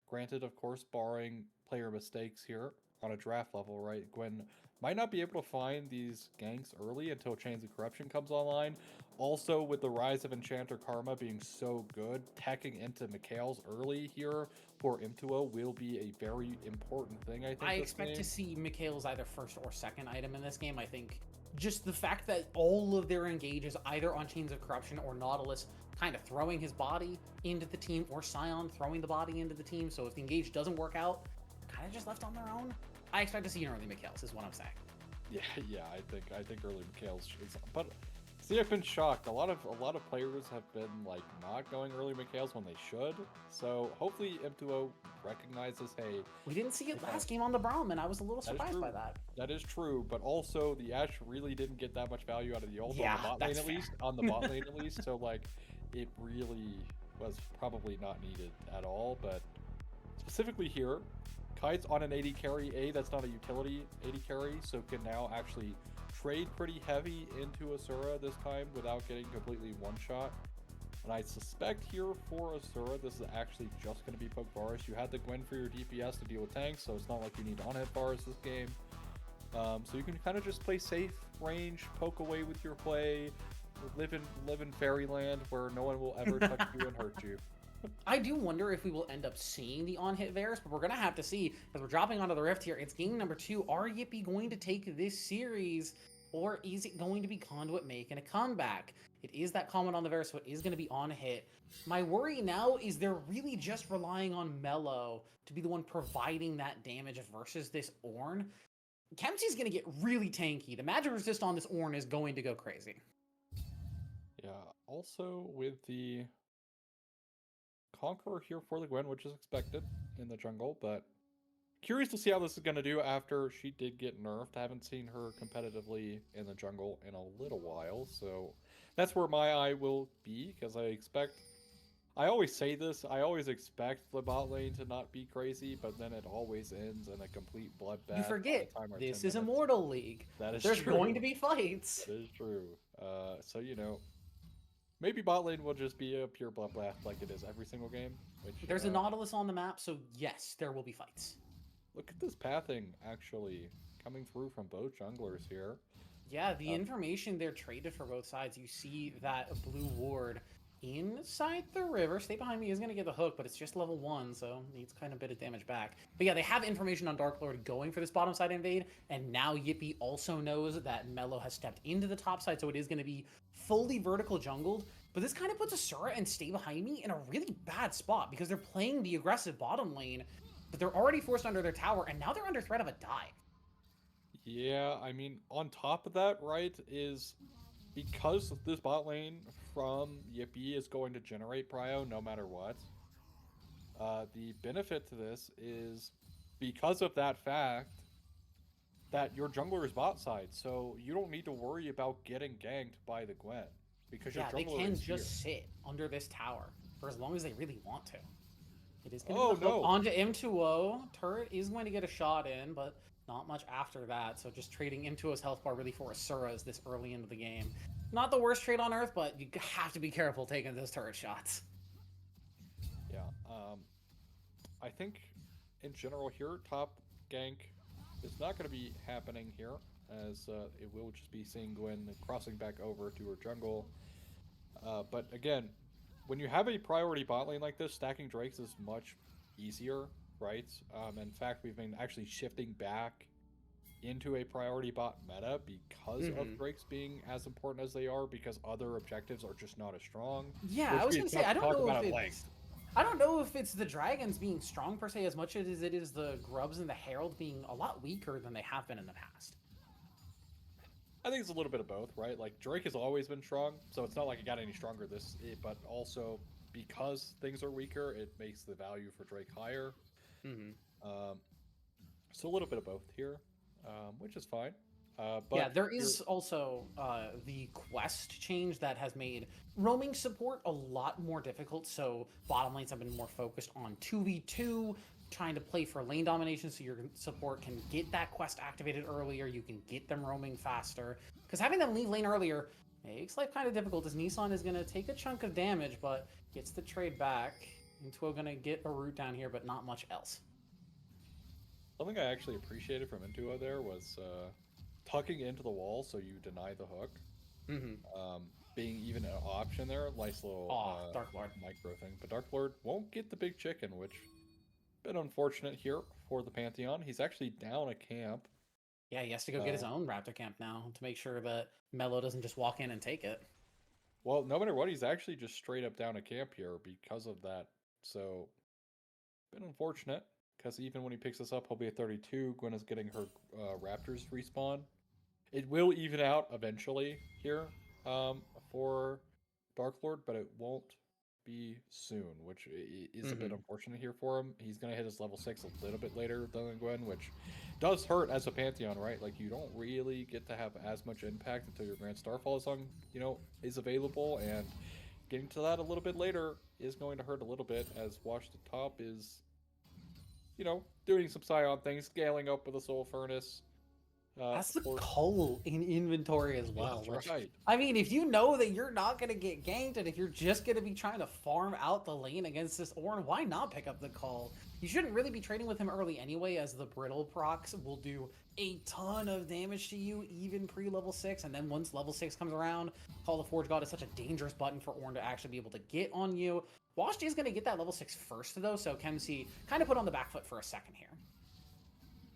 Granted, of course, barring player mistakes here on a draft level, right? Gwen might not be able to find these ganks early until Chains of Corruption comes online. Also, with the rise of Enchanter Karma being so good, tacking into Mikhail's early here for M2O will be a very important thing, I think. I expect to see Mikhail's either first or second item in this game. I think just the fact that all of their engage is either on Chains of Corruption or Nautilus kind of throwing his body into the team, or Scion throwing the body into the team. So if the engage doesn't work out, kind of just left on their own. I expect to see an early Mikhail's is what I'm saying. Yeah, I think early Mikhail's is, but See, I've been shocked. A lot of players have been like not going early Mikhails when they should. So hopefully M2O recognizes, hey, We didn't see it if last game on the Braum, and I was a little that is surprised by true. that. That is true, but also the Ashe really didn't get that much value out of the ult Yeah, on the bot lane that's at least. fair. On the bot lane at least, so like it really was probably not needed at all. But specifically here, Kite's on an 80 carry. That's not a utility 80 carry, so can now actually trade pretty heavy into Asura this time without getting completely one-shot. And I suspect here for Asura, this is actually just going to be poke Varus. You had the Gwen for your DPS to deal with tanks, so it's not like you need on-hit Varus this game. So you can kind of just play safe range, poke away with your play, live in fairyland where no one will ever touch you and hurt you. I do wonder if we will end up seeing the on-hit Varus, but we're going to have to see, because we're dropping onto the Rift here. It's game number 2. Are Yippie going to take this series, or is it going to be Conduit making a comeback? It is that comment on the Varus, so it is going to be on-hit. My worry now is they're really just relying on Mello to be the one providing that damage versus this Ornn. Kempsy's going to get really tanky. The magic resist on this Ornn is going to go crazy. Yeah, also with the Conqueror here for the Gwen, which is expected in the jungle, but curious to see how this is going to do after she did get nerfed. I haven't seen her competitively in the jungle in a little while, so that's where my eye will be, because I always say this, I always expect the bot lane to not be crazy, but then it always ends in a complete bloodbath. You forget, by the time we're this 10 is minutes. Immortal League. That is There's true. going to be fights. That is true. So, you know, maybe bot lane will just be a pure bloodbath like it is every single game. Which There's a Nautilus on the map, so yes, there will be fights. Look at this pathing, actually, coming through from both junglers here. Yeah, the information they're traded for both sides. You see that blue ward inside the river. Stay behind me is going to get the hook, but it's just level 1, so needs kind of a bit of damage back. But yeah, they have information on Dark Lord going for this bottom side invade, and now Yippie also knows that Mello has stepped into the top side, so it is going to be fully vertical jungled. But this kind of puts Asura and Stay Behind Me in a really bad spot, because they're playing the aggressive bottom lane, but they're already forced under their tower, and now they're under threat of a dive. Yeah, I mean, on top of that, right, is because this bot lane from Yippie is going to generate prio no matter what, the benefit to this is because of that fact that your jungler is bot side, so you don't need to worry about getting ganked by the Gwen. Because your they jungler can is just here. sit under this tower for as long as they really want to. It is going to Oh, no. onto M2O. Turret is going to get a shot in, but not much after that. So just trading M2O's health bar really for Asura's this early into the game. Not the worst trade on Earth, but you have to be careful taking those turret shots. Yeah, I think in general here, top gank is not going to be happening here, as it will just be seeing Gwen crossing back over to her jungle. But again, when you have a priority bot lane like this, stacking Drakes is much easier, right? In fact, we've been actually shifting back into a priority bot meta because of Drakes being as important as they are, because other objectives are just not as strong. Yeah, I was going to say, I don't know if it's the dragons being strong per se as much as it is the grubs and the herald being a lot weaker than they have been in the past. I think it's a little bit of both, right? Like, Drake has always been strong, so it's not like it got any stronger but also because things are weaker, it makes the value for Drake higher. So a little bit of both here, which is fine. But yeah, there is also the quest change that has made roaming support a lot more difficult. So bottom lanes have been more focused on 2v2, trying to play for lane domination, so your support can get that quest activated earlier. You can get them roaming faster, because having them leave lane earlier makes life kind of difficult, as Nissan is going to take a chunk of damage, but gets the trade back. Intuo going to get a root down here, but not much else. Something I actually appreciated from Intuo there was tucking into the wall so you deny the hook. Being even an option there. Nice little Dark Lord micro thing. But Dark Lord won't get the big chicken, which been unfortunate here for the Pantheon. He's actually down a camp. Yeah, he has to go get his own Raptor camp now to make sure that Mello doesn't just walk in and take it. Well, no matter what, he's actually just straight up down a camp here because of that. So, been unfortunate, because even when he picks this up, he'll be at 32. Gwen is getting her Raptors respawn. It will even out eventually here, for Dark Lord, but it won't be soon, which is a bit unfortunate here for him. He's going to hit his level 6 a little bit later than Gwen, which does hurt as a Pantheon, right? Like, you don't really get to have as much impact until your Grand Starfall is on, is available, and getting to that a little bit later is going to hurt a little bit, as Wash the Top is, doing some Scion things, scaling up with a Soul Furnace. Has the coal in inventory as well. That's right. I mean, if you know that you're not going to get ganked, and if you're just going to be trying to farm out the lane against this Ornn, why not pick up the coal? You shouldn't really be trading with him early anyway, as the brittle procs will do a ton of damage to you, even pre-level 6, and then once level 6 comes around, Call the Forge God is such a dangerous button for Ornn to actually be able to get on you. Washed is going to get that level 6 first, though, so Kemsey kind of put on the back foot for a second here.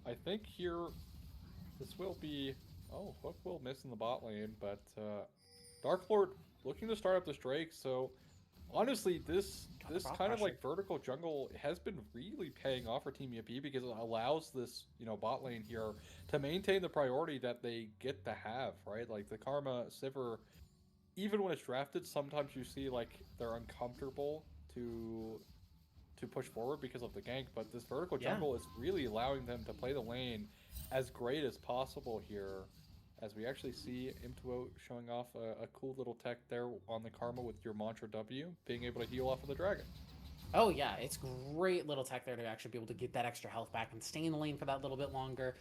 I think here... this will be... oh, Hook will miss in the bot lane, but Dark Lord looking to start up this Drake, so honestly, this kind of like vertical jungle has been really paying off for Team Yippie, because it allows this, bot lane here to maintain the priority that they get to have, right? Like the Karma Sivir, even when it's drafted, sometimes you see like they're uncomfortable to push forward because of the gank, but this vertical jungle is really allowing them to play the lane as great as possible here, as we actually see Imtuo showing off a cool little tech there on the Karma with your Mantra W, being able to heal off of the dragon. Oh yeah, it's great little tech there to actually be able to get that extra health back and stay in the lane for that little bit longer.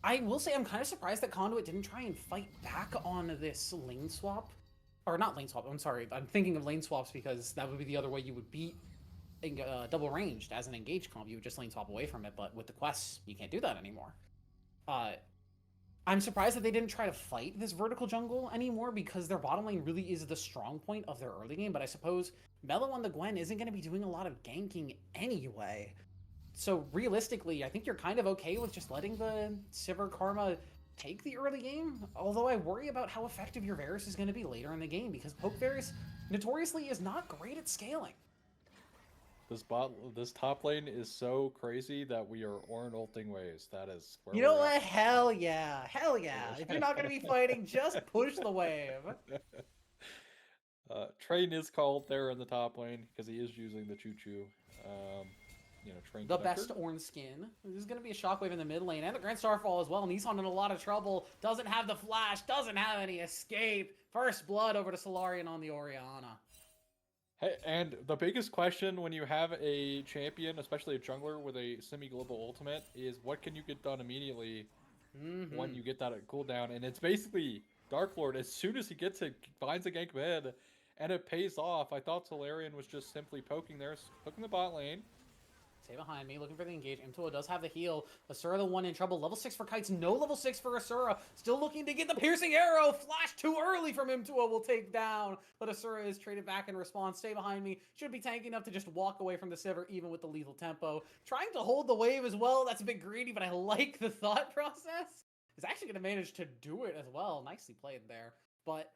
I will say I'm kind of surprised that Conduit didn't try and fight back on this lane swap. Or not lane swap, I'm sorry. I'm thinking of lane swaps because that would be the other way you would beat double ranged as an engaged comp. You would just lane swap away from it, but with the quests, you can't do that anymore. I'm surprised that they didn't try to fight this vertical jungle anymore, because their bottom lane really is the strong point of their early game, but I suppose Mellow on the Gwen isn't going to be doing a lot of ganking anyway. So realistically, I think you're kind of okay with just letting the Sivir Karma take the early game, although I worry about how effective your Varus is going to be later in the game, because Poke Varus notoriously is not great at scaling. This top lane is so crazy that we are Ornn ulting ways. That is where you know what? Hell yeah. Hell yeah. If you're not going to be fighting, just push the wave. Train is called there in the top lane because he is using the choo-choo. Train the connector. best Ornn skin. There's going to be a shockwave in the mid lane and the Grand Starfall as well. Nissan in a lot of trouble. Doesn't have the flash. Doesn't have any escape. First blood over to Solarian on the Orianna. Hey, and the biggest question when you have a champion, especially a jungler with a semi-global ultimate, is what can you get done immediately when you get that cooldown? And it's basically Dark Lord. As soon as he gets it, finds a gank mid, and it pays off. I thought Solarian was just simply poking the bot lane. Stay behind me, looking for the engage. Imtuo does have the heal. Asura the one in trouble. Level 6 for Kites, no level 6 for Asura. Still looking to get the piercing arrow. Flash too early from Imtuo will take down. But Asura is traded back in response. Stay behind me. Should be tanky enough to just walk away from the Sivir, even with the lethal tempo. Trying to hold the wave as well. That's a bit greedy, but I like the thought process. He's actually going to manage to do it as well. Nicely played there. But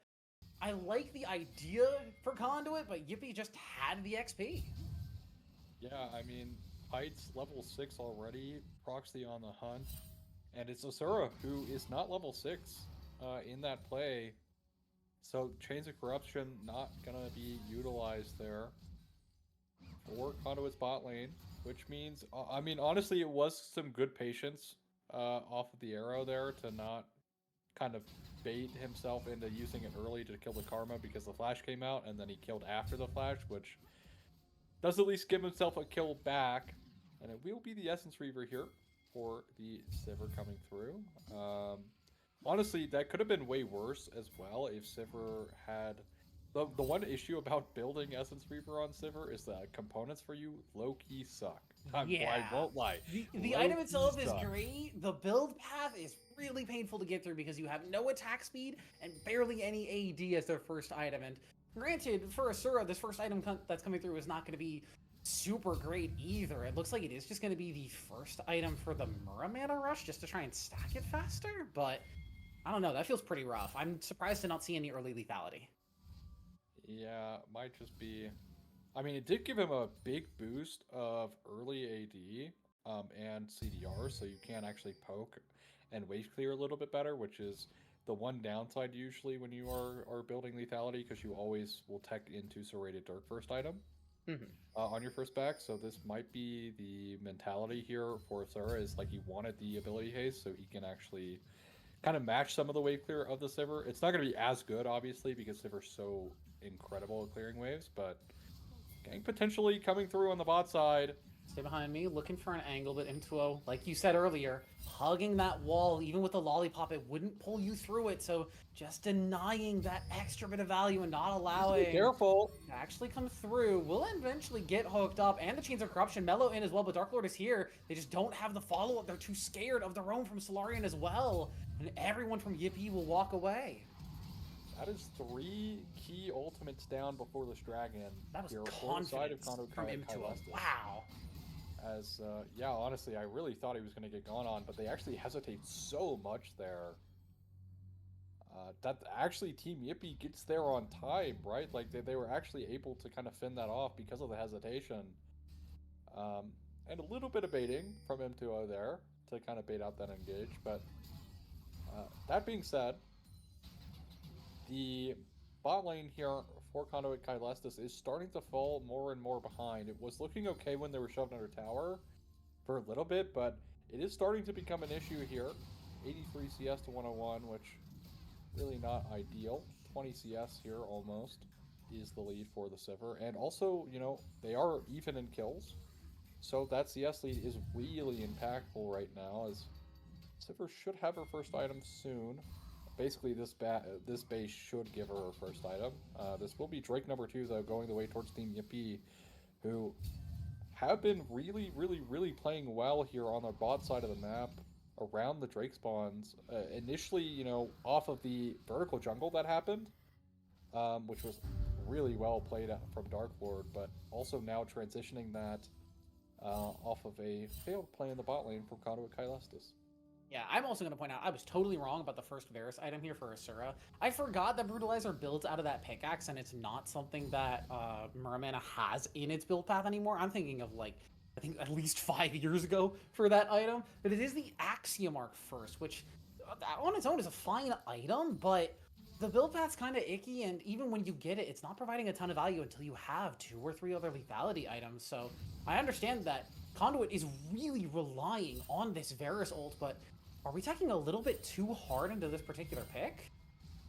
I like the idea for Conduit, but Yippie just had the XP. Yeah, I mean... Heights level 6 already, Proxy on the hunt, and it's Asura who is not level 6 in that play, so Chains of Corruption not gonna be utilized there for Conduit's bot lane, which means, I mean, honestly, it was some good patience off of the arrow there to not kind of bait himself into using it early to kill the Karma, because the flash came out and then he killed after the flash, which does at least give himself a kill back. And it will be the Essence Reaver here for the Sivir coming through. Honestly, that could have been way worse as well if Sivir had... The one issue about building Essence Reaver on Sivir is that components for you low-key suck. I won't lie. The item itself is great. The build path is really painful to get through because you have no attack speed and barely any AD as their first item. And granted, for Asura, this first item that's coming through is not going to be super great either. It looks like it is just going to be the first item for the Muramana Rush just to try and stack it faster, but I don't know, that feels pretty rough. I'm surprised to not see any early lethality. Yeah, might just be... I mean, it did give him a big boost of early AD and CDR, so you can actually poke and wave clear a little bit better, which is the one downside usually when you are building lethality, because you always will tech into serrated dark first item on your first back. So this might be the mentality here for Asura, is like he wanted the ability haste so he can actually kind of match some of the wave clear of the Sivir. It's not going to be as good, obviously, because Sivir's so incredible at clearing waves, but gang potentially coming through on the bot side. Stay behind me, looking for an angle, but M2O, like you said earlier, hugging that wall, even with the lollipop, it wouldn't pull you through it. So just denying that extra bit of value and not allowing Be careful. to actually come through. We'll eventually get hooked up, and the Chains of Corruption, Mellow in as well, but Dark Lord is here. They just don't have the follow-up. They're too scared of the roam from Solarian as well. And everyone from Yippie will walk away. That is 3 key ultimates down before this dragon. That was here confidence Conduit from M2O. Wow. As, yeah, honestly, I really thought he was going to get gone on, but they actually hesitate so much there. That actually Team Yippie gets there on time, right? Like, they were actually able to kind of fend that off because of the hesitation. And a little bit of baiting from M2O there to kind of bait out that engage, but that being said, the bot lane here for Conduit Kylestis is starting to fall more and more behind. It was looking okay when they were shoved under tower for a little bit, but it is starting to become an issue here. 83 CS to 101, which really not ideal. 20 CS here almost is the lead for the Sivir. And also, you know, they are even in kills. So that CS lead is really impactful right now, as Sivir should have her first item soon. Basically, this base should give her her first item. This will be Drake number 2, though, going the way towards Team Yippie, who have been really playing well here on the bot side of the map around the Drake spawns. Initially, you know, off of the vertical jungle that happened, which was really well played from Dark Lord, but also now transitioning that off of a failed play in the bot lane from Conduit Kylestis. Yeah, I'm also going to point out, I was totally wrong about the first Varus item here for Asura. I forgot that Brutalizer builds out of that pickaxe, and it's not something that Muramana has in its build path anymore. I'm thinking of, like, I think at least 5 years ago for that item. But it is the Axiom Arc first, which on its own is a fine item, but the build path's kind of icky, and even when you get it, it's not providing a ton of value until you have 2 or 3 other lethality items. So I understand that Conduit is really relying on this Varus ult, but are we taking a little bit too hard into this particular pick?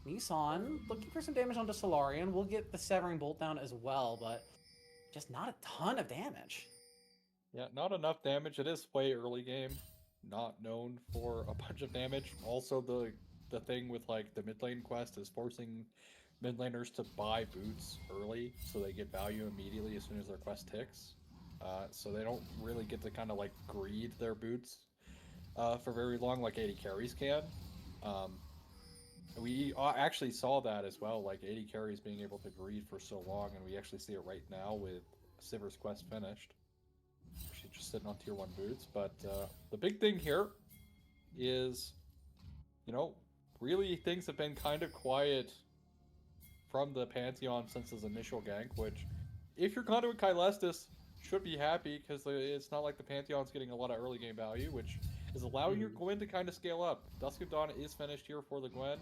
Nissan looking for some damage onto Solarian. We'll get the Severing Bolt down as well, but just not a ton of damage. Yeah, not enough damage. It is way early game, not known for a bunch of damage. Also, the thing with like the mid lane quest is forcing mid laners to buy boots early so they get value immediately as soon as their quest ticks. So they don't really get to kind of like greed their boots for very long like 80 carries can. We actually saw that as well, like 80 carries being able to greed for so long, and we actually see it right now with Sivir's quest finished. She's just sitting on tier 1 boots, but the big thing here is, you know, really things have been kind of quiet from the Pantheon since his initial gank, which, if you're Conduit Kylestis, should be happy, because it's not like the Pantheon's getting a lot of early game value, which is allowing your Gwen to kind of scale up. Dusk of Dawn is finished here for the Gwen,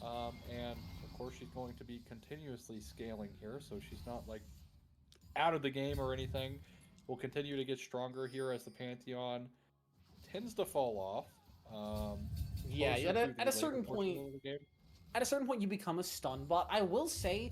and of course she's going to be continuously scaling here, so she's not like out of the game or anything. Will continue to get stronger here as the Pantheon tends to fall off. Yeah, at a certain point, you become a stun bot. I will say,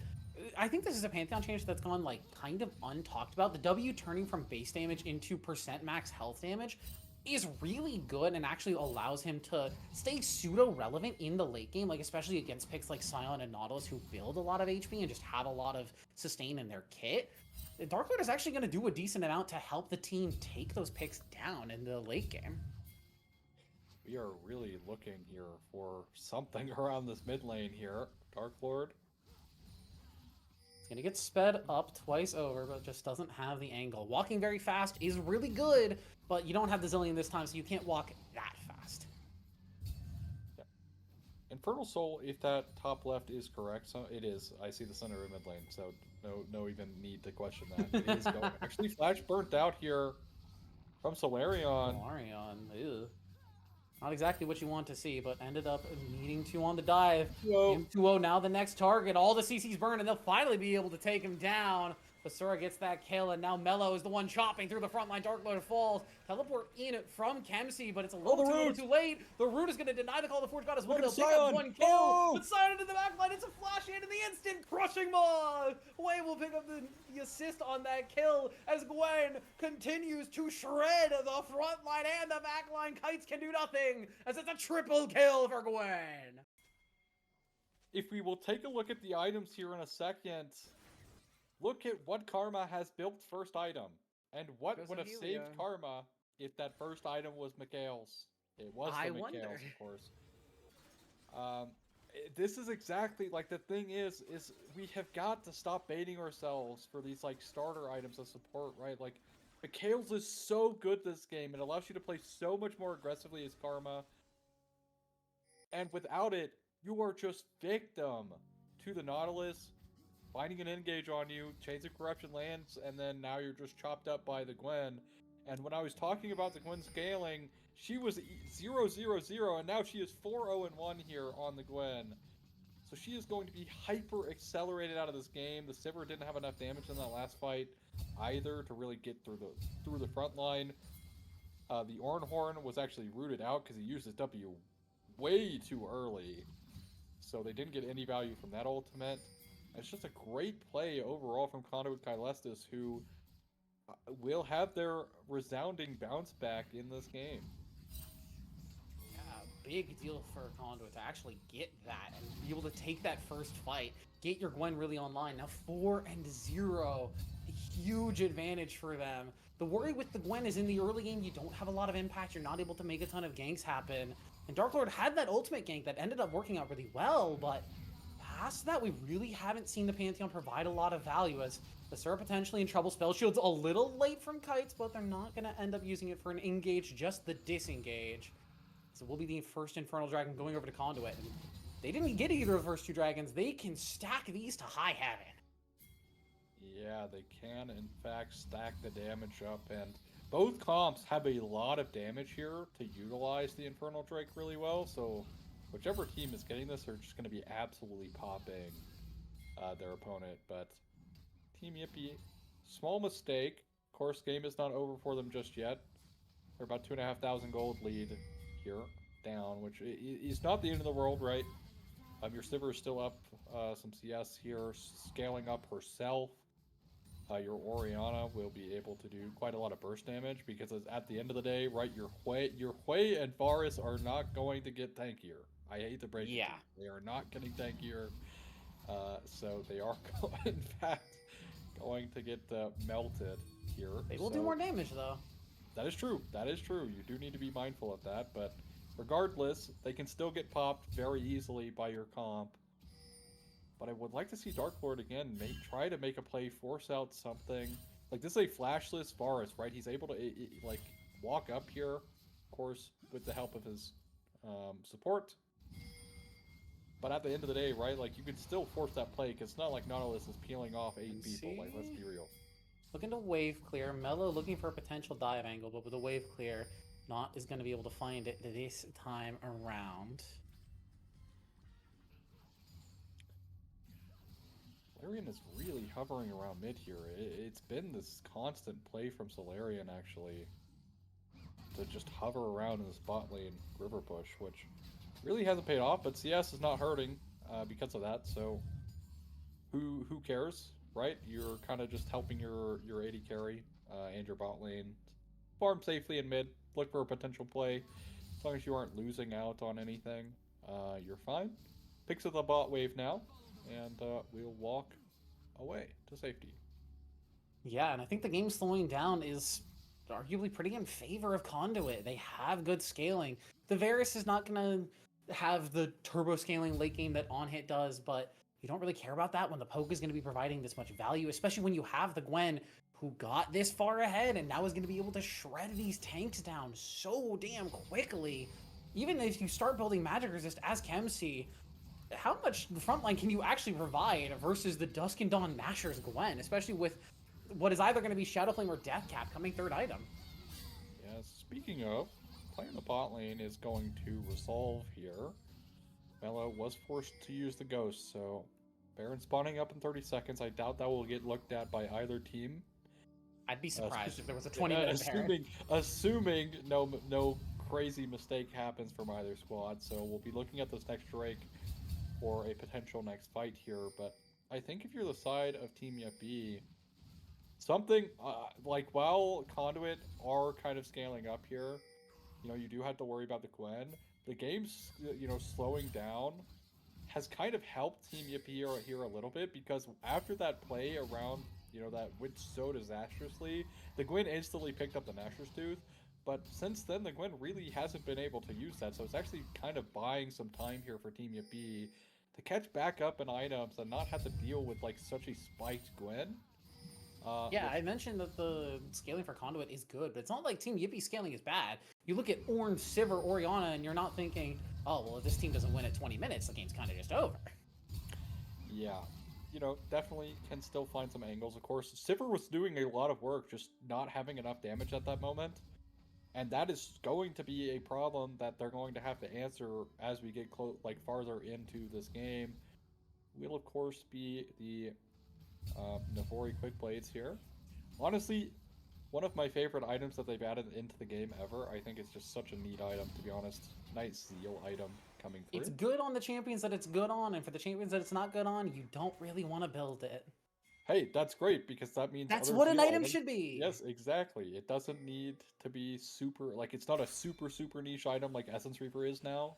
I think this is a Pantheon change that's gone like kind of untalked about. The W turning from base damage into percent max health damage is really good and actually allows him to stay pseudo-relevant in the late game, like especially against picks like Scion and Nautilus who build a lot of HP and just have a lot of sustain in their kit. Dark Lord is actually going to do a decent amount to help the team take those picks down in the late game. We are really looking here for something around this mid lane here. Dark Lord. It's going to get sped up twice over, but just doesn't have the angle. Walking very fast is really good, but you don't have the Zillion this time, so you can't walk that fast. Yeah. Infernal Soul, if that top left is correct, so it is. I see the center of mid lane, so no even need to question that. It is going. Actually, Flash burnt out here from Solarion. Ew. Not exactly what you want to see, but ended up needing to on the dive. Whoa. M2O now the next target. All the CC's burn, and they'll finally be able to take him down. Basura gets that kill, and now Mello is the one chopping through the front line. Dark Lord falls. Teleport in from Kemsey, but it's a little too late. The root is going to deny the call. The Forge God as well. They'll pick up one kill. Oh! But Sion into the back line. It's a flash in the instant. Crushing Maw. Wei will pick up the assist on that kill as Gwen continues to shred the front line and the back line. Kites can do nothing as it's a triple kill for Gwen. If we will take a look at the items here in a second, look at what Karma has built first item, and what would have saved Karma if that first item was Mikhail's. It was the Mikhail's, of course. This is exactly, like, the thing is we have got to stop baiting ourselves for these, like, starter items of support, right? Like, Mikhail's is so good this game. It allows you to play so much more aggressively as Karma. And without it, you are just victim to the Nautilus finding an engage on you, Chains of Corruption lands, and then now you're just chopped up by the Gwen. And when I was talking about the Gwen scaling, she was 0-0-0, and now she is 4-0-1 here on the Gwen. So she is going to be hyper accelerated out of this game. The Sivir didn't have enough damage in that last fight either to really get through the front line. The Ornhorn was actually rooted out because he used his W way too early. So they didn't get any value from that ultimate. It's just a great play overall from Conduit Kylestis, who will have their resounding bounce back in this game. Yeah, big deal for Conduit to actually get that and be able to take that first fight, get your Gwen really online. Now 4-0, a huge advantage for them. The worry with the Gwen is in the early game, you don't have a lot of impact, you're not able to make a ton of ganks happen. And Dark Lord had that ultimate gank that ended up working out really well, but past that, we really haven't seen the Pantheon provide a lot of value, as the Sir potentially in trouble. Spell Shield's a little late from Kites, but they're not going to end up using it for an engage, just the disengage. So we'll be the first Infernal Dragon going over to Conduit. And they didn't get either of the first two dragons. They can stack these to high heaven. Yeah, they can, in fact, stack the damage up, and both comps have a lot of damage here to utilize the Infernal Drake really well, so whichever team is getting this are just going to be absolutely popping their opponent. But Team Yippie, small mistake. Of course, game is not over for them just yet. They're about 2,500 gold lead here, down, which is not the end of the world, right? Your Sivir is still up some CS here, scaling up herself. Your Orianna will be able to do quite a lot of burst damage, because at the end of the day, right, your Hui and Varus are not going to get tankier. I hate to break it to you. They are not getting tankier. So they are, in fact, going to get melted here. They will do more damage, though. That is true. That is true. You do need to be mindful of that, but regardless, they can still get popped very easily by your comp. But I would like to see Dark Lord again try to make a play, force out something. Like, this is a flashless Varus, right? He's able to like walk up here, of course, with the help of his support. But at the end of the day, right, like, you can still force that play, because it's not like Nautilus is peeling off 8 people. Like, let's be real. Looking to wave clear. Mello looking for a potential dive angle, but with a wave clear, Not is going to be able to find it this time around. Solarian is really hovering around mid here. It's been this constant play from Solarian, actually, to just hover around in this bot lane river push, which really hasn't paid off, but CS is not hurting because of that, so who cares, right? You're kind of just helping your AD carry and your bot lane farm safely in mid, look for a potential play. As long as you aren't losing out on anything, you're fine. Picks up the bot wave now, and we'll walk away to safety. Yeah, and I think the game slowing down is arguably pretty in favor of Conduit. They have good scaling. The Varus is not going to have the turbo scaling late game that On Hit does, but you don't really care about that when the poke is going to be providing this much value, especially when you have the Gwen who got this far ahead and now is going to be able to shred these tanks down so damn quickly. Even if you start building magic resist as Kemsey, how much frontline can you actually provide versus the Dusk and Dawn Masher's Gwen, especially with what is either going to be Shadow Flame or Death Cap coming third item? Yeah, speaking of, playing the bot lane is going to resolve here. Mello was forced to use the Ghost, so Baron spawning up in 30 seconds. I doubt that will get looked at by either team. I'd be surprised if there was a 20-minute Baron. Assuming no crazy mistake happens from either squad. So we'll be looking at this next Drake for a potential next fight here. But I think if you're the side of Team Yippie, something like while Conduit are kind of scaling up here, you do have to worry about the Gwen. The game's slowing down has kind of helped Team Yippie here a little bit, because after that play around that went so disastrously, the Gwen instantly picked up the Nashor's Tooth. But since then, the Gwen really hasn't been able to use that, so it's actually kind of buying some time here for Team Yippie to catch back up in items and not have to deal with like such a spiked Gwen. Yeah, I mentioned that the scaling for Conduit is good, but it's not like Team Yippie scaling is bad. You look at Orange, Sivir, Orianna, and you're not thinking, oh, well, if this team doesn't win at 20 minutes, the game's kind of just over. Yeah, definitely can still find some angles. Of course, Sivir was doing a lot of work, just not having enough damage at that moment. And that is going to be a problem that they're going to have to answer as we get farther into this game. Will, of course, be the Navori Quick Blades here. Honestly, one of my favorite items that they've added into the game ever. I think it's just such a neat item, to be honest. Nice Zeal item coming through. It's good on the champions that it's good on, and for the champions that it's not good on, you don't really want to build it. Hey, that's great, because that means that's what an item should be. Yes, exactly. It doesn't need to be super, it's not a super niche item like Essence Reaper is now,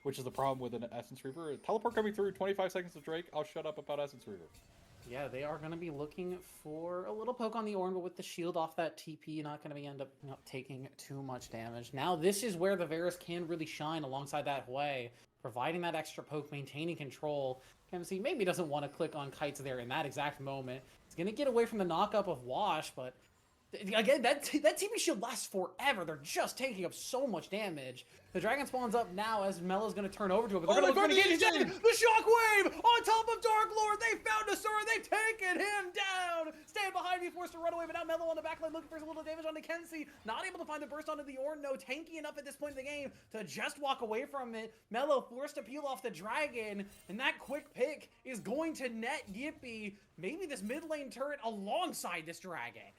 which is the problem with an Essence Reaper. Teleport coming through, 25 seconds to Drake. I'll shut up about Essence Reaper. Yeah, they are going to be looking for a little poke on the Ornn, but with the shield off that TP, not going to be end up taking too much damage. Now, this is where the Varus can really shine alongside that Hwei, providing that extra poke, maintaining control. MC maybe doesn't want to click on Kites there in that exact moment. He's going to get away from the knockup of Wash, but again, that TP shield lasts forever. They're just taking up so much damage. The dragon spawns up now as Melo's going to turn over to it, but they're going to get his dead. The shockwave on top of Dark Lord. They found Asura. They've taken him down. Stand behind me, forced to run away, but now Melo on the backline looking for a little damage on the Kenzie. Not able to find the burst onto the Ornn. No, tanky enough at this point in the game to just walk away from it. Melo forced to peel off the dragon, and that quick pick is going to net Yippie maybe this mid lane turret alongside this dragon.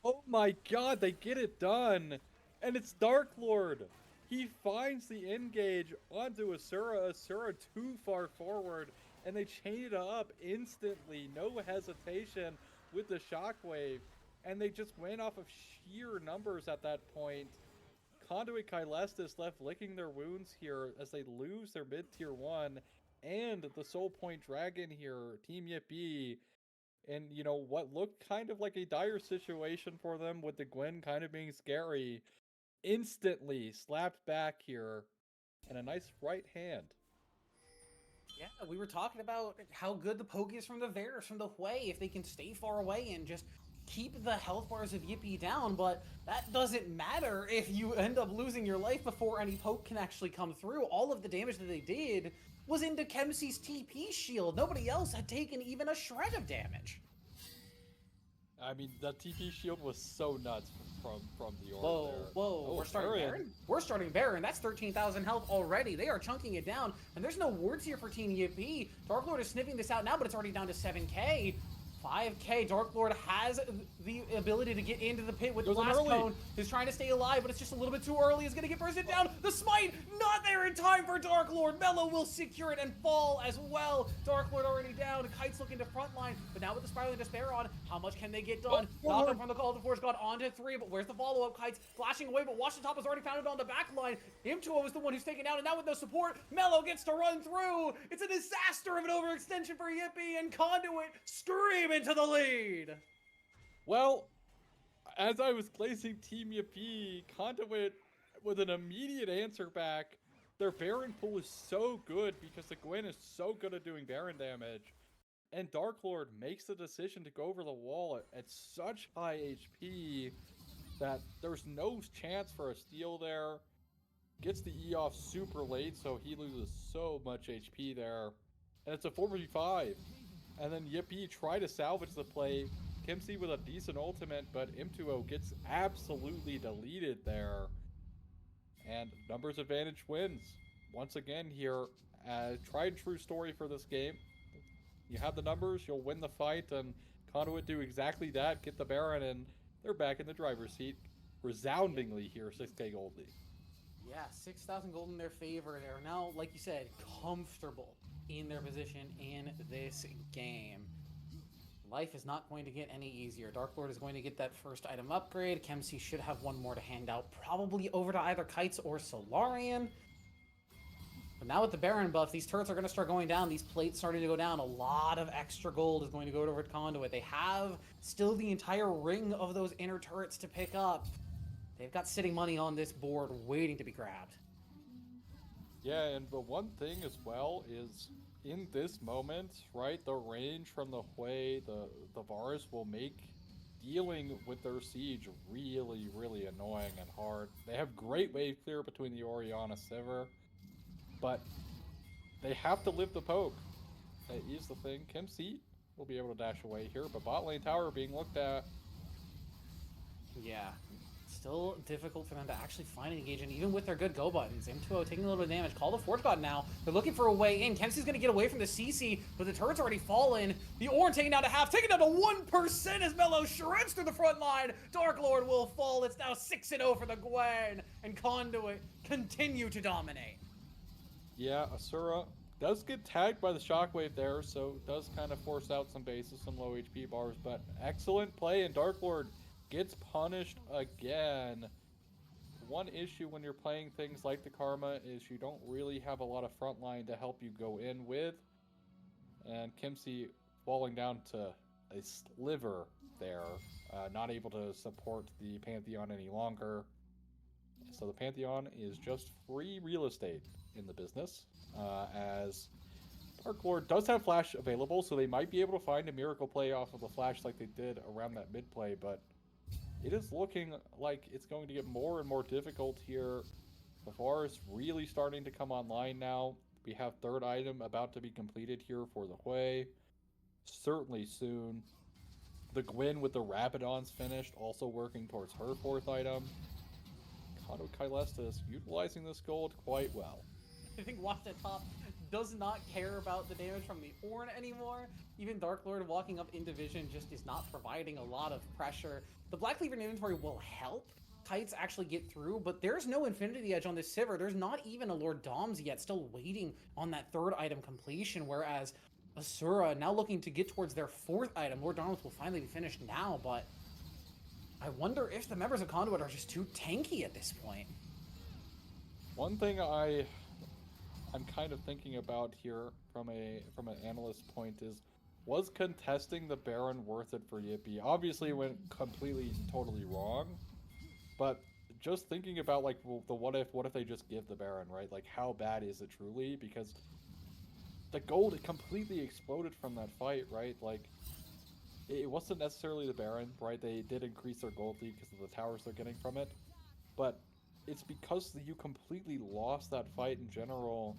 Oh my god, they get it done! And it's Dark Lord! He finds the engage onto Asura. Asura too far forward, and they chain it up instantly, no hesitation with the shockwave. And they just went off of sheer numbers at that point. Conduit Kylestis left licking their wounds here as they lose their mid-tier 1 and the Soul Point Dragon here, Team Yippie. And, what looked kind of like a dire situation for them with the Gwen kind of being scary, instantly slapped back here, and a nice right hand. Yeah, we were talking about how good the poke is from the Varus, from the Hwei, if they can stay far away and just keep the health bars of Yippie down, but that doesn't matter if you end up losing your life before any poke can actually come through. All of the damage that they did was into Kemsy's TP shield. Nobody else had taken even a shred of damage. I mean, that TP shield was so nuts from the Ornn. Whoa, there. whoa, Oh, we're starting Baron? We're starting Baron. That's 13,000 health already. They are chunking it down, and there's no wards here for Team Yippie. Dark Lord is sniffing this out now, but it's already down to 7k. 5k. Dark Lord has the ability to get into the pit with the Blast Cone. He's trying to stay alive, but it's just a little bit too early. He's going to get bursted down. The smite, not there in time for Dark Lord. Melo will secure it and fall as well. Dark Lord already down. Kite's looking to frontline, but now with the Spiraling Despair on, how much can they get done? Knock up from the Call of the Force God onto 3, but where's the follow-up? Kites flashing away, but Wash the Top has already found it on the back line. Imtuo is the one who's taken out, and now with no support, Melo gets to run through. It's a disaster of an overextension for Yippie, and Conduit scream into the lead. Well, as I was placing Team Yippie, Conduit with an immediate answer back. Their Baron pool is so good because the Gwen is so good at doing Baron damage. And Dark Lord makes the decision to go over the wall at such high HP that there's no chance for a steal there. Gets the E off super late, so he loses so much HP there. And it's a 4v5. And then Yippie try to salvage the play. Kimsey with a decent ultimate, but Imtuo gets absolutely deleted there. and numbers advantage wins. Once again here, tried and true story for this game. You have the numbers, you'll win the fight, and Conduit do exactly that, get the Baron, and they're back in the driver's seat. Resoundingly here, 6k gold lead. Yeah, 6,000 gold in their favor. They're now, like you said, comfortable in their position in this game. Life is not going to get any easier. Dark Lord is going to get that first item upgrade. Kemsey should have one more to hand out, probably over to either Kites or Solarian. But now with the Baron buff, these turrets are going to start going down. These plates starting to go down. A lot of extra gold is going to go over to Conduit. They have still the entire ring of those inner turrets to pick up. They've got sitting money on this board waiting to be grabbed. Yeah, and the one thing as well is in this moment, right, the range from the Hui, the Varus will make dealing with their siege really, really annoying and hard. They have great wave clear between the Orianna Sivir, but they have to live the poke. That is the thing. Kemsey will be able to dash away here, but bot lane tower being looked at. Yeah, still difficult for them to actually find an engagement, even with their good go buttons. M2O taking a little bit of damage. Call the Forge God now. They're looking for a way in. Kemsey's going to get away from the CC, but the turret's already fallen. The Ornn taken down to half, taken down to 1% as Mello shreds through the front line. Dark Lord will fall. It's now 6-0 for the Gwen, and Conduit continue to dominate. Yeah, Asura does get tagged by the shockwave there, so does kind of force out some bases, some low HP bars, but excellent play, and Dark Lord gets punished again. One issue when you're playing things like the Karma is you don't really have a lot of frontline to help you go in with, and Kemsey falling down to a sliver there, not able to support the Pantheon any longer. So the Pantheon is just free real estate in the business, as Dark Lord does have Flash available, so they might be able to find a miracle play off of the Flash like they did around that mid play, but it is looking like it's going to get more and more difficult here. The VAR is really starting to come online now. We have third item about to be completed here for the Hui. Certainly soon. The Gwyn with the Rabadon's finished, also working towards her fourth item. Conduit Kylestis utilizing this gold quite well. I think Watch at top does not care about the damage from the Ornn anymore. Even Dark Lord walking up in division just is not providing a lot of pressure. The Black Cleaver inventory will help Kites actually get through, but there's no Infinity Edge on this Sivir. There's not even a Lord Doms yet, still waiting on that third item completion, whereas Asura now looking to get towards their fourth item. Lord Doms will finally be finished now, but I wonder if the members of Conduit are just too tanky at this point. One thing I'm kind of thinking about here from an analyst point is, was contesting the Baron worth it for Yippie? Obviously it went completely totally wrong, but just thinking about like, well, the what if they just give the Baron, right? Like, how bad is it truly? Because the gold completely exploded from that fight, right? Like, it wasn't necessarily the Baron, right? They did increase their gold lead because of the towers they're getting from it, but it's because you completely lost that fight in general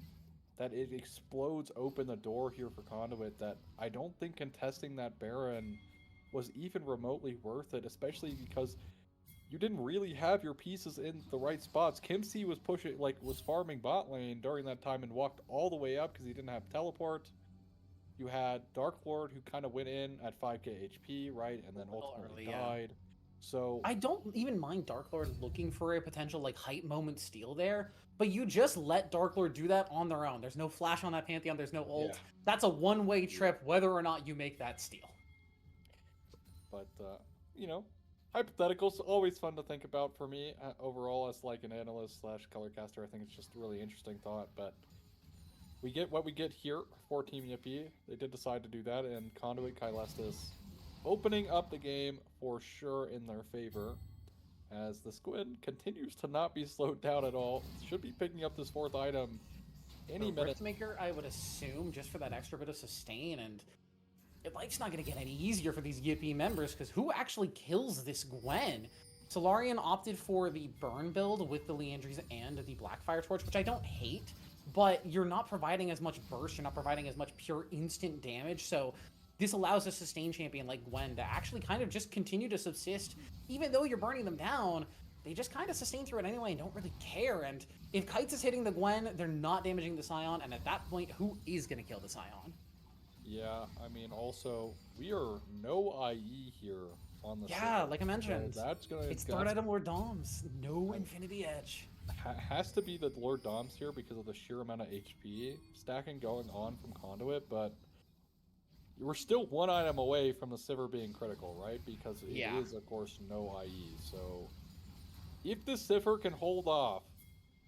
that it explodes open the door here for Conduit, that I don't think contesting that Baron was even remotely worth it, especially because you didn't really have your pieces in the right spots. Kemsey was was farming bot lane during that time and walked all the way up because he didn't have teleport. You had Dark Lord who kind of went in at 5k HP, right, and then ultimately died. So I don't even mind Dark Lord looking for a potential like hype moment steal there, but you just let Dark Lord do that on their own. There's no flash on that Pantheon, there's no ult. Yeah. That's a one-way trip whether or not you make that steal. But you know, hypotheticals always fun to think about for me. Overall, as like an analyst slash colorcaster, I think it's just a really interesting thought. But we get what we get here for Team Yippie. They did decide to do that, and Conduit Kylestis opening up the game for sure in their favor, as the Squid continues to not be slowed down at all. Should be picking up this fourth item any minute. Riftmaker, I would assume, just for that extra bit of sustain, and life's not going to get any easier for these Yippie members, because who actually kills this Gwen? Solarian opted for the burn build with the Liandry's and the Blackfire Torch, which I don't hate, but you're not providing as much burst, you're not providing as much pure instant damage, so this allows a sustain champion like Gwen to actually kind of just continue to subsist, even though you're burning them down. they just kind of sustain through it anyway and don't really care. And if Kites is hitting the Gwen, they're not damaging the Scion, and at that point, who is going to kill the Scion? Yeah, I mean, also, we are no IE here on the Yeah, Civ, like I mentioned. so that's gonna... It's third item Lord Doms. No Infinity Edge. Has to be the Lord Doms here because of the sheer amount of HP stacking going on from Conduit, but we're still one item away from the Sivir being critical, right? Because it is, of course, no IE. So if the Sivir can hold off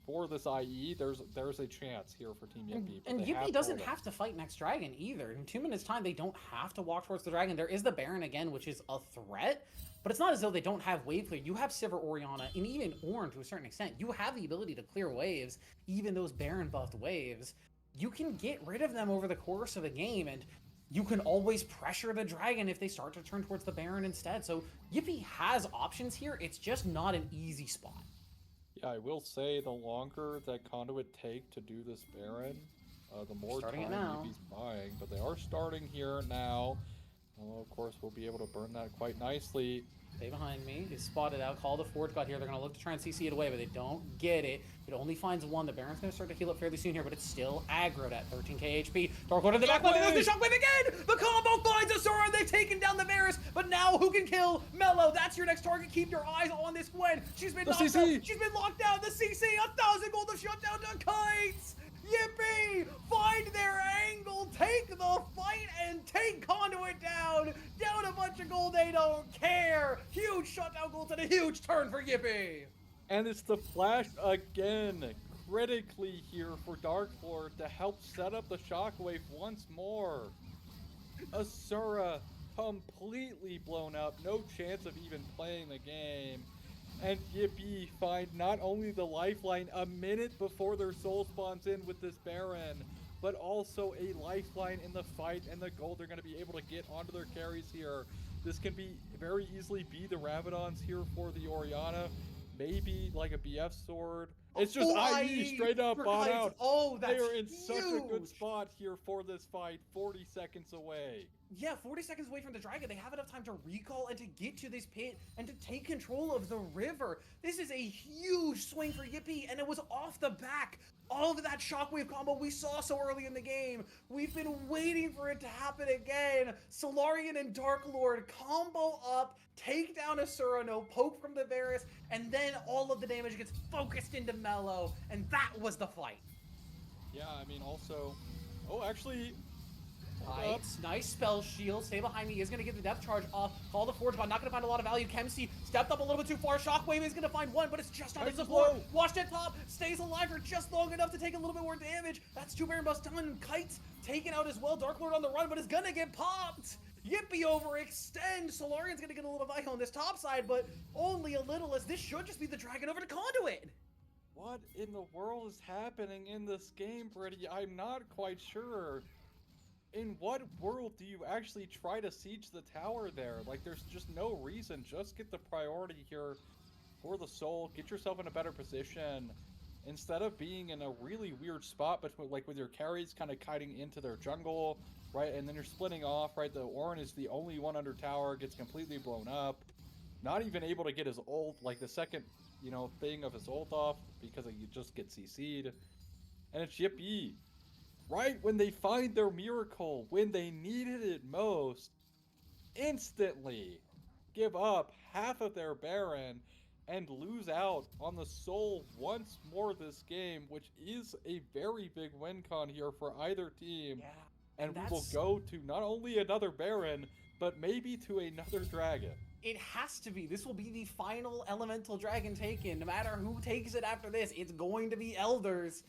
for this IE, there's a chance here for Team Yippie. And Yippie doesn't have to fight next dragon either. In 2 minutes' time, they don't have to walk towards the dragon. There is the Baron again, which is a threat, but it's not as though they don't have wave clear. You have Sivir, Orianna, and even Ornn to a certain extent. You have the ability to clear waves, even those Baron buffed waves. You can get rid of them over the course of a game, and you can always pressure the dragon if they start to turn towards the Baron instead. So Yippie has options here. It's just not an easy spot. Yeah, I will say the longer that Conduit take to do this Baron, the more time Yippie's buying. But they are starting here now. Well, of course, we'll be able to burn that quite nicely. Stay behind me. He's spotted out. Call the Forge God here. They're going to look to try and CC it away, but they don't get it. It only finds one. The Baron's going to start to heal up fairly soon here, but it's still aggroed at 13k HP. Dark Lord in the back line. There's the Shockwave again! The combo finds Asura. They've taken down the Varus, but now who can kill Mello? That's your next target. Keep your eyes on this Gwen. She's been knocked out. She's been locked down. The CC, 1,000 gold of shutdown to Kites. Yippie! Find their angle, take the fight, and take Conduit down! Down a bunch of gold, they don't care! Huge shutdown goals and a huge turn for Yippie! And it's the flash again, critically here for Dark Lord to help set up the shockwave once more. Asura completely blown up, no chance of even playing the game. And Yippie find not only the lifeline a minute before their soul spawns in with this Baron, but also a lifeline in the fight and the gold they're going to be able to get onto their carries here. This can be very easily be the Rabadons here for the Orianna, maybe like a BF sword. It's just IE straight up bought out. Oh, that's They are in huge. such a good spot here for this fight, 40 seconds away. Yeah, 40 seconds away from the dragon. They have enough time to recall and to get to this pit and to take control of the river. This is a huge swing for Yippie, and it was off the back of that shockwave combo we saw so early in the game. We've been waiting for it to happen again. Solarian and Dark Lord combo up, take down Asura, no poke from the Varus, and then all of the damage gets focused into Mello, and that was the fight. Yeah, I mean, also... Oh, actually... Nice spell shield. Stay behind me. He is going to get the death charge off. Call the Forge God. Not going to find a lot of value. Kemsey stepped up a little bit too far. Shockwave is going to find one, but it's just on his floor. Washed at top. Stays alive for just long enough to take a little bit more damage. That's 2 Baron busts done. Kites taken out as well. Dark Lord on the run, but is going to get popped. Yippie overextend. Solarian's going to get a little value on this top side, but only a little, as this should just be the dragon over to Conduit. What in the world is happening in this game, Brady? I'm not quite sure. In what world do you actually try to siege the tower there? Like, there's just no reason. Just get the priority here for the soul. Get yourself in a better position. Instead of being in a really weird spot, between, like, with your carries kind of kiting into their jungle, right? And then you're splitting off, right? The Ornn is the only one under tower, gets completely blown up. Not even able to get his ult, like, the second, you know, thing of his ult off, because you just get CC'd. And it's Yippie. Right when they find their miracle, when they needed it most, instantly give up half of their Baron and lose out on the soul once more this game, which is a very big win con here for either team. Yeah, and we will go to not only another Baron, but maybe to another dragon. It has to be. This will be the final elemental dragon taken. No matter who takes it after this, it's going to be Elders.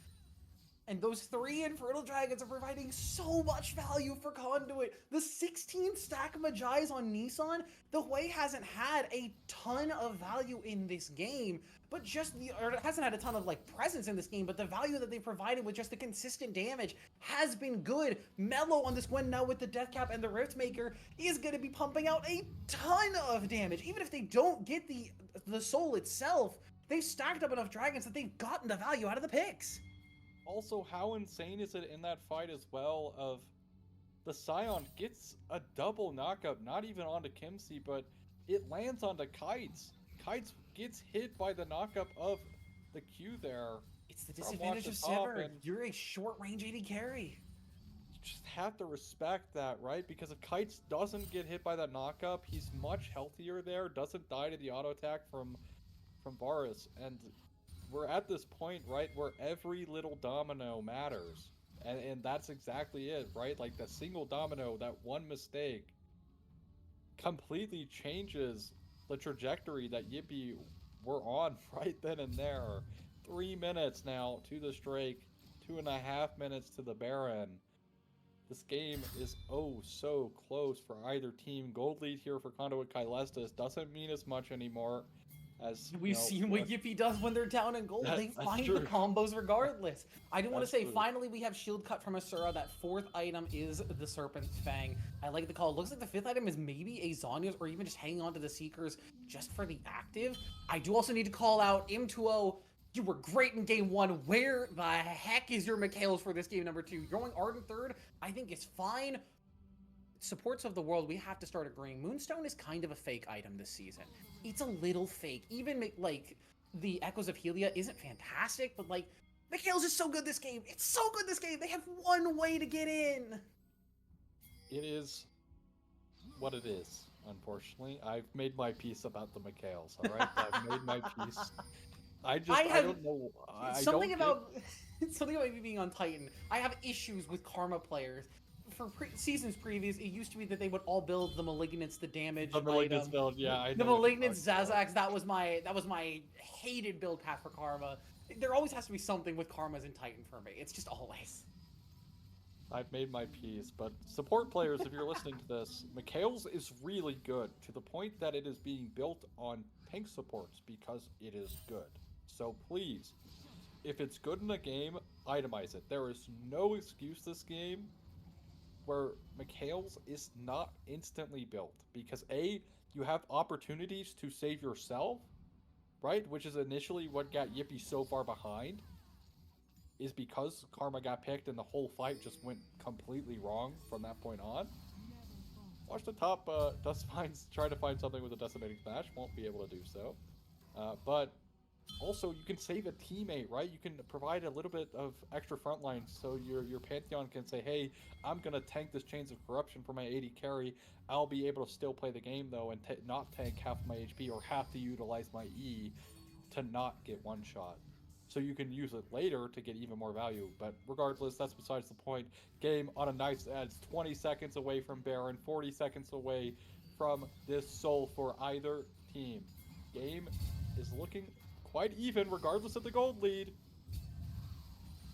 And those 3 Infernal Dragons are providing so much value for Conduit. The 16 stack Magi's on Nissan, the Hui hasn't had a ton of value in this game, but it hasn't had a ton of, like, presence in this game, but the value that they provided with just the consistent damage has been good. Mello on this Gwen now with the Death Cap and the Riftmaker is going to be pumping out a ton of damage. Even if they don't get the soul itself, they've stacked up enough dragons that they've gotten the value out of the picks. Also, how insane is it in that fight as well of the Scion gets a double knockup, not even onto Kimsey, but it lands onto Kites. Kites gets hit by the knockup of the Q there. It's the from disadvantage of Watch the Top, Sever. and You're a short-range AD carry. you just have to respect that, right? Because if Kites doesn't get hit by that knockup, he's much healthier there, doesn't die to the auto attack from Varus, and we're at this point, right, where every little domino matters. And that's exactly it, right? Like the single domino, that one mistake completely changes the trajectory that Yippie were on right then and there. 3 minutes now to the Drake, 2.5 minutes to the Baron. This game is oh so close for either team. Gold lead here for Conduit Kylestis doesn't mean as much anymore as We've seen what Yippie does when they're down in gold. They That's find true. the combos regardless. I do want to That's say, true. finally, we have shield cut from Asura. That 4th item is the Serpent's Fang. I like the call. It looks like the 5th item is maybe a Zonya's, or even just hanging on to the Seekers just for the active. I do also need to call out M2O. You were great in game 1. Where the heck is your Mikhails for this game number 2? Going Ardent 3rd, I think is fine. Supports of the world, we have to start agreeing. Moonstone is kind of a fake item this season. It's a little fake. Even, like, the Echoes of Helia isn't fantastic, but, like, Mikhail's is so good this game. It's so good this game. They have one way to get in. It is what it is, unfortunately. I've made my peace about the Mikhails, alright? I've made my peace. I don't know. Something about me being on Titan. I have issues with Karma players. For seasons previous, it used to be that they would all build the Malignance, the damage. The Malignance build, yeah, I know. The Malignance Zazax, that was my hated build path for Karma. There always has to be something with Karmas in Titan for me. It's just always. I've made my peace, but support players, if you're listening to this, Mikhails is really good, to the point that it is being built on tank supports because it is good. So please, if it's good in a game, itemize it. There is no excuse this game where Mikhails is not instantly built, because A, you have opportunities to save yourself, right? Which is initially what got Yippie so far behind, is because Karma got picked and the whole fight just went completely wrong from that point on. Watch the Top does try to find something with a Decimating Smash, won't be able to do so. But also, you can save a teammate, right? You can provide a little bit of extra frontline so your Pantheon can say, hey, I'm going to tank this Chains of Corruption for my AD carry. I'll be able to still play the game, though, and not tank half my HP or have to utilize my E to not get one shot. So you can use it later to get even more value. But regardless, that's besides the point. Game on a nice edge, 20 seconds away from Baron, 40 seconds away from this soul for either team. Game is looking quite even, regardless of the gold lead.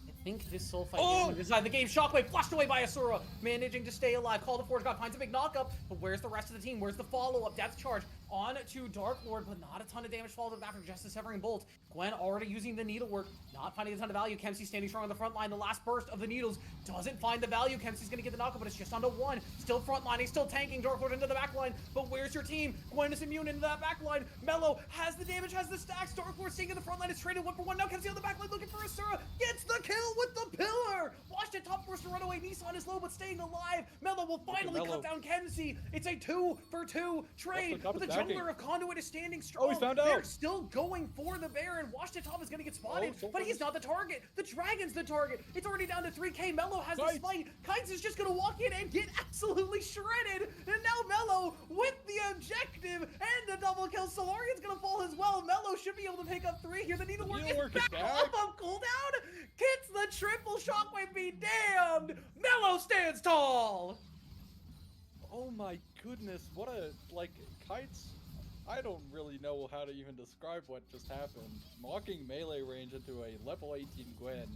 I think this soul fight is going to decide the game. Shockwave flushed away by Asura, managing to stay alive. Call to Forge God finds a big knockup, but where's the rest of the team? Where's the follow-up? Death charge on to Dark Lord, but not a ton of damage followed up after just a Severing Bolt. Gwen already using the needlework, not finding a ton of value. Kempsey standing strong on the front line. The last burst of the needles doesn't find the value. Kempsey's going to get the knockup, but it's just onto 1. Still front lining, still tanking. Dark Lord into the back line, but where's your team? Gwen is immune into that back line. Mello has the damage, has the stacks. Dark Lord staying in the front line is traded 1-for-1. Now Kempsey on the back line looking for Asura. Gets the kill with the pillar. Watched it, Top forced to run away. Nissan is low, but staying alive. Mello will finally cut down Kempsey. It's a 2-for-2 trade. But the jungler of Conduit is standing strong. Oh, he's found out. They're still going for the Baron. Watch it, Top is going to get spotted, but he's not the target. The Dragon's the target. It's already down to 3k. Mello has this fight. Kites is just going to walk in and get absolutely shredded. And now Mello with the objective and a double kill. Solarian's going to fall as well. Mello should be able to pick up 3 here. The needlework is back off of cooldown. Gets the triple shockwave, be damned. Mello stands tall. Oh my goodness, what a, Kites, I don't really know how to even describe what just happened. Mocking melee range into a level 18 Gwen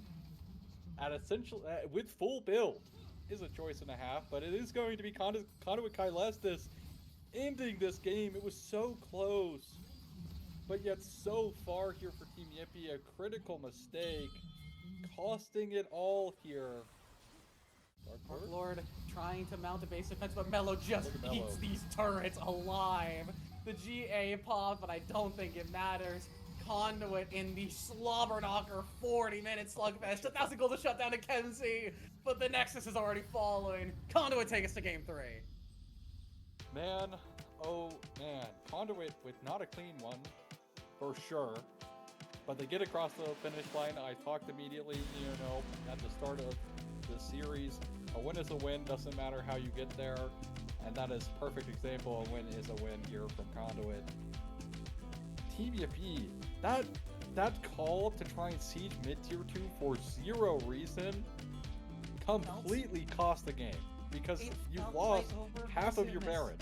at essential, with full build is a choice and a half, but it is going to be Conduit Kylestis ending this game. It was so close, but yet so far here for Team Yippie. A critical mistake, costing it all here. Dark Lord trying to mount a base defense, but Mello just eats these turrets alive. The GA pop, but I don't think it matters. Conduit in the slobber knocker 40-minute slugfest. 1,000 gold to shut down to Kenzie, but the Nexus is already falling. Conduit take us to game 3. Man, oh man. Conduit with not a clean one. for sure. But they get across the finish line. I talked immediately, at the start of the series, a win is a win, doesn't matter how you get there. And that is a perfect example. A win is a win here from Conduit. Team Yippie, that call to try and siege mid-tier 2 for zero reason completely cost the game because you lost half of your Baron.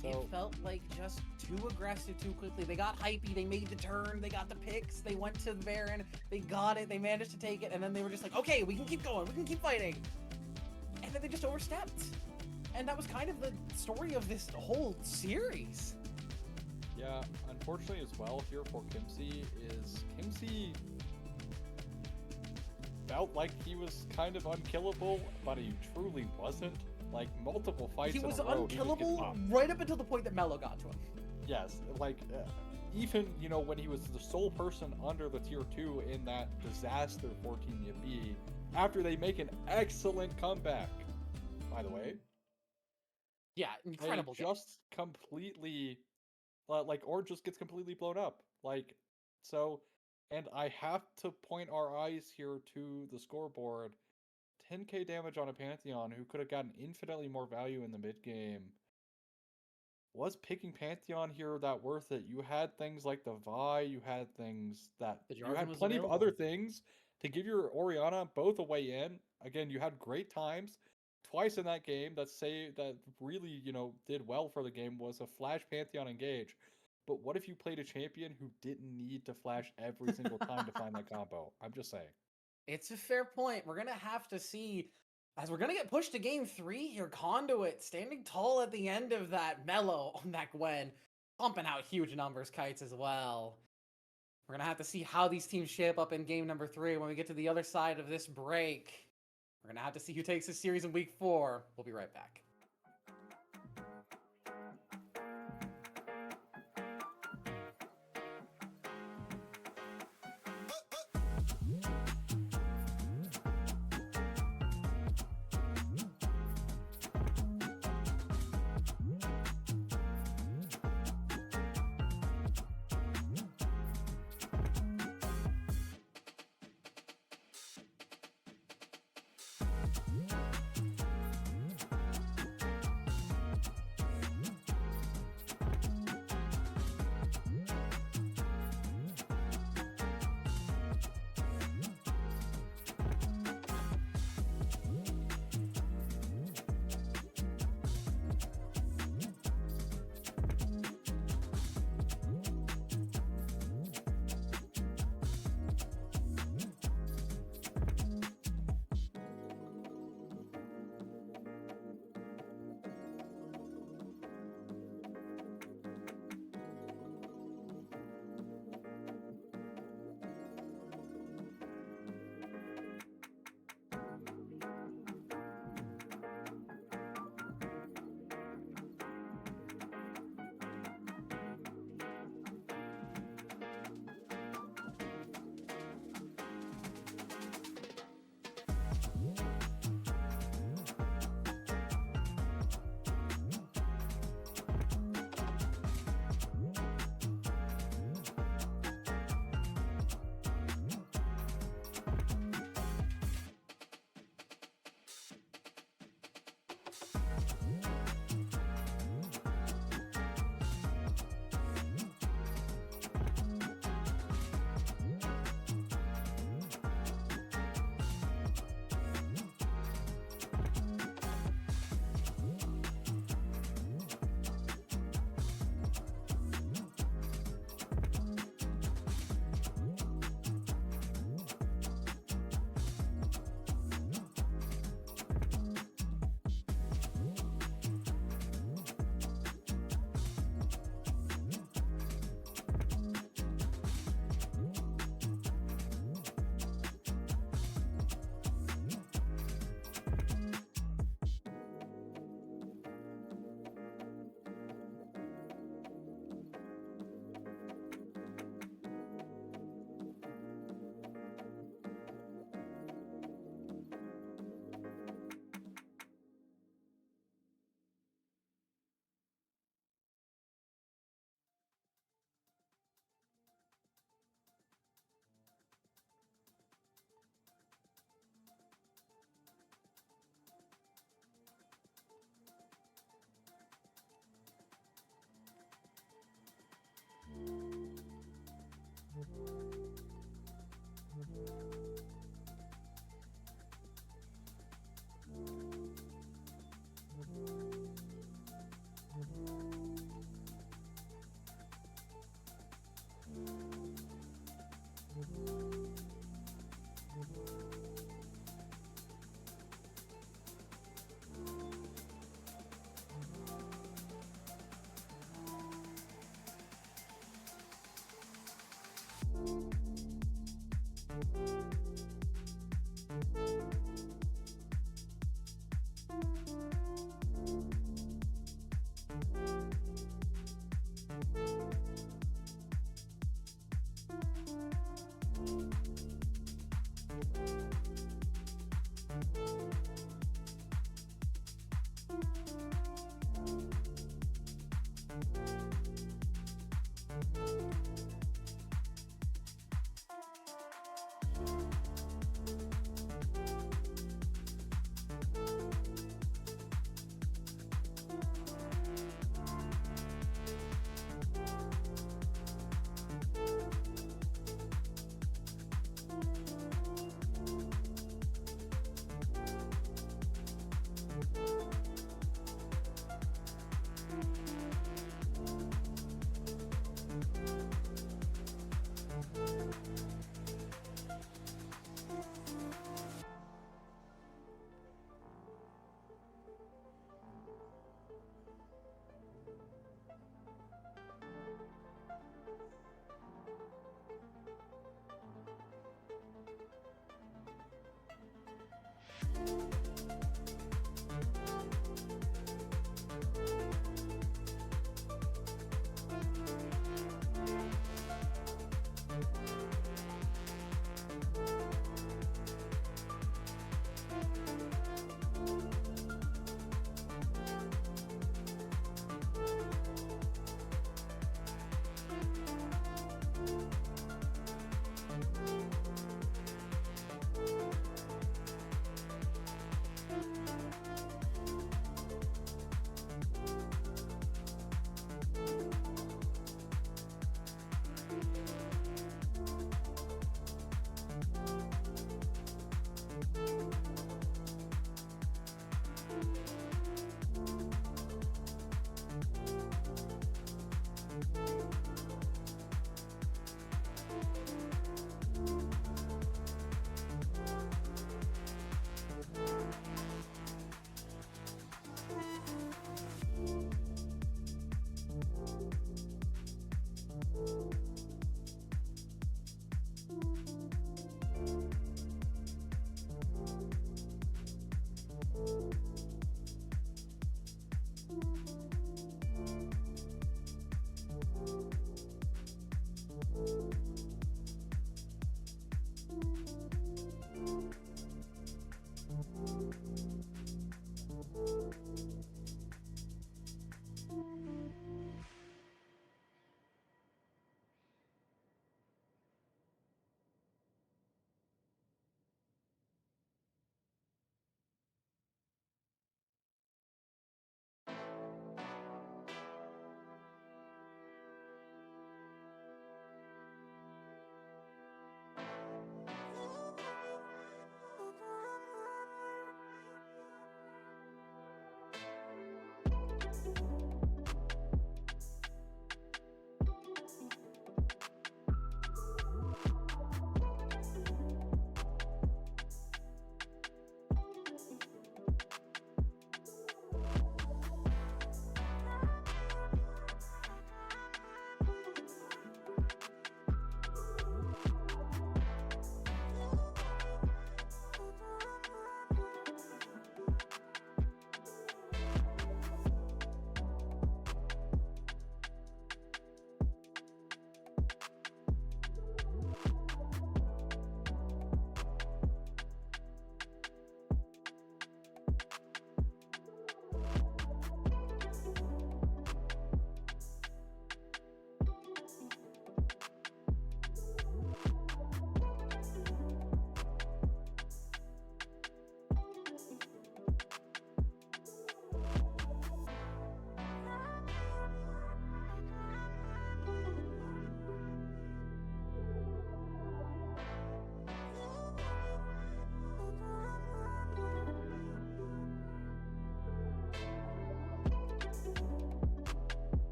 So it felt like just too aggressive too quickly. They got hypey, they made the turn, they got the picks, they went to the Baron, they got it, they managed to take it, and then they were just like, okay, we can keep going, we can keep fighting. And then they just overstepped. And that was kind of the story of this whole series. Yeah, unfortunately as well here for Kimsey is Kimsey felt like he was kind of unkillable, but he truly wasn't. Like multiple fights in a row, he was unkillable right up until the point that Mello got to him. Yes, like even when he was the sole person under the tier 2 in that disaster 14 Yippie, after they make an excellent comeback, by the way. Yeah, incredible. Just completely, Orange just gets completely blown up. And I have to point our eyes here to the scoreboard. 10k damage on a Pantheon who could have gotten infinitely more value in the mid game. Was picking Pantheon here that worth it? You had things like the Vi, you had plenty of other things to give your Orianna both a way in. Again, you had great times. Twice in that game that really, did well for the game was a flash Pantheon engage. But what if you played a champion who didn't need to flash every single time to find that combo? I'm just saying. It's a fair point. We're going to have to see, as we're going to get pushed to game 3 here, Conduit standing tall at the end of that Mello on that Gwen, pumping out huge numbers, kites as well. We're going to have to see how these teams shape up in game number 3 when we get to the other side of this break. We're going to have to see who takes this series in week 4. We'll be right back.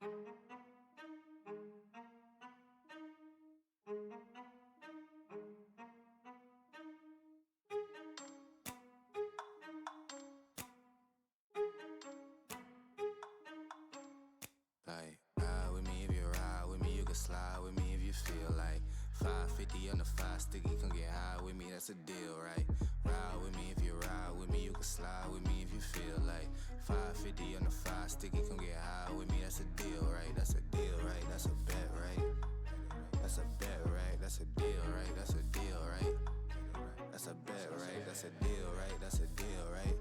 Like, ride with me if you ride with me, you can slide with me if you feel like 550 on the 5 sticky, come get high with me, that's a deal, right? Ride with me if you ride with me, you can slide with me if you feel like 550 on the 5 sticky, come get high with me, that's a deal, right? That's a deal, right? That's a bet, right? That's a bet, right? That's a deal, right? That's a deal, right? That's a bet, right? That's a deal, right? That's a deal, right?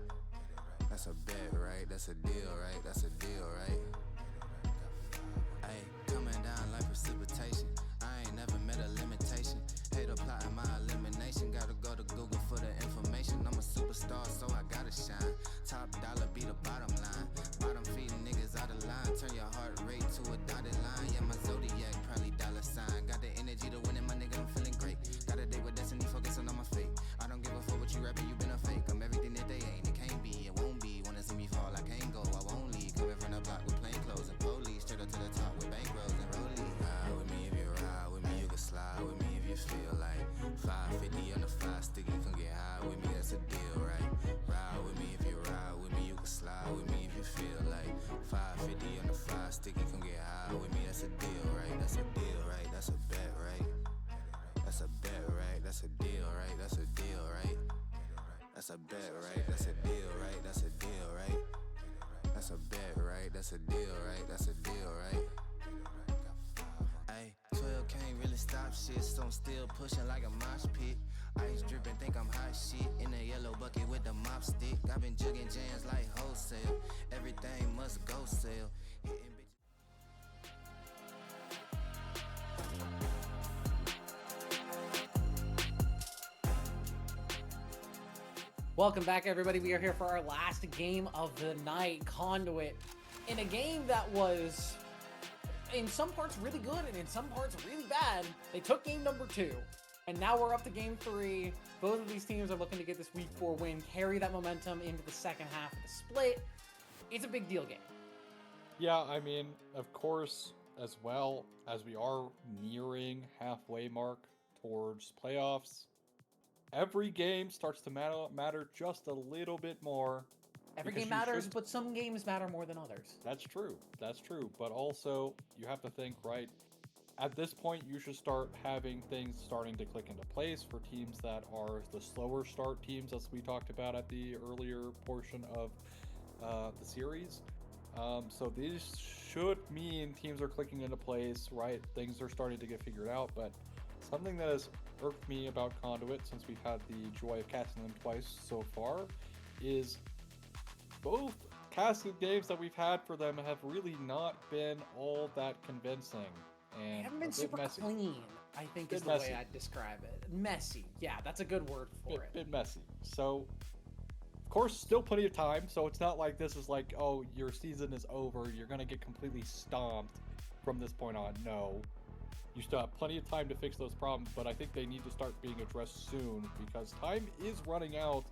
That's a bet, right? That's a deal, right? That's a deal, right? Ay, coming down like precipitation. I ain't never met a limitation. Hate plotting my elimination. Gotta go to Google for the information. I'm a superstar, so I gotta shine. Top dollar be the bottom line. Bottom feeding niggas out of line. Turn your heart rate to a dotted line. Yeah, my zodiac probably dollar sign. Got the energy to win it, my nigga, I'm feeling great. Got a day with destiny, focusing on my fate. I don't give a fuck what you rapping, you been a fake. I'm everything that they ain't. It can't be, it won't be. Wanna see me fall, I can't go, I won't leave. Coming from the block with plain clothes and police. Straight up to the top with bankrolls and rollies. Ride with me if you ride with me, you can slide with me if you feel like 550 on the 5 sticky, come get high with me, that's a deal, right? Ride with me if you ride with me, you can slide with me if you feel like 550 on the 5 sticky, come get high with me, that's a deal, right? That's a deal, right? That's a bet, right? That's a bet, right? That's a deal, right? That's a deal, right? That's a bet, right? That's a deal, right? That's a deal, right? That's a bet, right? That's a deal, right? That's a deal, right? Ay, 12 can't really stop shit, so I'm still pushing like a mosh pit. Ice dripping, think I'm hot shit. In the yellow bucket with the mop stick. I've been jugging jams like wholesale. Everything must go sell. Hitting bitches. Welcome back, everybody. We are here for our last game of the night, Conduit. In a game that was, in some parts, really good, and in some parts, really bad. They took game number 2, and now we're up to game 3. Both of these teams are looking to get this week 4 win, carry that momentum into the second half of the split. It's a big deal game. Yeah, I mean, of course, as well as we are nearing halfway mark towards playoffs, every game starts to matter just a little bit more. Every game matters, but some games matter more than others. That's true. That's true. But also, you have to think, right, at this point, you should start having things starting to click into place for teams that are the slower start teams, as we talked about at the earlier portion of the series. So these should mean teams are clicking into place, right? Things are starting to get figured out. But something that has irked me about Conduit, since we've had the joy of casting them twice so far, is both casting games that we've had for them have really not been all that convincing. And They haven't been super messy. clean, I think is the way I'd describe it. Messy. Yeah, that's a good word for it. Bit messy. So, of course, still plenty of time. So it's not like this is like, oh, your season is over. You're going to get completely stomped from this point on. No. You still have plenty of time to fix those problems, but I think they need to start being addressed soon because time is running out.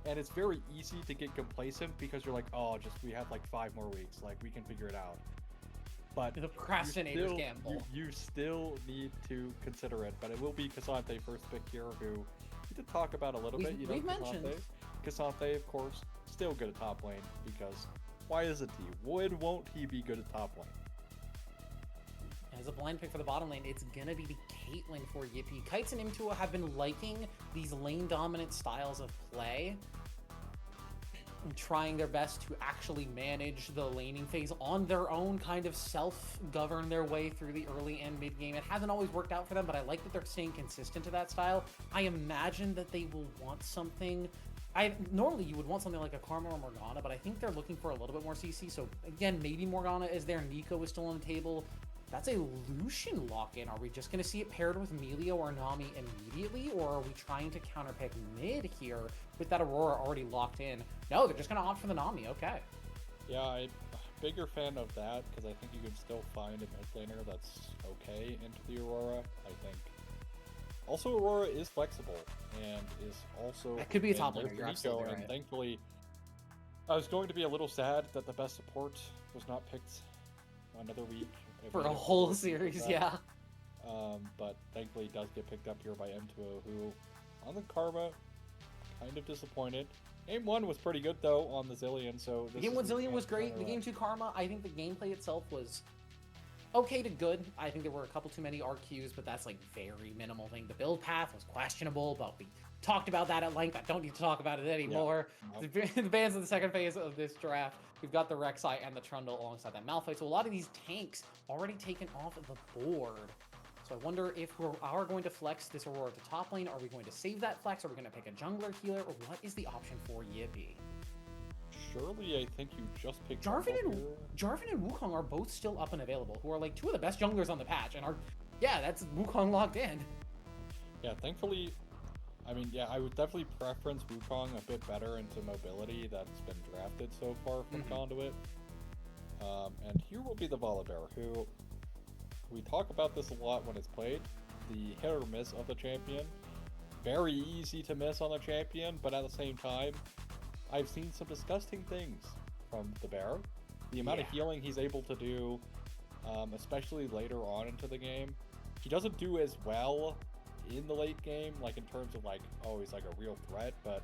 And it's very easy to get complacent because you're like, oh, we have like 5 more weeks. Like, we can figure it out. But the procrastinator's gamble. You still need to consider it. But it will be Cassante first pick here, who we did talk about a little bit. You know, we've mentioned. Cassante, of course, still good at top lane because why isn't he? When won't he be good at top lane? As a blind pick for the bottom lane, it's gonna be the Caitlyn for Yippie. Kites and Imtua have been liking these lane-dominant styles of play and trying their best to actually manage the laning phase on their own, kind of self-govern their way through the early and mid-game. It hasn't always worked out for them, but I like that they're staying consistent to that style. I imagine that they will want something... Normally you would want something like a Karma or Morgana, but I think they're looking for a little bit more CC, so again, maybe Morgana is there, Nico is still on the table. That's a Lucian lock-in. Are we just going to see it paired with Melio or Nami immediately, or are we trying to counterpick mid here with that Aurora already locked in? No, they're just going to opt for the Nami. Okay. Yeah, I'm a bigger fan of that because I think you can still find a mid laner that's okay into the Aurora. I think. Also, Aurora is flexible and is also... That could be a top laner, you're Nico, absolutely right. And thankfully, I was going to be a little sad that the best support was not picked another week. It For made a it whole over for series, that. yeah. But thankfully it does get picked up here by M2O, who on the Karma kind of disappointed. Game 1 was pretty good though on the Zillion, so The this game is with the Zillion chance was to turn great. it The game around. 2 Karma, I think the gameplay itself was okay to good. I think there were a couple too many RQs, but that's like very minimal thing. The build path was questionable, but we talked about that at length. I don't need to talk about it anymore. Nope. The bans in the second phase of this draft, we've got the Rek'Sai and the Trundle alongside that Malphite. So a lot of these tanks already taken off of the board. So I wonder if we are going to flex this Aurora to top lane. Are we going to save that flex? Are we going to pick a jungler healer? Or what is the option for Yippie? Surely I think you just picked Jarvan Rumble and here. Jarvan and Wukong are both still up and available, who are like two of the best junglers on the patch, and are, yeah, that's Wukong locked in. Yeah, thankfully, I mean, yeah, I would definitely preference Wukong a bit better into mobility that's been drafted so far from Conduit. And here will be the Volibear, who we talk about this a lot when it's played. The hit or miss of the champion. Very easy to miss on the champion, but at the same time, I've seen some disgusting things from the bear. The amount of healing he's able to do, especially later on into the game. He doesn't do as well in the late game, like in terms of like, oh, he's like a real threat, but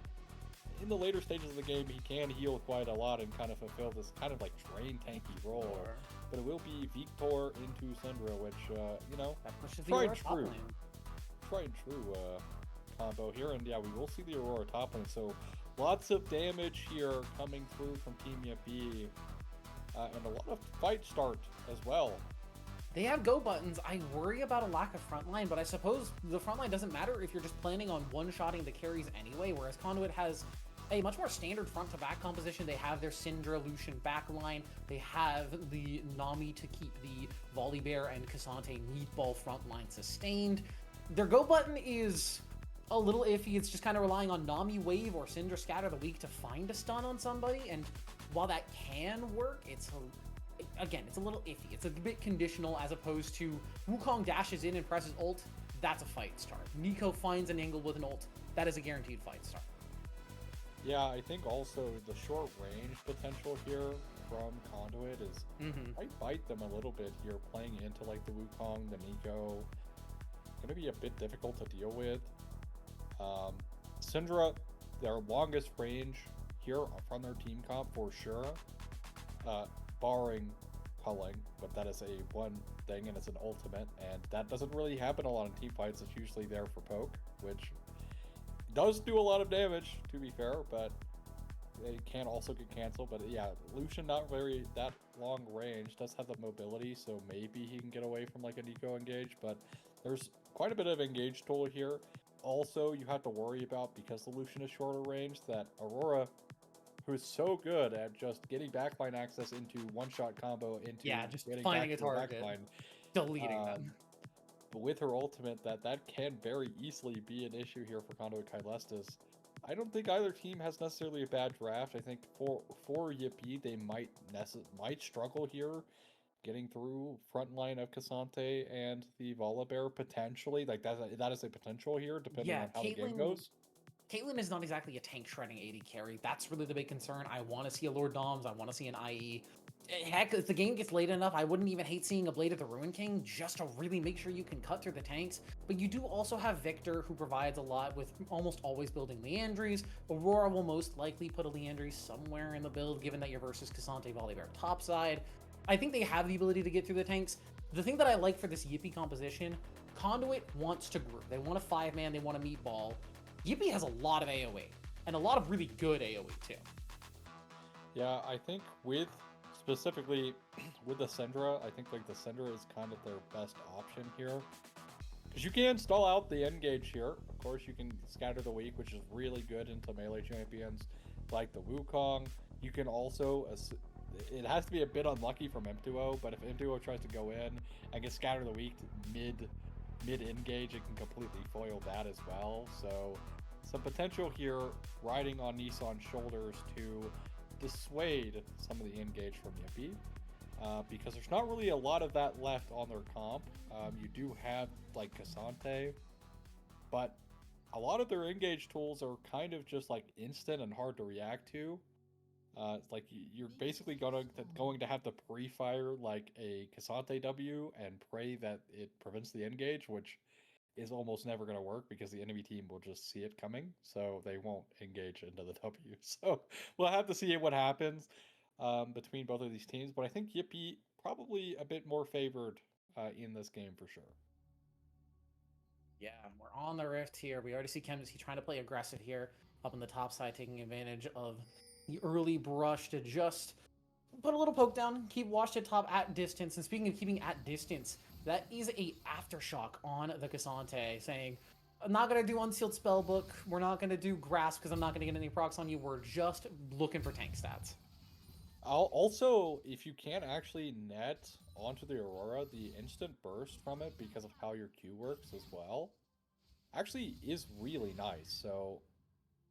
in the later stages of the game, he can heal quite a lot and kind of fulfill this kind of like drain tanky role. Sure. But it will be Victor into Syndra, which, you know, That pushes the tried Aurora top true. lane. Tried and true combo here. And yeah, we will see the Aurora top lane. So lots of damage here coming through from Team Yippie. And a lot of fight start as well. They have go buttons. I worry about a lack of frontline, but I suppose the frontline doesn't matter if you're just planning on one-shotting the carries anyway, whereas Conduit has a much more standard front-to-back composition. They have their Syndra Lucian backline. They have the Nami to keep the Volibear and Cassante meatball frontline sustained. Their go button is a little iffy. It's just kind of relying on Nami Wave or Syndra Scatter the Weak to find a stun on somebody, and while that can work, it's a little iffy. It's a bit conditional as opposed to Wukong dashes in and presses ult. That's a fight start. Nico finds an angle with an ult. That is a guaranteed fight start. Yeah, I think also the short range potential here from Conduit is might bite them a little bit here, playing into like the Wukong, the Nico. Gonna be a bit difficult to deal with. Syndra, their longest range here from their team comp for sure. Barring culling, but that is a one thing and it's an ultimate, and that doesn't really happen a lot in team fights. It's usually there for poke, which does do a lot of damage, to be fair, but it can also get canceled. But yeah, Lucian not very that long range, does have the mobility, so maybe he can get away from like a Nico engage, but there's quite a bit of engage tool here. Also, you have to worry about, because the Lucian is shorter range, that Aurora, who's so good at just getting backline access into one-shot combo into Just getting finding back a to the target, backline, deleting them. but with her ultimate, that can very easily be an issue here for Conduit Kylestis. I don't think either team has necessarily a bad draft. I think for Yippie, they might struggle here, getting through front line of Cassante and the Volibear potentially. Like that is a potential here, depending on how the game goes. Caitlyn is not exactly a tank shredding AD carry. That's really the big concern. I want to see a Lord Doms. I want to see an IE. Heck, if the game gets late enough, I wouldn't even hate seeing a Blade of the Ruin King just to really make sure you can cut through the tanks. But you do also have Victor, who provides a lot with almost always building Liandry's. Aurora will most likely put a Liandry somewhere in the build, given that you're versus Cassante Volibear topside. I think they have the ability to get through the tanks. The thing that I like for this Yippie composition, Conduit wants to group. They want a 5-man, they want a meatball. Yippie has a lot of AoE, and a lot of really good AoE too. Yeah, I think specifically with the Syndra, I think like the Syndra is kind of their best option here. Because you can stall out the engage here. Of course, you can scatter the weak, which is really good into melee champions like the Wukong. You can also, it has to be a bit unlucky from M2O, but if M2O tries to go in and get scatter the weak mid-engage, it can completely foil that as well. So some potential here riding on Nissan's shoulders to dissuade some of the engage from Yippie, because there's not really a lot of that left on their comp. You do have like Cassante, but a lot of their engage tools are kind of just like instant and hard to react to. Like you're basically going to have to pre-fire like a Cassante W and pray that it prevents the engage, which is almost never going to work because the enemy team will just see it coming, so they won't engage into the W. So we'll have to see what happens between both of these teams. But I think Yippie probably a bit more favored in this game for sure. Yeah, we're on the rift here. We already see Chemsy trying to play aggressive here, up on the top side, taking advantage of the early brush to just put a little poke down, keep Washed at top at distance. And speaking of keeping at distance, that is a aftershock on the Cassante, saying, I'm not going to do Unsealed Spellbook. We're not going to do Grasp because I'm not going to get any procs on you. We're just looking for tank stats. Also, if you can't actually net onto the Aurora, the instant burst from it, because of how your Q works as well, actually is really nice. So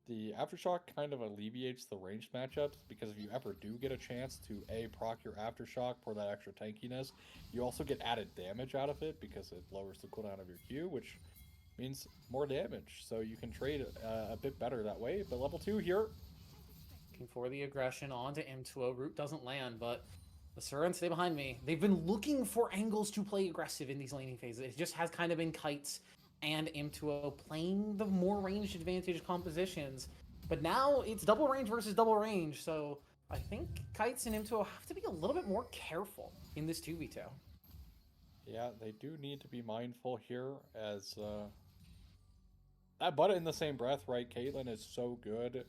the Aftershock kind of alleviates the ranged matchups, because if you ever do get a chance to proc your Aftershock for that extra tankiness, you also get added damage out of it because it lowers the cooldown of your Q, which means more damage. So you can trade a bit better that way. But level 2 here, For the aggression onto M2O. Root doesn't land, but the Suran stay behind me. They've been looking for angles to play aggressive in these laning phases. It just has kind of been Kites and M2O playing the more ranged advantage compositions. But now it's double range versus double range, so I think Kites and M2O have to be a little bit more careful in this 2v2. yeah, they do need to be mindful here, as but in the same breath, right, Caitlyn is so good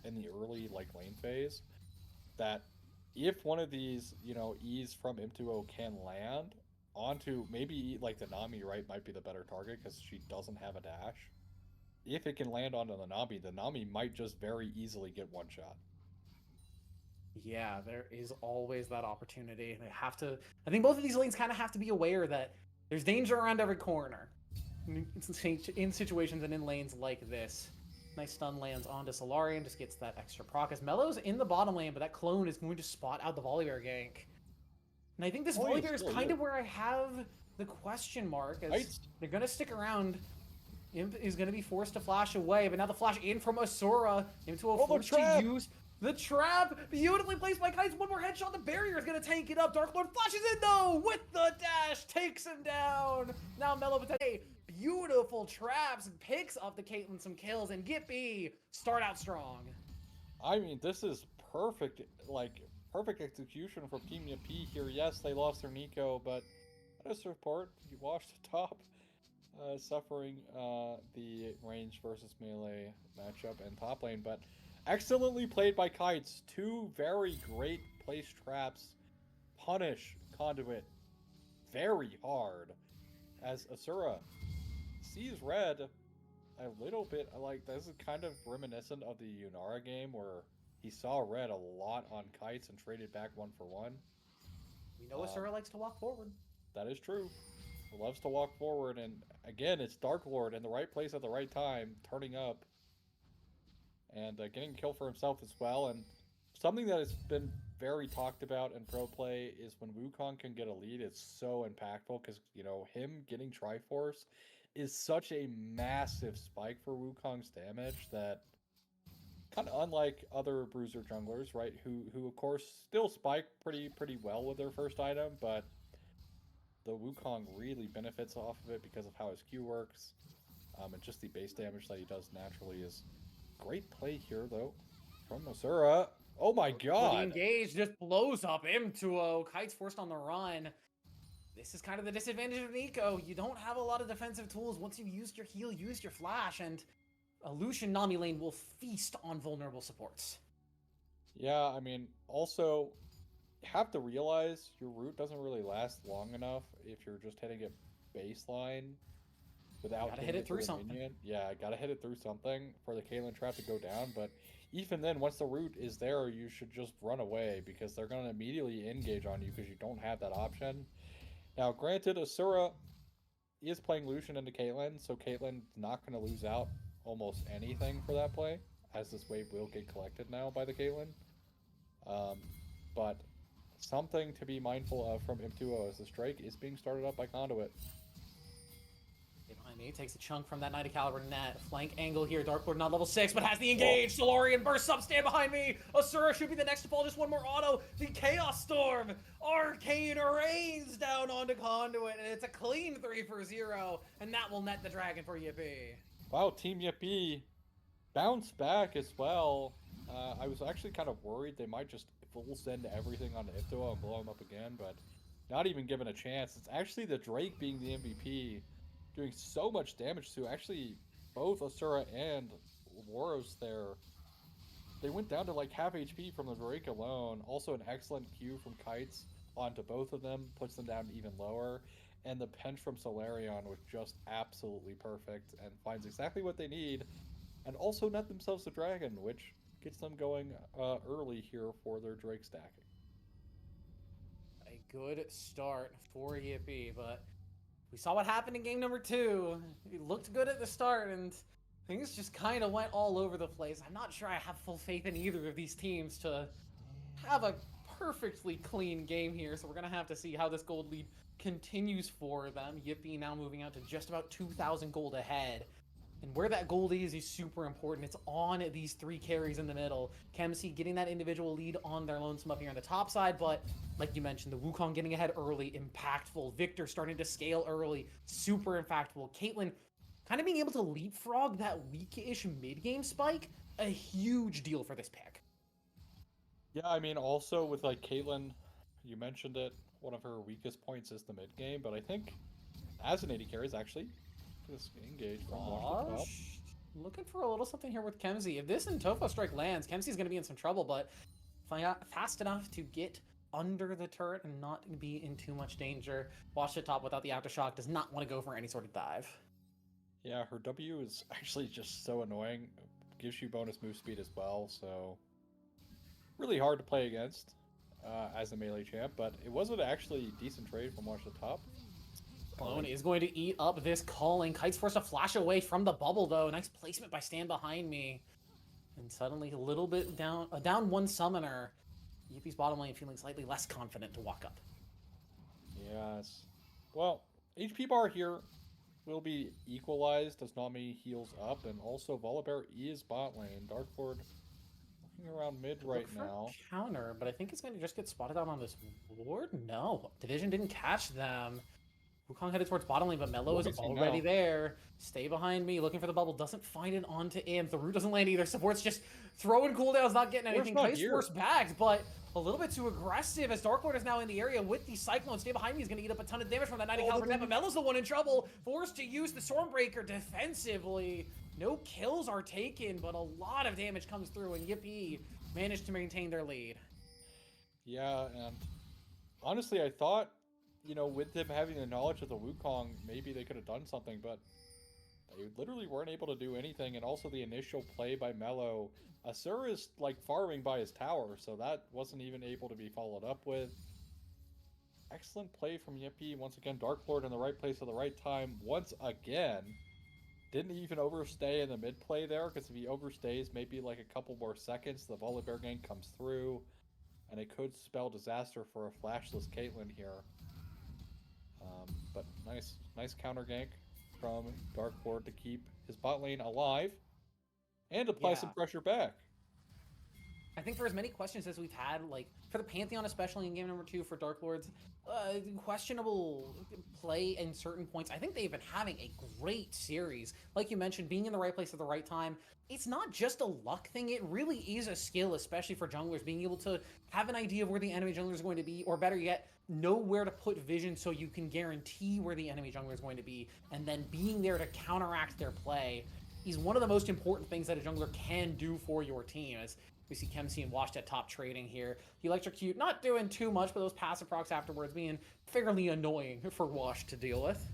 in the early like lane phase that if one of these, E's from M2O can land onto maybe like the Nami, right, might be the better target because she doesn't have a dash. If it can land onto the Nami might just very easily get one shot. Yeah, there is always that opportunity. They have to. I think both of these lanes kind of have to be aware that there's danger around every corner in situations and in lanes like this. Nice stun lands onto Solarian, just gets that extra proc. As Mello's in the bottom lane, but that clone is going to spot out the Volibear gank. And I think this Volibear is kind of where I have the question mark, as they're going to stick around. Imp is going to be forced to flash away, but now the flash in from Asura into a force to use the trap. Beautifully placed by Kites. One more headshot. The barrier is going to tank it up. Dark Lord flashes in though with the dash, takes him down. Now Mello Potato, beautiful traps, picks up the Caitlyn some kills, and Yippie start out strong. I mean, this is perfect, perfect execution from Team Yippie here. Yes, they lost their Nico, but let us report, you washed the top. Suffering the range versus melee matchup in top lane, but excellently played by Kites. Two very great placed traps punish Conduit very hard, as Asura sees red a little bit. Like, this is kind of reminiscent of the Yunara game where he saw red a lot on Kites and traded back 1-for-1. We know Asura likes to walk forward. That is true. Loves to walk forward, and again, it's Dark Lord in the right place at the right time, turning up and getting a kill for himself as well. And something that has been very talked about in pro play is when Wukong can get a lead, it's so impactful because, him getting Triforce is such a massive spike for Wukong's damage that, kind of unlike other bruiser junglers, right, who of course still spike pretty well with their first item, but the Wukong really benefits off of it because of how his Q works, and just the base damage that he does naturally is great play here, though, from Asura. Oh my god! The engage just blows up M2O. Kite's forced on the run. This is kind of the disadvantage of Nico. You don't have a lot of defensive tools. Once you've used your heal, used your flash, and a Lucian Nami lane will feast on vulnerable supports. Yeah, I mean, also, you have to realize your root doesn't really last long enough if you're just hitting it baseline without gotta hit it through something. Minion. Yeah, gotta hit it through something for the Caitlyn trap to go down, but even then, once the root is there, you should just run away because they're going to immediately engage on you because you don't have that option. Now, granted, Asura is playing Lucian into Caitlyn, so Caitlyn's not going to lose out almost anything for that play, as this wave will get collected now by the Caitlyn. But something to be mindful of from M2O as the strike is being started up by Conduit. Behind me. Takes a chunk from that 90 caliber net. Flank angle here. Dark Lord not level 6, but has the engage. Solarian bursts up, stand behind me. Asura should be the next to fall. Just one more auto. The Chaos Storm. Arcane rains down onto Conduit, and it's a clean 3 for 0. And that will net the dragon for Yippie. Wow, Team Yippie bounce back as well. I was actually kind of worried they might just full send everything onto Ipto and blow him up again, but not even given a chance. It's actually the Drake being the MVP, doing so much damage to actually both Asura and Waros there. They went down to like half HP from the Drake alone. Also an excellent Q from Kites onto both of them, puts them down even lower. And the pinch from Solarion was just absolutely perfect and finds exactly what they need. And also net themselves a dragon, which gets them going early here for their Drake stacking. A good start for Yippie, but we saw what happened in game number 2. It looked good at the start, and things just kind of went all over the place. I'm not sure I have full faith in either of these teams to have a perfectly clean game here, so we're going to have to see how this gold lead continues for them. Yippie now moving out to just about 2,000 gold ahead. And where that gold is super important. It's on these 3 carries in the middle. Kemsi getting that individual lead on their lonesome up here on the top side, but like you mentioned, the Wukong getting ahead early, impactful. Victor starting to scale early, super impactful. Caitlyn kind of being able to leapfrog that weak-ish mid-game spike, a huge deal for this pick. Yeah, I mean, also with like Caitlyn, you mentioned it, one of her weakest points is the mid-game, but I think as an 80 carries actually, this engage from Wash. Looking for a little something here with Kemsi. If this and Tofo Strike lands, Kemsi's going to be in some trouble, but fast enough to get under the turret and not be in too much danger. Wash it top without the aftershock, does not want to go for any sort of dive. Yeah, her W is actually just so annoying. Gives you bonus move speed as well, so really hard to play against as a melee champ, but it was an actually decent trade from Wash the top. Clone is going to eat up this calling. Kite's forced to flash away from the bubble, though. Nice placement by Stand Behind Me. And suddenly a little bit down, down 1 summoner. Yippie's bottom lane feeling slightly less confident to walk up. Yes. Well, HP bar here will be equalized as Nami heals up, and also Volibear is bot lane. Dark Lord looking around mid right now. Counter, but I think it's going to just get spotted out on this ward. No, Division didn't catch them. Wukong headed towards bottom lane, but Mello is already there. Stay behind me, looking for the bubble. Doesn't find it onto Imp. The root doesn't land either. Support's just throwing cooldowns, not getting anything. Kite's force backed, but a little bit too aggressive as Dark Lord is now in the area with the Cyclone. Stay behind me is going to eat up a ton of damage from that 90 caliber net, but Mello's the one in trouble. Forced to use the Stormbreaker defensively. No kills are taken, but a lot of damage comes through, and Yippie managed to maintain their lead. Yeah, and honestly, I thought, you know, with them having the knowledge of the Wukong, maybe they could have done something, but they literally weren't able to do anything. And also the initial play by Mello, Asura is like farming by his tower, so that wasn't even able to be followed up with. Excellent play from Yippie. Once again, Dark Lord in the right place at the right time. Once again, didn't even overstay in the mid play there, because if he overstays maybe like a couple more seconds, the Volibear gank comes through, and it could spell disaster for a flashless Caitlyn here. But nice counter gank from Dark Lord to keep his bot lane alive and apply some pressure back. I think for as many questions as we've had, like for the Pantheon, especially in game number 2 for Dark Lord's questionable play in certain points, I think they've been having a great series. Like you mentioned, being in the right place at the right time. It's not just a luck thing, it really is a skill, especially for junglers, being able to have an idea of where the enemy jungler is going to be, or better yet, know where to put vision so you can guarantee where the enemy jungler is going to be, and then being there to counteract their play is one of the most important things that a jungler can do for your team. As we see Kemsi and Washed at top trading here. The Electrocute not doing too much, but those passive procs afterwards being fairly annoying for Wash to deal with.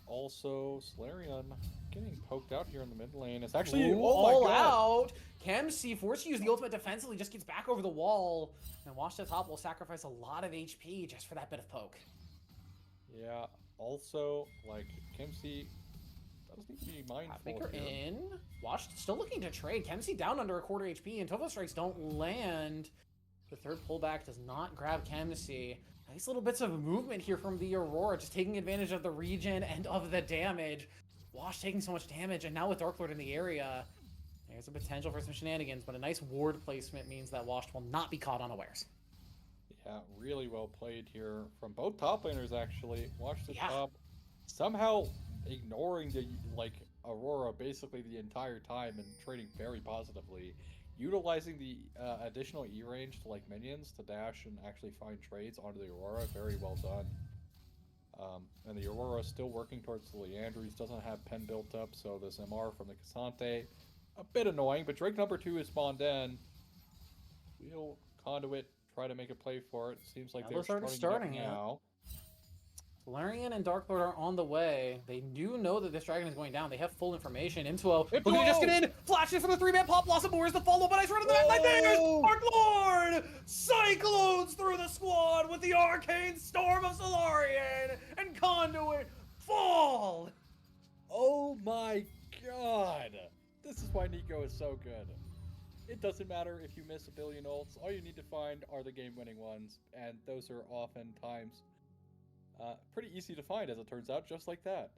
Also, Solarion getting poked out here in the mid lane. It's actually all out. Kemsi forced to use the ultimate defensively, just gets back over the wall, and Washed at top will sacrifice a lot of HP just for that bit of poke. Yeah, also, like, Kemsi does need to be mindful Maker in. Washed still looking to trade. Kemsi down under a quarter HP, and Tofo Strikes don't land. The third pullback does not grab Kemsi. Nice little bits of movement here from the Aurora, just taking advantage of the region and of the damage. Wash taking so much damage, and now with Dark Lord in the area, there's a potential for some shenanigans, but a nice ward placement means that Wash will not be caught unawares. Yeah, really well played here from both top laners, actually. Watch the Yeah. top, somehow ignoring the, like, Aurora basically the entire time and trading very positively. Utilizing the additional E range to, like, minions to dash and actually find trades onto the Aurora, very well done. And the Aurora is still working towards the Leandries, doesn't have pen built up, so this MR from the Cassante, a bit annoying, but Drake number 2 is spawned in. Will Conduit try to make a play for it? Seems like they're starting it now. Larian and Dark Lord are on the way. They do know that this dragon is going down. They have full information. Imtuo looking to just get in. Flashes from the 3-man Pop Blossom. Where's the follow? But I run to the back line. There's Dark Lord! Cyclones through the squad with the Arcane Storm of Solarian. And Conduit fall! Oh my god! This is why Nico is so good. It doesn't matter if you miss a billion ults. All you need to find are the game-winning ones. And those are oftentimes pretty easy to find, as it turns out, just like that.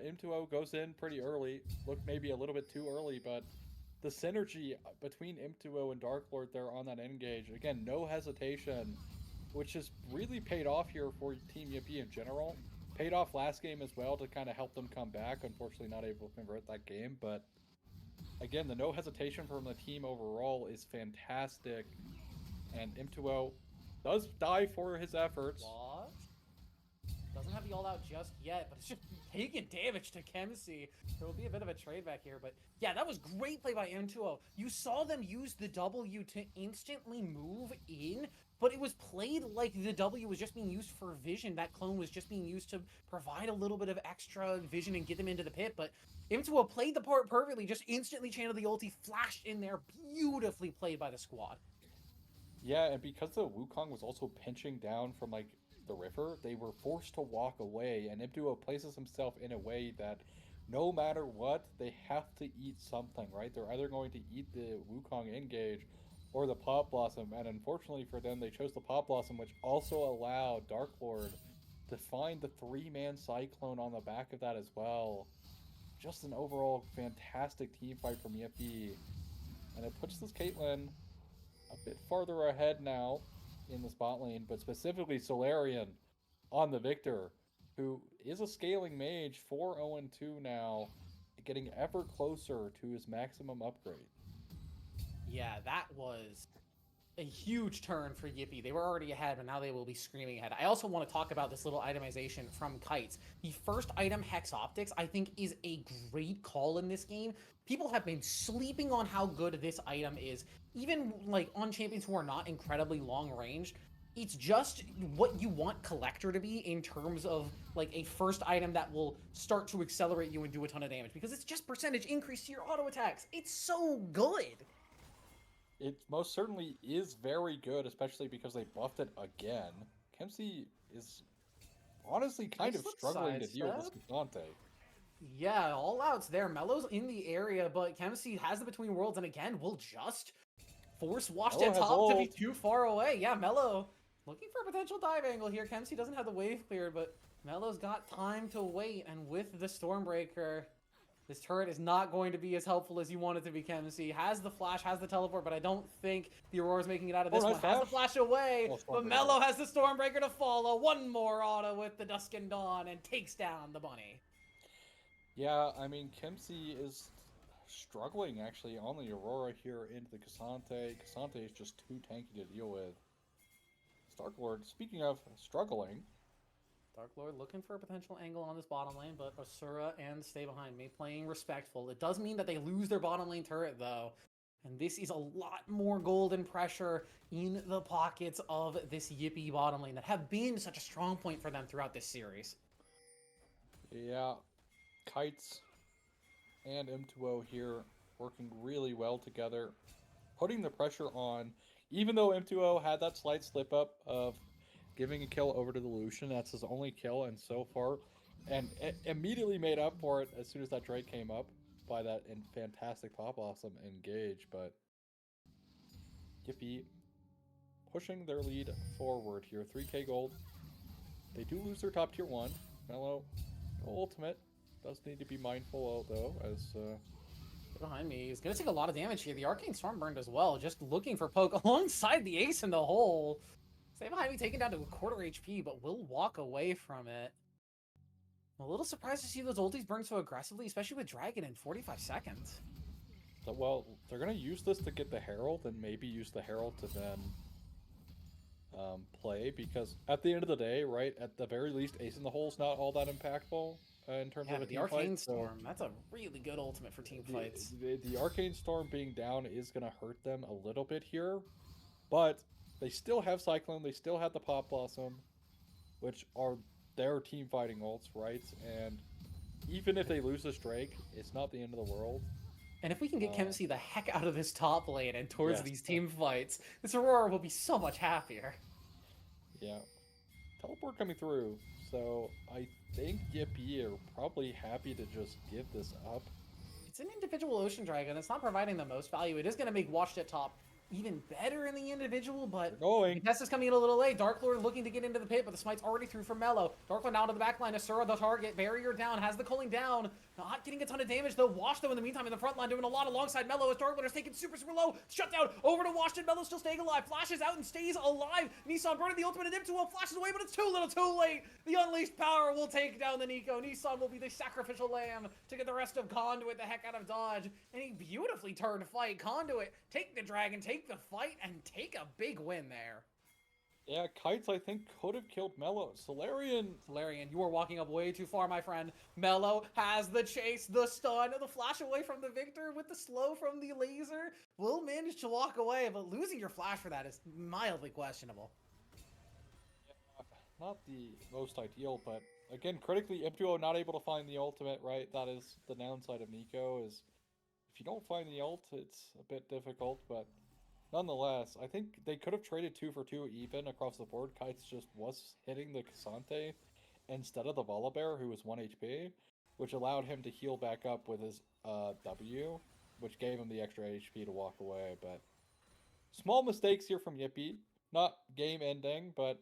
M2O goes in pretty early. Looked maybe a little bit too early, but the synergy between M2O and Dark Lord there on that engage, again, no hesitation, which has really paid off here for Team Yippie in general. Paid off last game as well to kind of help them come back. Unfortunately, not able to convert that game, but again, the no hesitation from the team overall is fantastic. And M2O does die for his efforts. What? Doesn't have the all-out just yet, but it's just taking damage to Kemsey. There will be a bit of a trade back here, but yeah, that was great play by M2O. You saw them use the W to instantly move in, but it was played like the W was just being used for vision. That clone was just being used to provide a little bit of extra vision and get them into the pit, but M2O played the part perfectly, just instantly channeled the ulti, flashed in there, beautifully played by the squad. Yeah, and because the Wukong was also pinching down from, like, the river, they were forced to walk away, and Ibduo places himself in a way that no matter what, they have to eat something, right? They're either going to eat the Wukong engage or the Pop Blossom, and unfortunately for them, they chose the Pop Blossom, which also allowed Dark Lord to find the 3-man Cyclone on the back of that as well. Just an overall fantastic team fight from Yippie, and it puts this Caitlyn a bit farther ahead now in the spot lane, but specifically Solarian on the Victor, who is a scaling mage, 4-0-2 now, getting ever closer to his maximum upgrade. Yeah, that was a huge turn for Yippie. They were already ahead, but now they will be screaming ahead. I also want to talk about this little itemization from Kites. The first item, Hex Optics, I think is a great call in this game. People have been sleeping on how good this item is. Even like on champions who are not incredibly long ranged, it's just what you want Collector to be in terms of like a first item that will start to accelerate you and do a ton of damage, because it's just percentage increase to your auto attacks. It's so good. It most certainly is very good, especially because they buffed it again. Kemsey is honestly kind of struggling to deal with this Cassante. Yeah, all out's there. Melo's in the area, but Kemsey has the Between Worlds, and again, will just force Wash at top to be too far away. Yeah, Melo looking for a potential dive angle here. Kemsey doesn't have the wave cleared, but Melo's got time to wait, and with the Stormbreaker, this turret is not going to be as helpful as you want it to be, Kemsey. Has the flash, has the teleport, but I don't think the Aurora's making it out of this one. Has the flash away, but Melo has the Stormbreaker to follow. One more auto with the Dusk and Dawn and takes down the bunny. Yeah, I mean, Kemsey is struggling, actually, on the Aurora here into the Cassante. Cassante is just too tanky to deal with. Dark Lord, speaking of struggling, Dark Lord looking for a potential angle on this bottom lane, but Asura and Stay Behind Me playing respectful. It does mean that they lose their bottom lane turret, though. And this is a lot more golden pressure in the pockets of this Yippie bottom lane that have been such a strong point for them throughout this series. Yeah, Kites and M2O here working really well together, putting the pressure on, even though M2O had that slight slip up of giving a kill over to the Lucian. That's his only kill, and so far, and immediately made up for it as soon as that Drake came up by that fantastic Pop Blossom engage. But Yippie pushing their lead forward here. 3k gold. They do lose their top tier 1. Mellow, no ultimate. Does need to be mindful, though, as... Behind me, he's gonna take a lot of damage here. The Arcane Storm burned as well, just looking for poke alongside the ace in the hole. Stay behind me, taken down to a quarter HP, but will walk away from it. I'm a little surprised to see those ultis burn so aggressively, especially with Dragon in 45 seconds. So, well, they're gonna use this to get the Herald, and maybe use the Herald to then play, because at the end of the day, right, at the very least, ace in the hole is not all that impactful. In terms of a the team Arcane fight, Storm, that's a really good ultimate for team fights. The Arcane Storm being down is going to hurt them a little bit here, but they still have Cyclone, they still have the Pop Blossom, which are their team fighting ults, right? And even if they lose this Drake, it's not the end of the world. And if we can get Kemsey the heck out of this top lane and towards these team fights, this Aurora will be so much happier. Yeah. Teleport coming through. So I think Yippie are probably happy to just give this up. It's an individual Ocean Dragon. It's not providing the most value. It is going to make Washed at top even better in the individual, but TES is coming in a little late. Dark Lord looking to get into the pit, but the smite's already through for Mellow. Dark Lord down to the backline. Asura the target. Barrier down. Has the culling down. Not getting a ton of damage, though. Wash, though, in the meantime, in the front line, doing a lot alongside Mellow as Dark Lord is taken super low. Shut down. Over to Wash, and Mellow still staying alive. Flashes out and stays alive. Nissan burning the ultimate, and Im2 flashes away, but it's too little too late. The unleashed power will take down the Nico. Nissan will be the sacrificial lamb to get the rest of Conduit the heck out of dodge. And a beautifully turned fight. Conduit, take the dragon, take the fight, and take a big win there. Yeah, Kites, I think, could have killed Mellow. Solarian, you are walking up way too far, my friend. Mellow has the chase, the stun, the flash away from the Victor with the slow from the laser. Will manage to walk away, but losing your flash for that is mildly questionable. Yeah, not the most ideal, but again, critically, Im2 not able to find the ultimate, right? That is the downside of Nico, is if you don't find the ult, it's a bit difficult, but nonetheless, I think they could have traded 2 for 2 even across the board. Kites just was hitting the Cassante instead of the Volibear, who was 1 HP, which allowed him to heal back up with his W, which gave him the extra HP to walk away. But small mistakes here from Yippie. Not game ending, but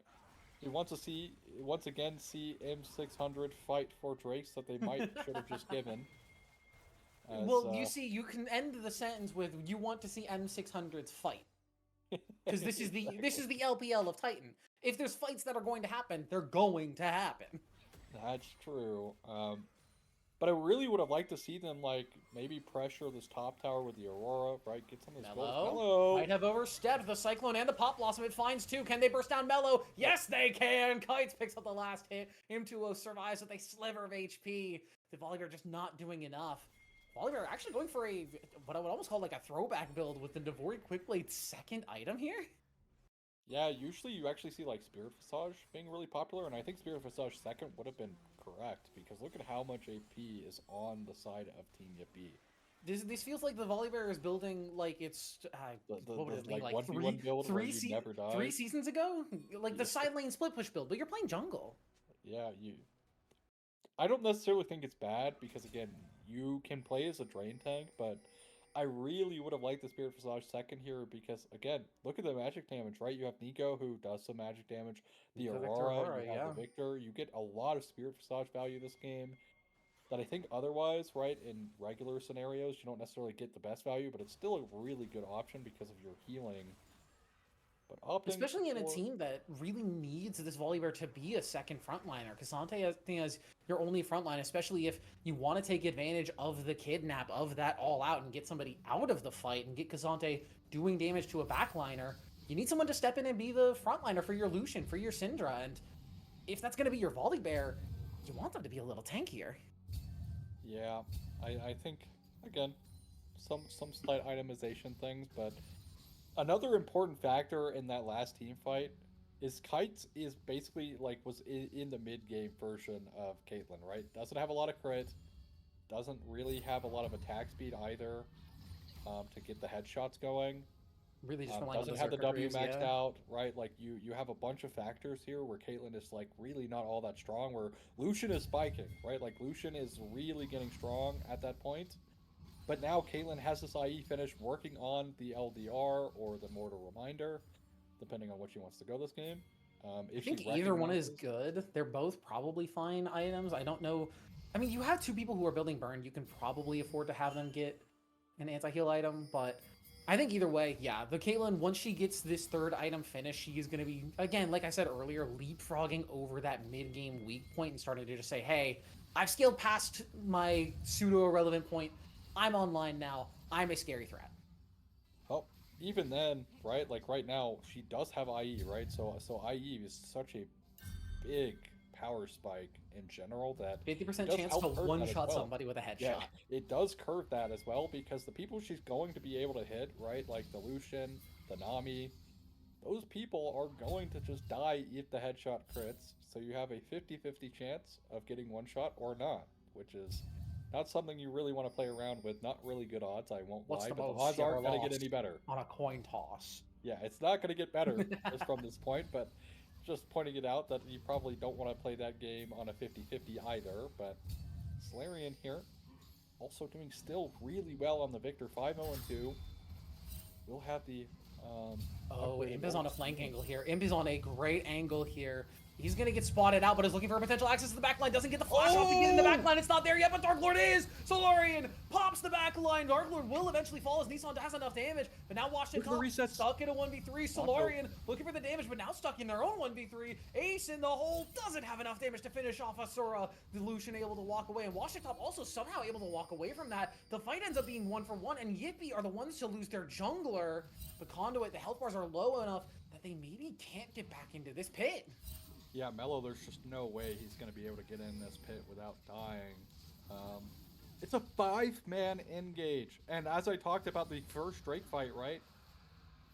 we want to see, once again, see M600 fight for Drakes that they might should have just given. Well, you see, you can end the sentence with "you want to see M600s fight," because this is the LPL of Titan. If there's fights that are going to happen, they're going to happen. That's true. But I really would have liked to see them like maybe pressure this top tower with the Aurora, right? Get some of this gold. Mellow might have overstepped the Cyclone and the Pop Blossom. It finds 2. Can they burst down Mellow? Yes, they can. Kites picks up the last hit. M2O survives with a sliver of HP. The Volibear just not doing enough. Volibear actually going for what I would almost call like a throwback build with the Devori Quickblade's second item here. Yeah, usually you actually see like Spirit Visage being really popular, and I think Spirit Visage second would have been correct, because look at how much AP is on the side of Team Yippie. This feels like the Volibear is building like it's what would it be, like 1v1 build where you never die. 3 seasons ago? Like the side lane split push build, but you're playing jungle. Yeah, I don't necessarily think it's bad, because again, you can play as a drain tank, but I really would have liked the Spirit Visage second here, because again, look at the magic damage, right? You have Nico who does some magic damage, the Aurora, you have the Victor, you get a lot of Spirit Visage value this game that I think otherwise, right, in regular scenarios, you don't necessarily get the best value, but it's still a really good option because of your healing. But especially in a team that really needs this Volibear to be a second frontliner. Cassante as your only frontline, especially if you want to take advantage of the kidnap, of that all out, and get somebody out of the fight, and get Cassante doing damage to a backliner. You need someone to step in and be the frontliner for your Lucian, for your Syndra, and if that's going to be your Volibear, you want them to be a little tankier. Yeah, I think, again, some slight itemization things, but another important factor in that last team fight is Kites is basically like was in the mid-game version of Caitlyn, right? Doesn't have a lot of crit, doesn't really have a lot of attack speed either to get the headshots going. Really just doesn't have the W maxed out, right? Like you have a bunch of factors here where Caitlyn is like really not all that strong, where Lucian is spiking, right? Like Lucian is really getting strong at that point. But now Caitlyn has this IE finish working on the LDR or the Mortal Reminder. depending on what she wants to go this game. I If think she either one is recognizes, good. They're both probably fine items. I don't know. I mean, you have two people who are building burn. You can probably afford to have them get an anti-heal item, but I think either way, yeah, the Caitlyn, once she gets this third item finished, she is going to be, again, like I said earlier, leapfrogging over that mid-game weak point and starting to just say, hey, I've scaled past my pseudo-irrelevant point. I'm online now. I'm a scary threat. well, even then, right? Like right now, she does have IE, right? So IE is such a big power spike in general that it 50% does chance to help curve that as one-shot well. somebody with a Yeah, headshot. it does curve that as well because the people she's going to be able to hit, right? Like the Lucian, the Nami, those people are going to just die if the headshot crits. So you have a 50-50 chance of getting one shot or not, which is not something you really want to play around with. Not really good odds, I won't What's lie, the but the most odds you ever aren't going to get lost any better. on a coin toss? Yeah, it's not going to get better just from this point, but just pointing it out that you probably don't want to play that game on a 50-50 either. But Solarian here also doing still really well on the Victor 5-0-2. We'll have the Oh, upgraded Imp is on a ults. flank angle here. Imp is on a great angle here. He's gonna get spotted out, but is looking for a potential access to the backline. Doesn't get the flash off to get in the backline. It's not there yet, but Dark Lord is! Solarian pops the backline. Dark Lord will eventually fall as Nissan has enough damage, but now Washington Look at the resets. stuck in a 1v3. Solarian looking for the damage, but now stuck in their own 1v3. Ace in the hole doesn't have enough damage to finish off Asura. The Lucian able to walk away, and Washington also somehow able to walk away from that. The fight ends up being 1-for-1, and Yippie are the ones to lose their jungler. The Conduit, the health bars are low enough that they maybe can't get back into this pit. Yeah, Mello, there's just no way he's going to be able to get in this pit without dying. It's a 5-man engage. And as I talked about the first Drake fight, right?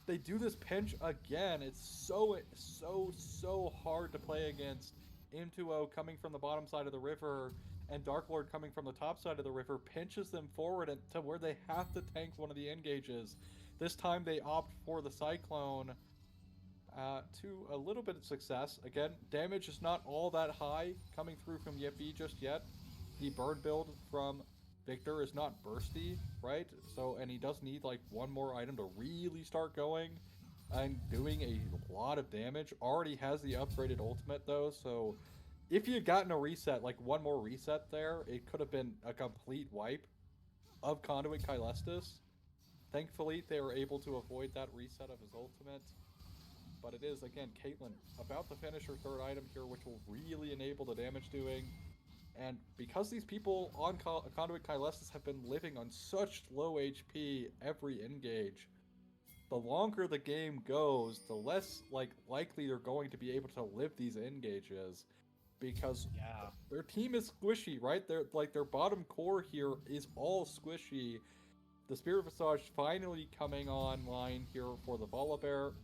They do this pinch again. It's so hard to play against. M2O coming from the bottom side of the river and Dark Lord coming from the top side of the river pinches them forward to where they have to tank one of the engages. This time they opt for the Cyclone. To a little bit of success. Again, damage is not all that high coming through from Yippie just yet. The burn build from Victor is not bursty, right? So, and he does need like one more item to really start going and doing a lot of damage. Already has the upgraded ultimate though, so if you had gotten a reset, like one more reset there, it could have been a complete wipe of Conduit Kylestis. Thankfully, they were able to avoid that reset of his ultimate. But it is, again, Caitlyn about to finish her third item here, which will really enable the damage doing. And because these people on Conduit Kylestis have been living on such low HP every engage, the longer the game goes, the less likely they're going to be able to live these engages. Because their team is squishy, right? Their bottom core here is all squishy. The Spirit Visage finally coming online here for the Volibear.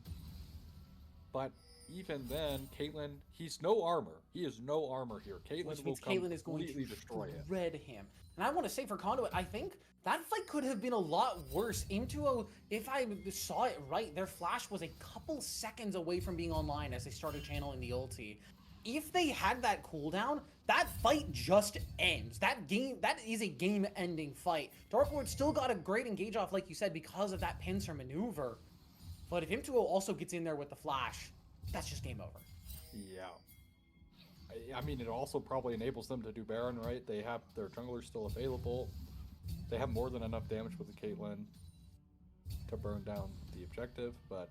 But even then, Caitlyn, he's no armor. He is no armor here. Which means Caitlyn is going to destroy it. shred him. And I want to say for Conduit, I think that fight could have been a lot worse. If I saw it right, their flash was a couple seconds away from being online as they started channeling the ulti. If they had that cooldown, that fight just ends. That is a game-ending fight. Dark Lord still got a great engage off, like you said, because of that pincer maneuver. But if M2O also gets in there with the flash, that's just game over. Yeah. I mean, it also probably enables them to do Baron, right? They have their junglers still available. They have more than enough damage with the Caitlyn to burn down the objective, but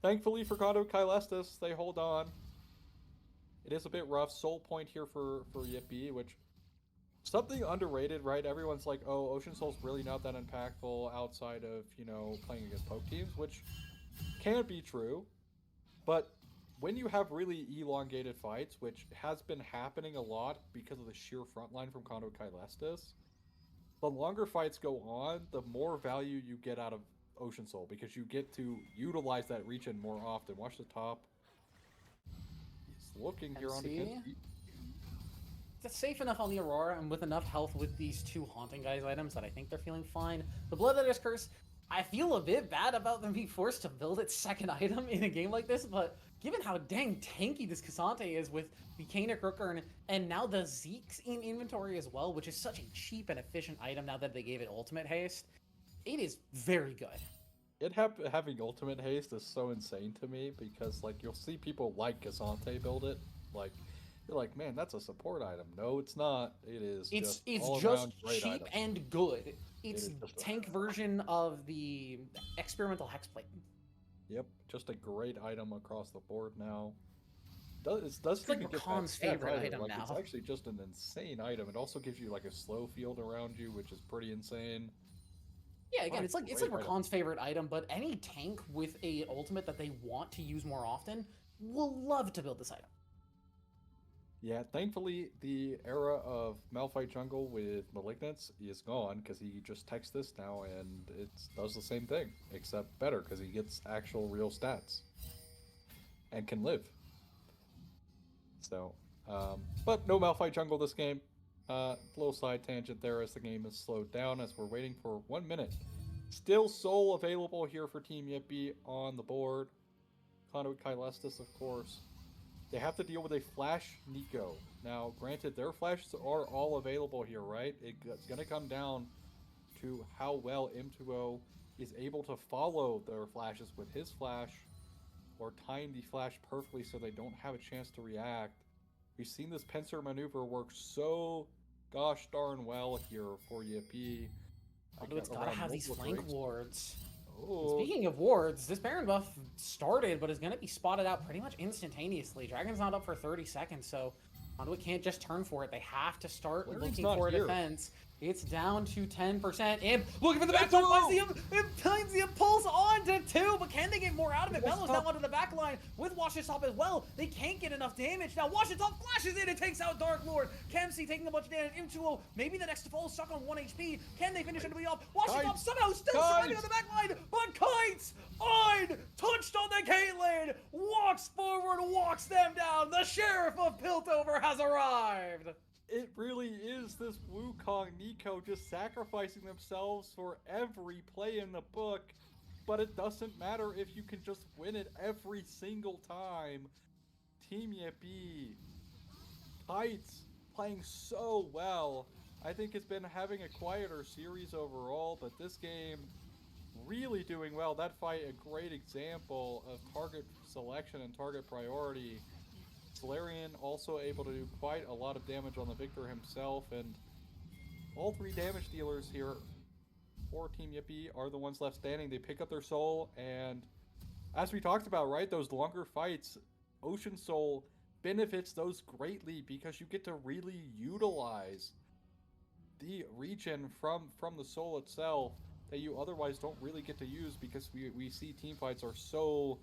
thankfully for Conduit Kylestis, they hold on. It is a bit rough. Soul point here for Yippie, which something underrated, right? Everyone's like, oh, Ocean Soul's really not that impactful outside of, playing against poke teams, which can be true. But when you have really elongated fights, which has been happening a lot because of the sheer frontline from Conduit Kylestis, the longer fights go on, the more value you get out of Ocean Soul because you get to utilize that region more often. Watch the top. He's looking here on the It's safe enough on the Aurora and with enough health with these two Haunting Guys items that I think they're feeling fine. The Bloodletter's Curse, I feel a bit bad about them being forced to build its second item in a game like this, but given how dang tanky this Cassante is with the Kana Crookern and now the Zeke's in inventory as well, which is such a cheap and efficient item now that they gave it ultimate haste, it is very good. Having ultimate haste is so insane to me because like you'll see people like Kazante build it, like you're like, man, that's a support item. No, it's not. It is just It's all just around great cheap item. and good. It It's is just tank version of the experimental hexplate. Yep, just a great item across the board now. It does It's like even get that Rakan's stats favorite either. item Like it's now. actually just an insane item. It also gives you like a slow field around you, which is pretty insane. Yeah, What again, a it's like great item. Rakan's favorite item, but any tank with a ultimate that they want to use more often will love to build this item. Yeah, thankfully the era of Malphite jungle with Malignance is gone because he just techs this now and it does the same thing except better because he gets actual real stats and can live. So, but no Malphite jungle this game. Little side tangent there as the game is slowed down as we're waiting for 1 minute. Still Soul available here for Team Yippie on the board. Conduit Kylestis, of course. They have to deal with a Flash Nico. Now, granted, their flashes are all available here, right? It's going to come down to how well M2O is able to follow their flashes with his flash or time the flash perfectly so they don't have a chance to react. We've seen this pincer maneuver work so gosh darn well here for Yippie. Conduit's gotta have these flank wards. And Oh, speaking of wards, this Baron buff started, but is going to be spotted out pretty much instantaneously. Dragon's not up for 30 seconds, so Conduit can't just turn for it. They have to start looking for a defense. It's down to 10%. Imp looking for the back line. Finds the impulse on to 2, but can they get more out of it? Melo's now onto the back line with Wash It Top as well. They can't get enough damage. Now Wash It Top flashes in and takes out Dark Lord. Kemsey taking a bunch of damage. M2O, maybe the next to fall, stuck on 1 HP. Can they finish everybody off? Wash It Top somehow still surviving on the back line, but Kites, touched on the Caitlyn, walks forward, walks them down. The Sheriff of Piltover has arrived. It really is this Wukong Nico just sacrificing themselves for every play in the book, but it doesn't matter if you can just win it every single time. Team Yippie, Kites playing so well. I think it's been having a quieter series overall, but this game really doing well. That fight, a great example of target selection and target priority. Solarian also able to do quite a lot of damage on the Victor himself, and all 3 damage dealers here for Team Yippie are the ones left standing. They pick up their soul, and as we talked about, right, those longer fights, Ocean Soul benefits those greatly because you get to really utilize the regen from the soul itself that you otherwise don't really get to use because we see team fights are so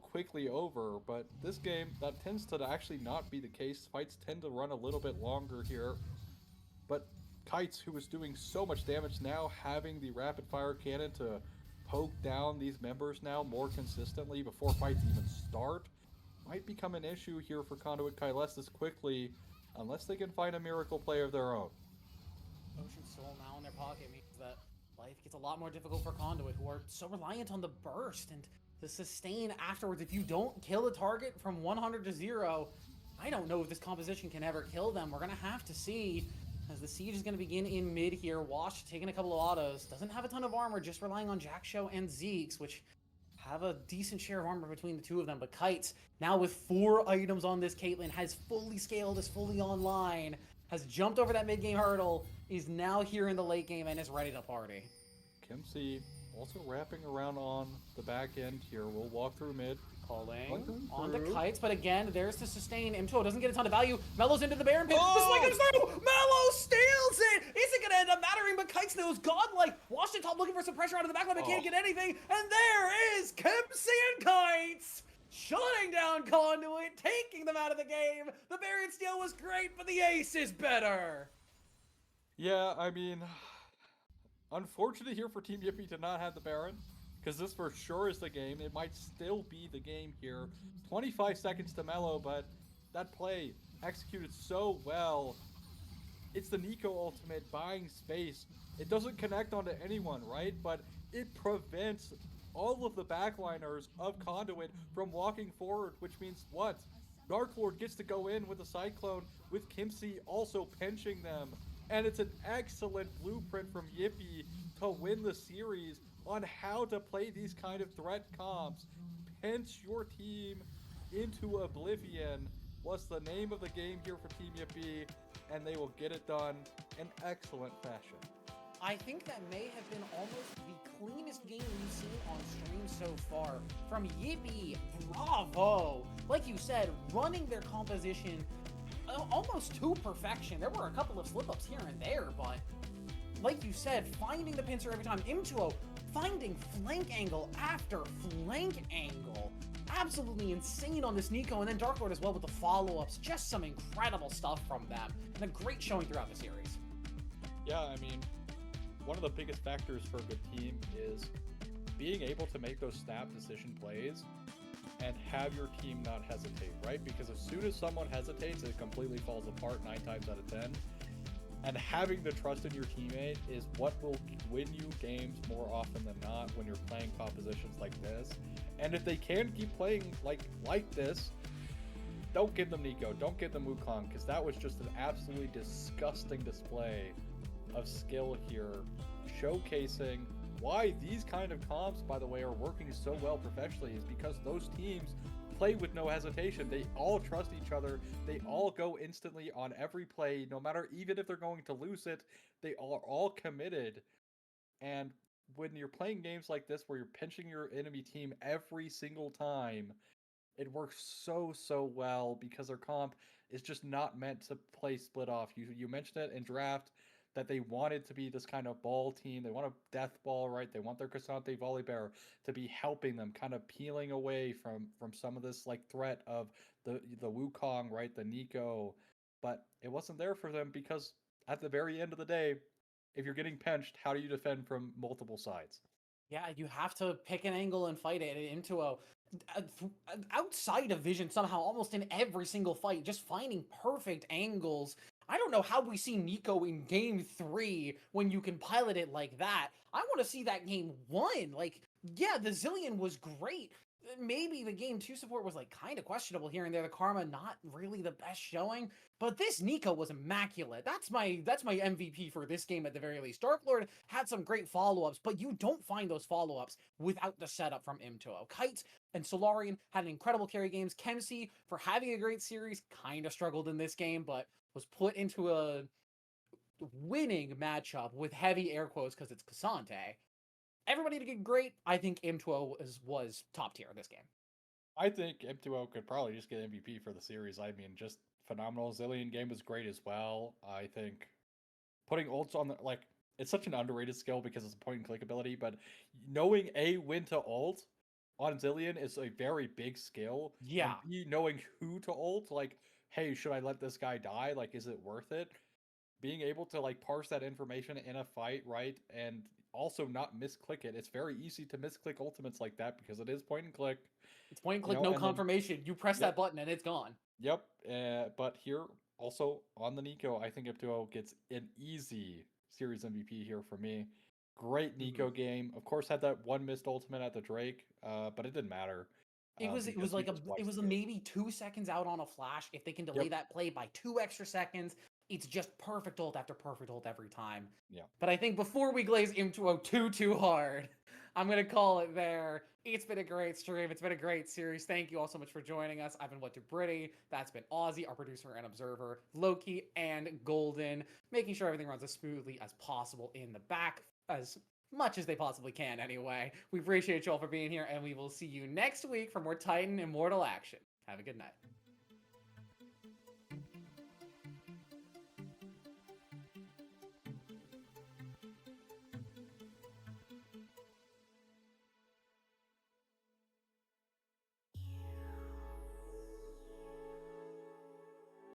quickly over. But this game, that tends to actually not be the case. Fights tend to run a little bit longer here. But Kites, who is doing so much damage now, having the rapid fire cannon to poke down these members now more consistently before fights even start, might become an issue here for Conduit Kylestis quickly, unless they can find a miracle play of their own. Ocean Soul now in their pocket means that life gets a lot more difficult for Conduit, who are so reliant on the burst and to sustain afterwards. If you don't kill a target from 100 to 0, I don't know if this composition can ever kill them. We're going to have to see, as the siege is going to begin in mid here. Wash taking a couple of autos. Doesn't have a ton of armor, just relying on Jack Show and Zeeks, which have a decent share of armor between the two of them. But Kites, now with 4 items on this Caitlyn, has fully scaled, is fully online, has jumped over that mid-game hurdle, is now here in the late game, and is ready to party. Kemsey also wrapping around on the back end here. We'll walk through mid. Calling on the Kites, but again, there's the sustain. M2O doesn't get a ton of value. Melo's into the Baron pit. The spike comes through. Melo steals it. Is it going to end up mattering? But Kites knows godlike. Washington top looking for some pressure out of the back line, but can't get anything. And there is Kemsey and Kites shutting down Conduit, taking them out of the game. The Baron steal was great, but the ace is better. Yeah, I mean, unfortunate here for Team Yippie to not have the Baron, because this for sure is the game. It might still be the game here. 25 seconds to Melo, but that play executed so well. It's the Nico ultimate, buying space. It doesn't connect onto anyone, right? But it prevents all of the backliners of Conduit from walking forward, which means what? Dark Lord gets to go in with a Cyclone, with Kemsey also pinching them. And it's an excellent blueprint from Yippie to win the series on how to play these kind of threat comps. Pinch your team into oblivion was the name of the game here for Team Yippie, and they will get it done in excellent fashion. I think that may have been almost the cleanest game we've seen on stream so far. From Yippie, bravo! Like you said, running their composition almost to perfection. There were a couple of slip-ups here and there, but like you said, finding the pincer every time. M2O finding flank angle after flank angle. Absolutely insane on this Nico, and then Dark Lord as well with the follow-ups. Just some incredible stuff from them, and a great showing throughout the series. Yeah, I mean, one of the biggest factors for a good team is being able to make those snap decision plays and have your team not hesitate, right? Because as soon as someone hesitates, it completely falls apart 9 times out of 10. And having the trust in your teammate is what will win you games more often than not when you're playing compositions like this. And if they can keep playing like this, don't give them Nico, don't give them Wukong, because that was just an absolutely disgusting display of skill here, showcasing why these kind of comps, by the way, are working so well professionally is because those teams play with no hesitation. They all trust each other. They all go instantly on every play, no matter, even if they're going to lose it, they are all committed. And when you're playing games like this, where you're pinching your enemy team every single time, it works so well because their comp is just not meant to play split off. You mentioned it in draft, that they wanted to be this kind of ball team. They want a death ball, right? They want their Cassante Volibear to be helping them, kind of peeling away from some of this like threat of the Wukong, right? The Nico. But it wasn't there for them because at the very end of the day, if you're getting pinched, how do you defend from multiple sides? Yeah, you have to pick an angle and fight it into a outside of vision somehow, almost in every single fight, just finding perfect angles. I don't know how we see Nico in game 3 when you can pilot it like that. I want to see that game 1. Like, yeah, the Zillion was great. Maybe the game 2 support was like kind of questionable here and there. The Karma not really the best showing, but this Nico was immaculate. That's my MVP for this game at the very least. Dark Lord had some great follow-ups, but you don't find those follow-ups without the setup from M2O. Kites and Solarian had an incredible carry games. Kemsey, for having a great series, kind of struggled in this game, but was put into a winning matchup with heavy air quotes because it's Cassante. Everybody did great. I think M2O was top tier this game. I think M2O could probably just get MVP for the series. I mean, just phenomenal. Zillion game was great as well. I think putting ults on the, like, it's such an underrated skill because it's a point and click ability, but knowing A, when to ult on Zillion is a very big skill. Yeah. And B, knowing who to ult, like, hey, should I let this guy die? Like, is it worth it? Being able to like parse that information in a fight, right? And also not misclick it. It's very easy to misclick ultimates like that because it is point and click. It's point and click, no confirmation. You press that button and it's gone. Yep. But here, also on the Nico, I think M2O gets an easy series MVP here for me. Great Nico game. Of course, had that one missed ultimate at the Drake, but it didn't matter. It was maybe 2 seconds out on a flash. If they can delay that play by 2 extra seconds, it's just perfect ult after perfect ult every time. Yeah. But I think before we glaze M2O too hard, I'm going to call it there. It's been a great stream. It's been a great series. Thank you all so much for joining us. I've been What to Britty. That's been Aussie, our producer and observer, Loki, and Golden, making sure everything runs as smoothly as possible in the back, as much as they possibly can anyway. We appreciate you all for being here, and we will see you next week for more Titan Immortal action. Have a good night.